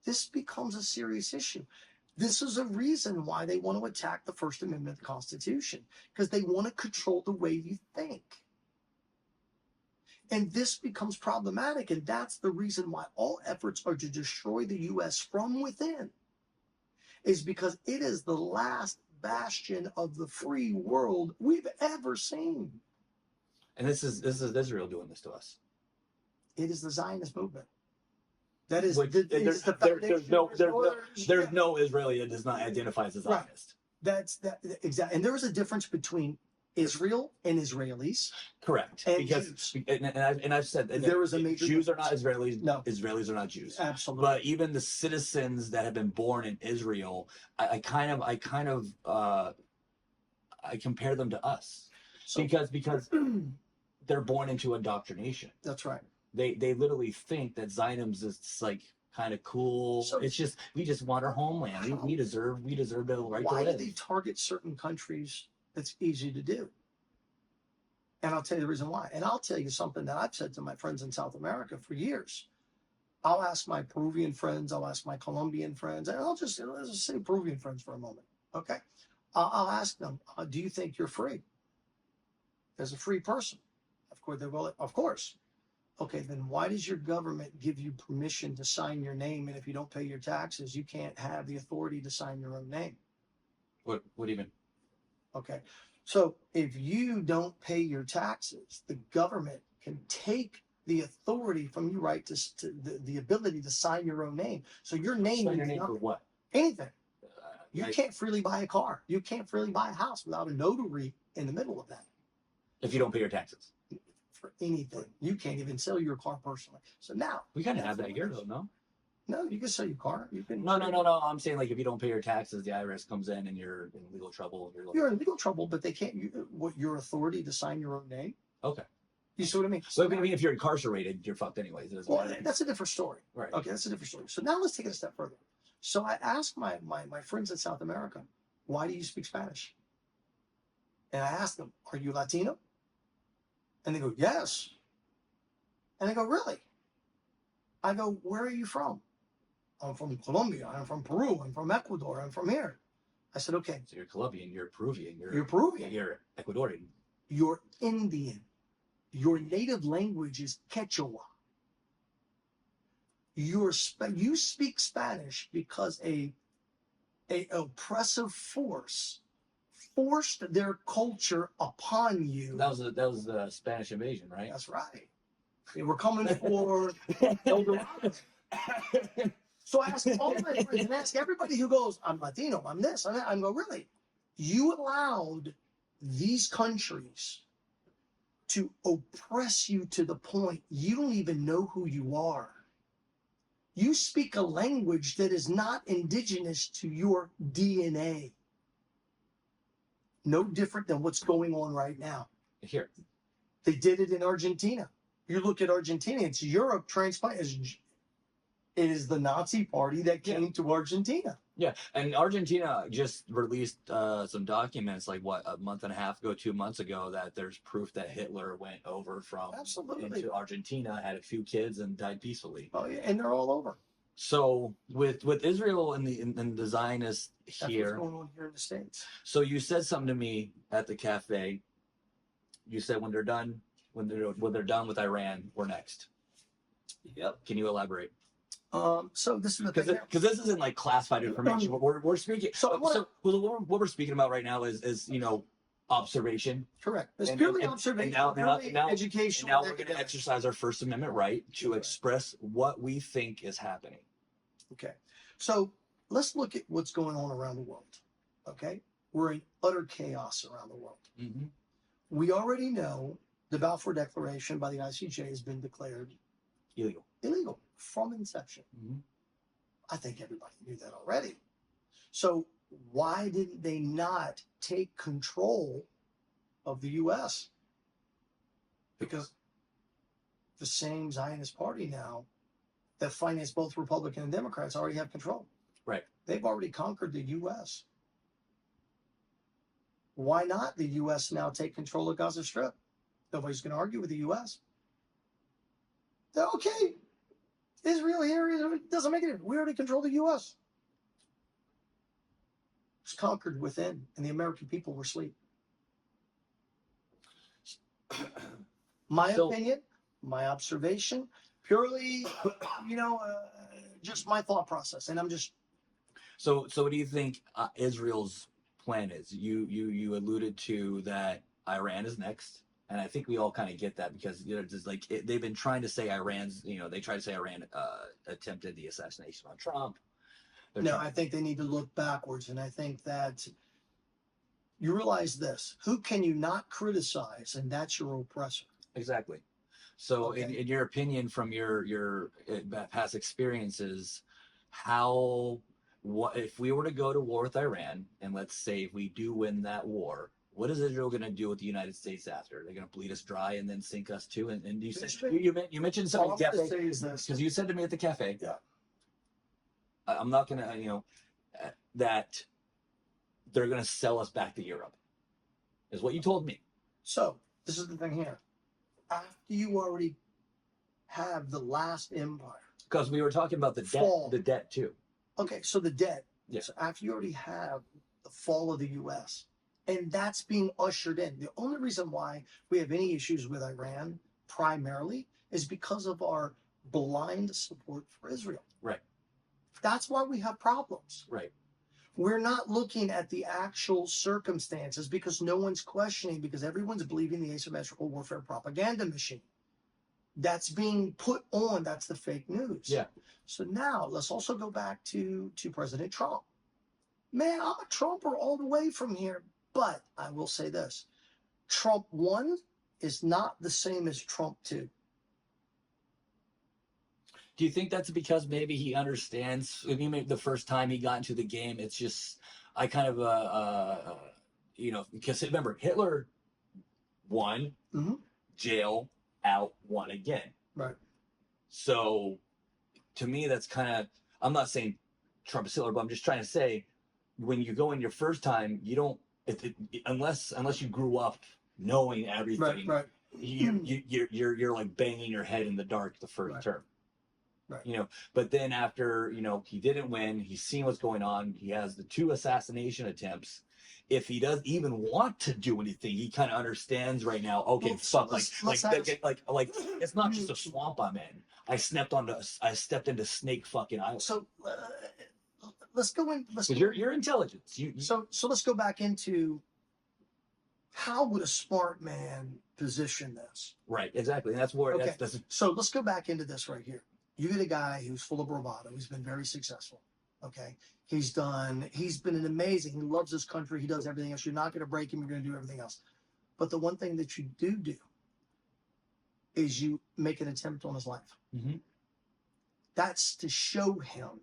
This becomes a serious issue. This is a reason why they want to attack the First Amendment of the Constitution, because they want to control the way you think. And this becomes problematic, and that's the reason why all efforts are to destroy the U.S. from within, is because it is the last bastion of the free world we've ever seen. And this is Israel doing this to us. It is the Zionist movement. That is, there's no Israeli that does not identify as a Zionist. Right. That's exactly. And there is a difference between Israel and Israelis. Correct. And because Jews. And I've said that there is a major Jews difference. are not Israelis. No. Israelis are not Jews. Absolutely. But even the citizens that have been born in Israel, I compare them to us. So, because they're born into indoctrination. That's right. They literally think that Zionism is like kind of cool. So it's just, we just want our homeland. We deserve the right to live. Why do they target certain countries? That's easy to do. And I'll tell you the reason why. And I'll tell you something that I've said to my friends in South America for years. I'll ask my Peruvian friends, I'll ask my Colombian friends, and let's just say Peruvian friends for a moment. Okay. I'll ask them, do you think you're free? As a free person? Of course, they will. Of course. Okay, then why does your government give you permission to sign your name? And if you don't pay your taxes, you can't have the authority to sign your own name. What do you mean? Okay, so if you don't pay your taxes, the government can take the authority from you, right, to the ability to sign your own name. So your name sign your name for what? Anything. You can't freely buy a car. You can't freely buy a house without a notary in the middle of that. If you don't pay your taxes. For anything. You can't even sell your car personally. So now. We kind of have that here, though, no? No, you can sell your car. You can. No. I'm saying, like, if you don't pay your taxes, the IRS comes in and you're in legal trouble. You're in legal trouble, but they can't. What your authority to sign your own name? Okay. You see what I mean? So, I mean, if you're incarcerated, you're fucked anyways. Well, that's a different story. Right. Okay, that's a different story. So now let's take it a step further. So I asked my friends in South America, why do you speak Spanish? And I asked them, are you Latino? And they go, yes. And I go, really? I go, where are you from? I'm from Colombia. I'm from Peru. I'm from Ecuador. I'm from here. I said, okay. So you're Colombian, you're Peruvian, You're Peruvian. you're Ecuadorian. You're Indian. Your native language is Quechua. You speak Spanish because a oppressive force forced their culture upon you. That was the Spanish invasion, right? That's right. They were coming for El Dorado. So I ask all my friends and ask everybody who goes, I'm Latino, I'm this, I'm that. I'm going, really? You allowed these countries to oppress you to the point you don't even know who you are. You speak a language that is not indigenous to your DNA. No different than what's going on right now. Here. They did it in Argentina. You look at Argentina, it's Europe transplant. It is the Nazi party that came to Argentina. Yeah, and Argentina just released some documents, like what, a month and a half ago, 2 months ago, that there's proof that Hitler went over from into Argentina, had a few kids, and died peacefully. Oh yeah, and they're all over. So with Israel and the Zionists That's here, what's going on here in the States. So you said something to me at the cafe. You said when they're done with Iran, we're next. Yep. Can you elaborate? So this is the thing. Because this isn't like classified information. We're speaking. So what we're speaking about right now is observation. Correct. It's purely observation. Now educational. Now we're going to exercise our First Amendment right to express what we think is happening. Okay. So let's look at what's going on around the world. Okay. We're in utter chaos around the world. Mm-hmm. We already know the Balfour Declaration by the ICJ has been declared illegal from inception. Mm-hmm. I think everybody knew that already. So why didn't they not take control of the U.S.? Because the same Zionist party now that financed both Republican and Democrats already have control. Right. They've already conquered the U.S. Why not the U.S. now take control of Gaza Strip? Nobody's going to argue with the U.S. They're okay. Israel here, it doesn't make it. We already control the U.S. It's conquered within, and the American people were asleep. My opinion, my observation, purely, just my thought process, and I'm just. So what do you think Israel's plan is? You alluded to that Iran is next. And I think we all kind of get that because just like they've been trying to say they try to say Iran attempted the assassination on Trump. I think they need to look backwards, and I think that you realize this: who can you not criticize, and that's your oppressor. Exactly. So, Okay. in your opinion, from your past experiences, what if we were to go to war with Iran, and let's say if we do win that war? What is Israel going to do with the United States after? They're going to bleed us dry and then sink us too. And you said you mentioned something at the cafe because you said to me at the cafe. Yeah. I'm not going to that they're going to sell us back to Europe. Is what you told me. So this is the thing here. After you already have the last empire, because we were talking about the debt too. Okay, so the debt. Yeah. So after you already have the fall of the U.S. and that's being ushered in. The only reason why we have any issues with Iran primarily is because of our blind support for Israel. Right. That's why we have problems. Right. We're not looking at the actual circumstances because no one's questioning, because everyone's believing the asymmetrical warfare propaganda machine. That's being put on, that's the fake news. Yeah. So now let's also go back to President Trump. Man, I'm a Trumper all the way from here, but I will say this. Trump 1 is not the same as Trump 2. Do you think that's because maybe he understands? I mean, the first time he got into the game, it's just I kind of because remember Hitler won, jail, out, won again. Right. So to me, that's kind of I'm not saying Trump is Hitler, but I'm just trying to say when you go in your first time, you don't unless you grew up knowing everything. Right. You're like banging your head in the dark the first term. Right. You know, but then after, you know, he didn't win, he's seen what's going on. He has the 2 assassination attempts. If he does even want to do anything, he kind of understands right now. Okay, Well, fuck, let's ask, like, it's not just a swamp I'm in. I stepped into snake fucking island. so let's go in. Let's Because you're intelligence. so let's go back into how would a smart man position this? Right, exactly. And that's where Okay. that's So let's go back into this right here. You get a guy who's full of bravado. He's been very successful. Okay. He's been an amazing, he loves his country. He does everything else. You're not going to break him. You're going to do everything else. But the one thing that you do is you make an attempt on his life. Mhm. That's to show him,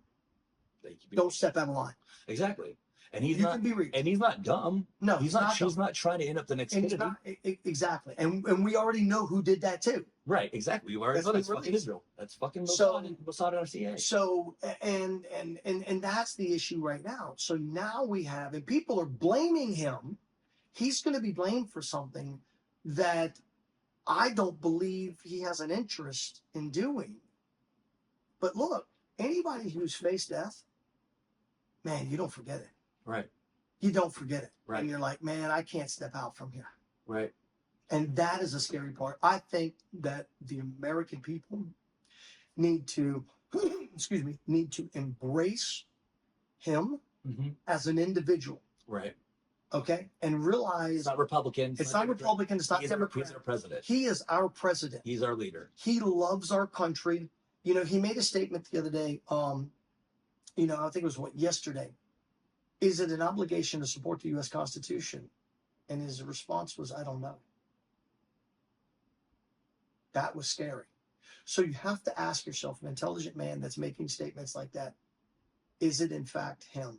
They can be- don't step out of line. Exactly. And he's You not can be reached. and he's not dumb. No, He's not trying to end up the next and he's Kennedy. not, exactly. And we already know who did that too. Right, exactly. We already That's know been that's fucking released. Israel. That's fucking So- Mossad and RCA. So and that's the issue right now. So now we have, and people are blaming him. He's going to be blamed for something that I don't believe he has an interest in doing. But look, anybody who's faced death, man, you don't forget it. Right, You don't forget it. Right. And you're like, man, I can't step out from here. right. And that is a scary part. I think that the American people need to, excuse me, need to embrace him Mm-hmm. as an individual, Right. okay? And realize It's not Republican. it's not Republican, it's not He's Democrat. our president. He is our president. He's our leader. He loves our country. You know, he made a statement the other day, you know, I think it was yesterday. Is it an obligation to support the US Constitution? And his response was, I don't know. That was scary. So you have to ask yourself, an intelligent man that's making statements like that, is it in fact him?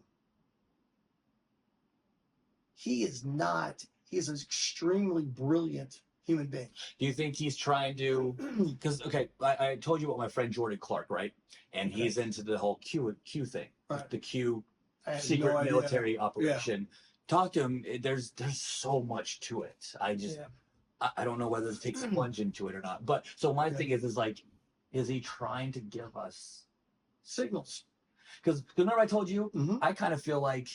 He is not. He is an extremely brilliant human being. Do you think he's trying to? Because okay, I told you about my friend Jordan Clark, right? And he's into the whole Q thing, Right. the Q I have secret no idea. military operation. Talk to him. There's so much to it. Yeah. I don't know whether to take plunge into it or not. But so my Yeah. thing is like, is he trying to give us? Signals. Because remember I told you, Mhm. I kind of feel like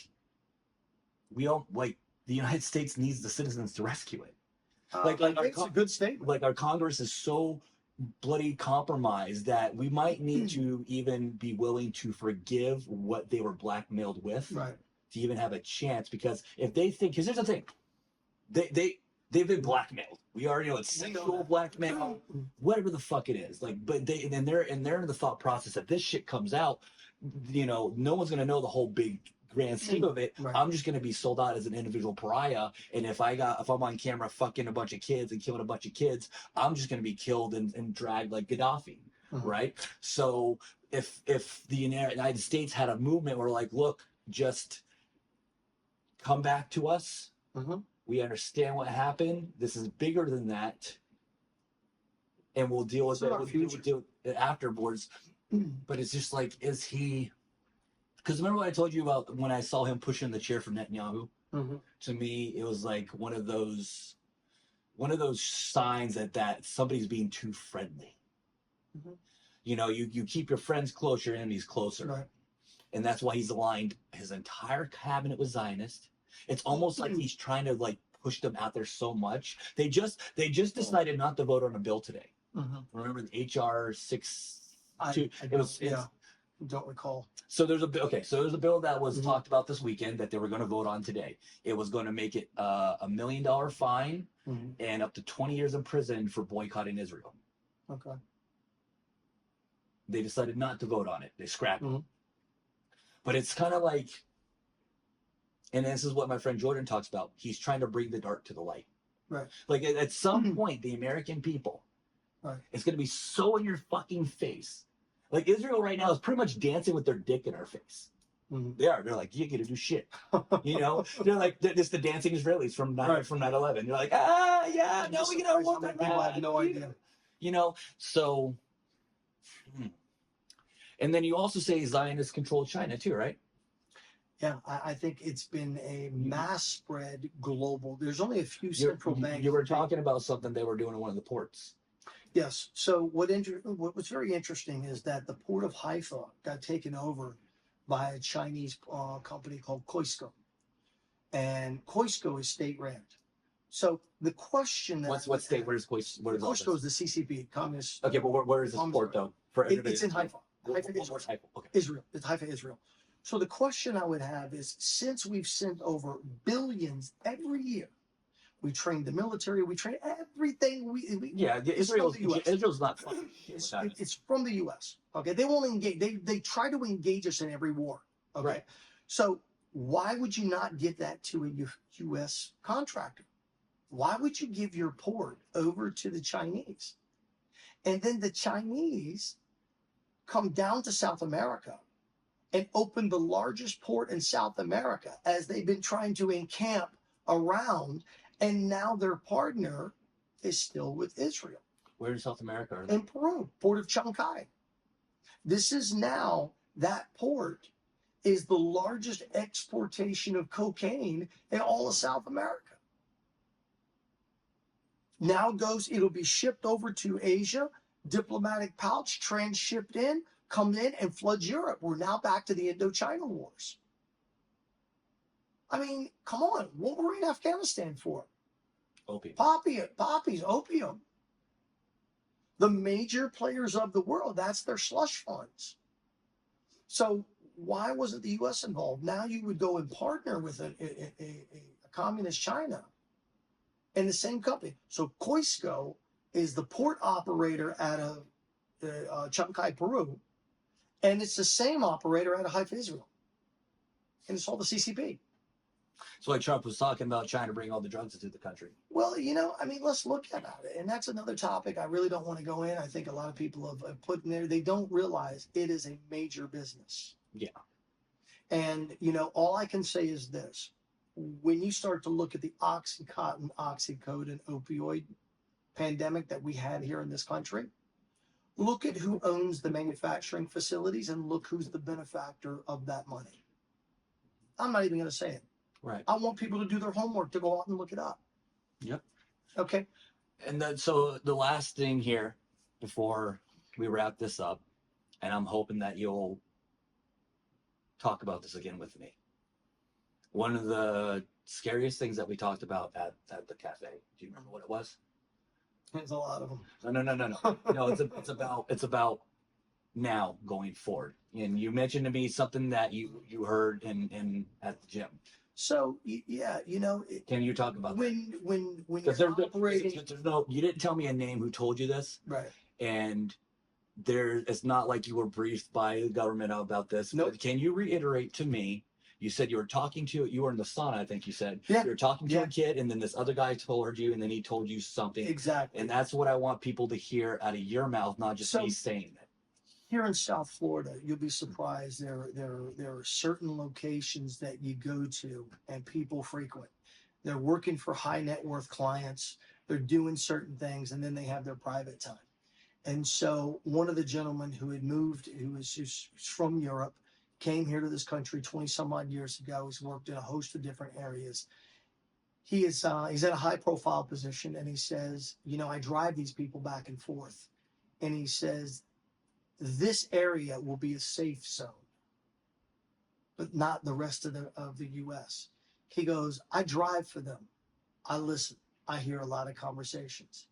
we don't like the United States needs the citizens to rescue it. Like I think it's a good statement. Like our Congress is so bloody compromised that we might need to even be willing to forgive what they were blackmailed with Right. to even have a chance. Because if they think, because here's the thing, they've been blackmailed. We already know it's We know sexual that. blackmail, whatever the fuck it is. Like, but they're in the thought process that this shit comes out, you know, no one's gonna know the whole big grand scheme of it. Right. I'm just gonna be sold out as an individual pariah. And if I'm on camera fucking a bunch of kids and killing a bunch of kids, I'm just gonna be killed and dragged like Gaddafi. Mhm. Right? So if the United States had a movement where like, look, just come back to us. Mhm. We understand what happened. This is bigger than that. And we'll deal with It's it. our We'll future. deal with it afterwards. But it's just like, is he? Because remember what I told you about when I saw him pushing the chair for Netanyahu? Mhm. To me, it was like one of those signs that somebody's being too friendly. Mhm. You know, you keep your friends close, your enemies closer. Right. And that's why he's aligned his entire cabinet with Zionist. It's almost like he's trying to like push them out there so much. They just decided not to vote on a bill today. Mhm. Remember the HR 6 I it was don't recall. so there's a bill that was Mhm. talked about this weekend that they were going to vote on today. It was going to make it $1 million fine Mhm. and up to 20 years in prison for boycotting Israel. Okay. They decided not to vote on it. They scrapped it. Mhm. But it's kind of like, and this is what my friend Jordan talks about. He's trying to bring the dark to the light. Right. Like at some point, the American people, Right. it's going to be so in your fucking face. Like Israel right now is pretty much dancing with their dick in our face. Mhm. They are. They're like, you get to do shit. You know, they're like just the dancing Israelis from Right. 9/11. You're like, yeah, I'm no, just we gotta surprised how work many on people that. have no idea. You know, so. And then you also say Zionists control China too, right? Yeah, I think it's been a mass spread global. There's only a few You, central banks. you were talking about something they were doing in one of the ports. Yes. So what was very interesting is that the port of Haifa got taken over by a Chinese company called Koisco, and Koisco is state ran. So the question that What state? Where's all Koisco is this? the CCP, Communist. Okay, but where is this Communist port Party. though? For It's in Haifa. Haifa, Israel. Haifa? Okay. Israel. It's Haifa, Israel. So the question I would have is, since we've sent over billions every year, we train the military, we train everything. Yeah, Israel's not fucking it's from the U.S. Okay, they won't engage. They try to engage us in every war. Okay, right. So why would you not give that to a U.S. contractor? Why would you give your port over to the Chinese? And then the Chinese come down to South America and open the largest port in South America as they've been trying to encamp around. And now their partner is still with Israel. Where in South America are they? In Peru, port of Chancay. This is now, that port is the largest exportation of cocaine in all of South America. Now it'll be shipped over to Asia, diplomatic pouch, transshipped in, come in and floods Europe. We're now back to the Indochina wars. I mean, come on, what were we in Afghanistan for? Opium. Poppies, opium. The major players of the world, that's their slush funds. So why wasn't the U.S. involved? Now you would go and partner with a communist China and the same company. So Koisco is the port operator out of Chancay, Peru, and it's the same operator out of Haifa, Israel. And it's all the CCP. So like Trump was talking about trying to bring all the drugs into the country. Well, I mean, let's look at it. And that's another topic I really don't want to go in. I think a lot of people have put in there. They don't realize it is a major business. Yeah. And, all I can say is this. When you start to look at the Oxycontin, Oxycodone, opioid pandemic that we had here in this country, look at who owns the manufacturing facilities and look who's the benefactor of that money. I'm not even going to say it. Right. I want people to do their homework, to go out and look it up. Yep. Okay. And then, so the last thing here before we wrap this up, and I'm hoping that you'll talk about this again with me. One of the scariest things that we talked about at the cafe. Do you remember what it was? There's a lot of them. No. No, it's about now going forward. And you mentioned to me something that you heard in at the gym. So yeah, can you talk about that? When you're operating, you didn't tell me a name who told you this, right? And it's not like you were briefed by the government about this. Nope. But can you reiterate to me? You said you were in the sauna, I think you said. Yeah. You were talking to a kid, and then this other guy told you, and then he told you something. Exactly. And that's what I want people to hear out of your mouth, not just me saying it. Here in South Florida, you'll be surprised. There are certain locations that you go to and people frequent. They're working for high net worth clients. They're doing certain things, and then they have their private time. And so one of the gentlemen who had moved, who's from Europe, came here to this country 20 some odd years ago. He's worked in a host of different areas. He's in a high profile position, and he says, I drive these people back and forth. And he says, this area will be a safe zone, but not the rest of the U.S. He goes, I drive for them. I listen. I hear a lot of conversations.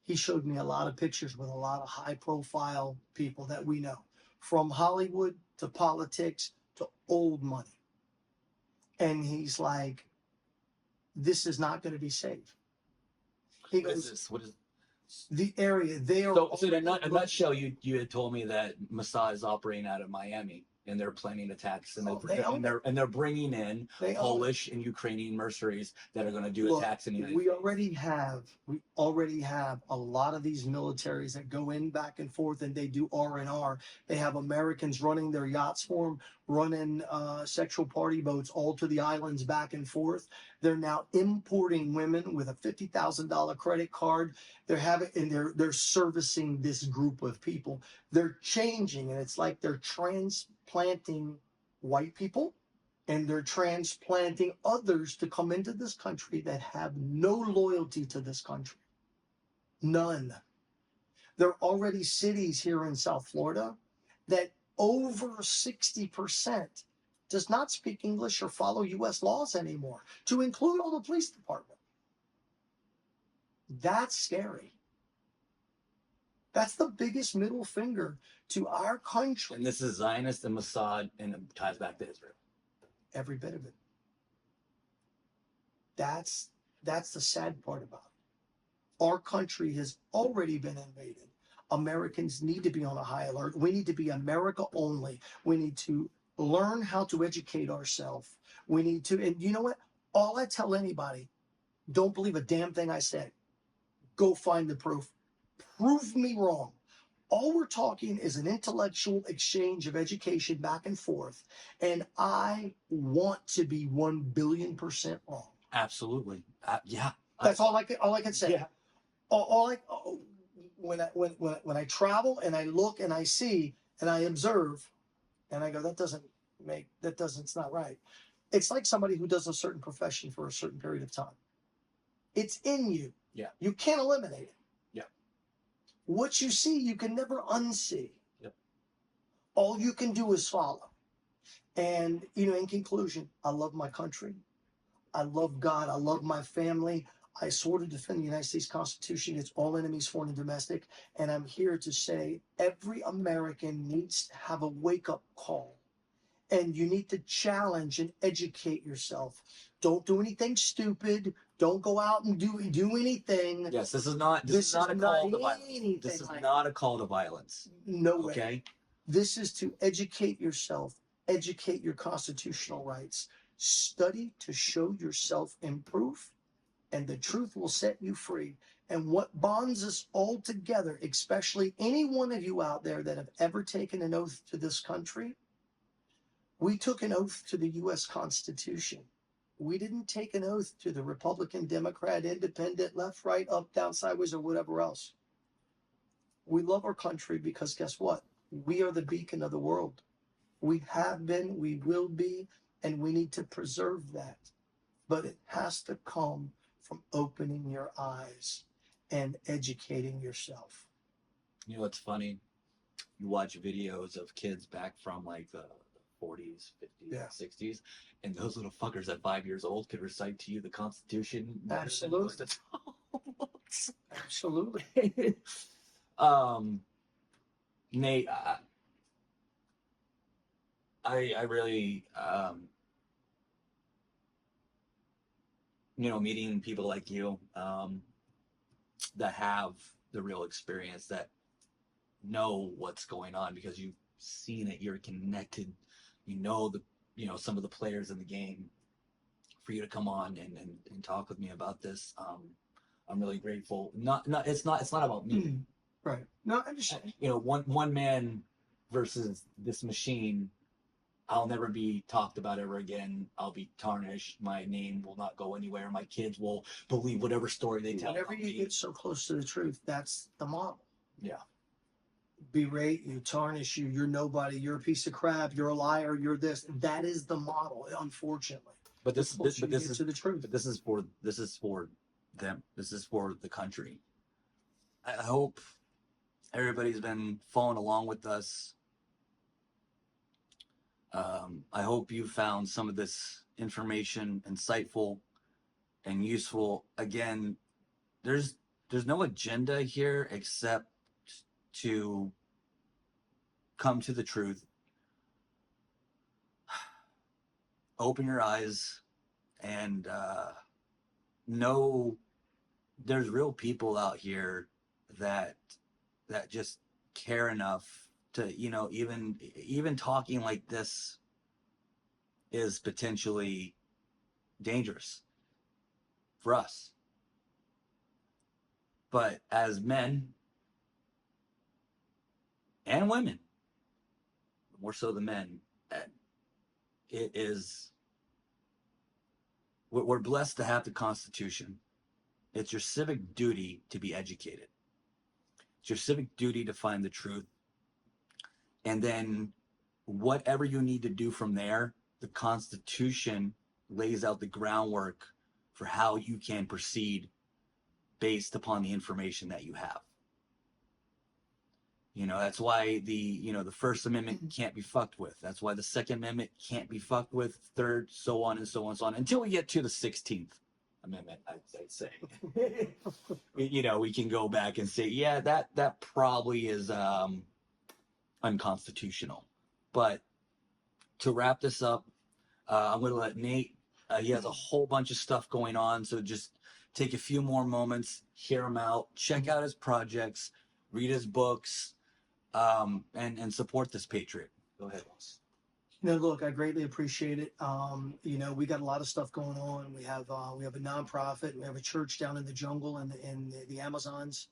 He showed me a lot of pictures with a lot of high profile people that we know, from Hollywood to politics to old money. And he's like, this is not going to be safe. He goes, What is the area they are. So in a nutshell, you had told me that Mossad is operating out of Miami, and they're planning attacks, and they're bringing in Polish and Ukrainian mercenaries that are going to do attacks in the United States. We already have a lot of these militaries that go in back and forth, and they do R&R. They have Americans running their yachts for them, running sexual party boats all to the islands back and forth. They're now importing women with a $50,000 credit card. They're servicing this group of people. They're changing, and it's like they're transplanting white people, and they're transplanting others to come into this country that have no loyalty to this country. None. There are already cities here in South Florida that over 60% does not speak English or follow US laws anymore, to include all the police department. That's scary. That's the biggest middle finger to our country. And this is Zionist and Mossad, and it ties back to Israel. Every bit of it. That's the sad part about it. Our country has already been invaded. Americans need to be on a high alert. We need to be America only. We need to learn how to educate ourselves. We need to, and you know what? All I tell anybody, don't believe a damn thing I say. Go find the proof. Prove me wrong. All we're talking is an intellectual exchange of education back and forth. And I want to be 1,000,000,000% wrong. Absolutely. Yeah. That's all I can say. Yeah. When I travel and I look and I see and I observe and I go, it's not right. It's like somebody who does a certain profession for a certain period of time. It's in you. Yeah. You can't eliminate it. Yeah. What you see, you can never unsee. Yep. All you can do is follow. And, in conclusion, I love my country. I love God. I love my family. I swore to defend the United States Constitution against all enemies, foreign and domestic. And I'm here to say every American needs to have a wake-up call. And you need to challenge and educate yourself. Don't do anything stupid. Don't go out and do anything. Yes, this is not a call to violence. This is not a call to violence. No way. Okay. This is to educate yourself, educate your constitutional rights, study to show yourself improve, and the truth will set you free. And what bonds us all together, especially any one of you out there that have ever taken an oath to this country, we took an oath to the US Constitution. We didn't take an oath to the Republican, Democrat, Independent, left, right, up, down, sideways, or whatever else. We love our country because guess what? We are the beacon of the world. We have been, we will be, and we need to preserve that. But it has to come from opening your eyes and educating yourself. You know what's funny? You watch videos of kids back from like the 40s, 50s, 60s, and those little fuckers at 5 years old could recite to you the Constitution. Absolutely. Absolutely. Nate, I really, meeting people like you that have the real experience, that know what's going on because you've seen it, you're connected, some of the players in the game. For you to come on and talk with me about this, I'm really grateful. It's not about me. Right. No, I understand. One man versus this machine. I'll never be talked about ever again. I'll be tarnished. My name will not go anywhere. My kids will believe whatever story they tell. Whenever you get so close to the truth, that's the model. Yeah. Berate you, tarnish you, you're nobody, you're a piece of crap, you're a liar, you're this. That is the model, unfortunately. But this is to the truth. But this is for them. This is for the country. I hope everybody's been following along with us. I hope you found some of this information insightful and useful. Again, there's no agenda here except to come to the truth, open your eyes, and know there's real people out here that just care enough to, even talking like this is potentially dangerous for us. But as men and women, more so the men, we're blessed to have the Constitution. It's your civic duty to be educated. It's your civic duty to find the truth. And then whatever you need to do from there, the Constitution lays out the groundwork for how you can proceed based upon the information that you have. You know, that's why the First Amendment can't be fucked with. That's why the Second Amendment can't be fucked with. Third, so on and so on and so on, until we get to the 16th Amendment. I'd say, we can go back and say, yeah, that probably is unconstitutional. But to wrap this up, I'm going to let Nate. He has a whole bunch of stuff going on, so just take a few more moments, hear him out, check out his projects, read his books, and support this patriot. Go ahead, Ross. Look, I greatly appreciate it. We got a lot of stuff going on. We have a nonprofit. We have a church down in the jungle in the Amazons.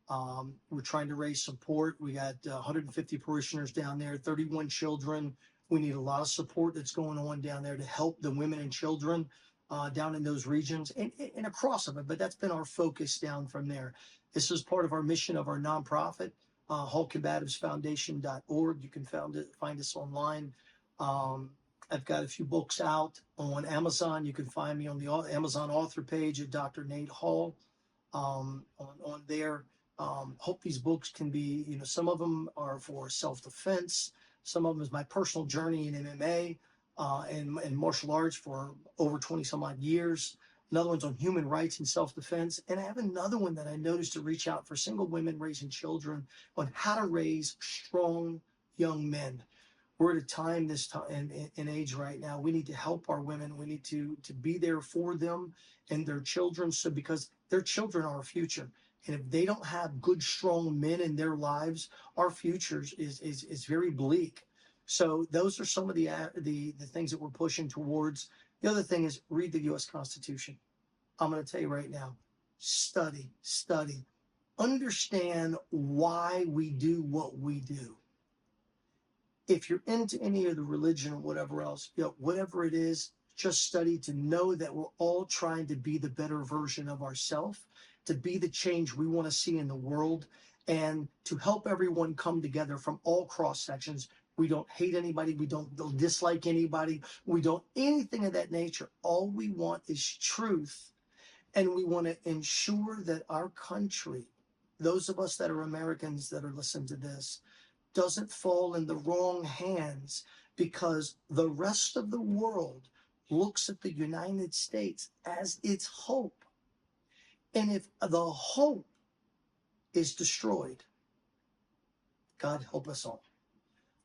We're trying to raise support. We got 150 parishioners down there, 31 children. We need a lot of support that's going on down there to help the women and children down in those regions and across of it. But that's been our focus down from there. This is part of our mission of our nonprofit, Hall Combatives Foundation.org. You can find us online. I've got a few books out on Amazon. You can find me on the Amazon author page at Dr. Nate Hall on there. Hope these books can be, some of them are for self-defense. Some of them is my personal journey in MMA and martial arts for over 20 some odd years. Another one's on human rights and self-defense. And I have another one that I noticed to reach out for single women raising children on how to raise strong young men. We're at a time in age right now. We need to help our women. We need to be there for them and their children. So because their children are our future. And if they don't have good, strong men in their lives, our future is very bleak. So those are some of the things that we're pushing towards. The other thing is read the U.S. Constitution. I'm going to tell you right now, study, understand why we do what we do. If you're into any of the religion or whatever else, whatever it is, just study to know that we're all trying to be the better version of ourselves, to be the change we want to see in the world, and to help everyone come together from all cross sections. We don't hate anybody. We don't dislike anybody. We don't anything of that nature. All we want is truth. And we want to ensure that our country, those of us that are Americans that are listening to this, doesn't fall in the wrong hands, because the rest of the world looks at the United States as its hope. And if the hope is destroyed, God help us all.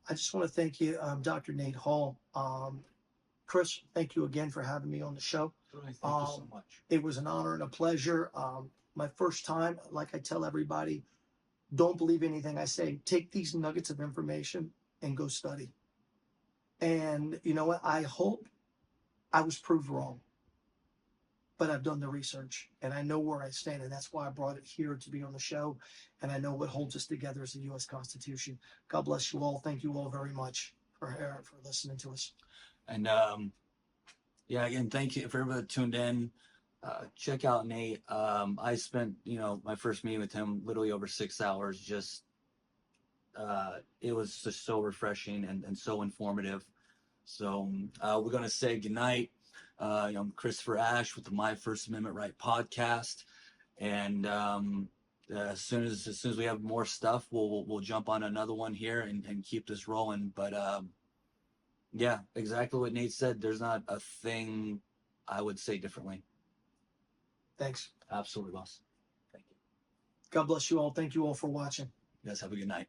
I just want to thank you, Dr. Nate Hall. Chris, thank you again for having me on the show. Thank you so much. It was an honor and a pleasure. My first time, like I tell everybody, don't believe anything I say. Take these nuggets of information and go study. And you know what? I hope I was proved wrong. But I've done the research and I know where I stand. And that's why I brought it here to be on the show. And I know what holds us together is the U.S. Constitution. God bless you all. Thank you all very much for listening to us. And again, thank you for everybody that tuned in. Check out Nate. I spent, my first meeting with him literally over 6 hours. Just, it was just so refreshing and so informative. So we're going to say goodnight. I'm Christopher Ash with the My First Amendment Right podcast. And as soon as we have more stuff, we'll jump on another one here and keep this rolling. But yeah, exactly what Nate said. There's not a thing I would say differently. Thanks. Absolutely, boss. Thank you. God bless you all. Thank you all for watching. You guys have a good night.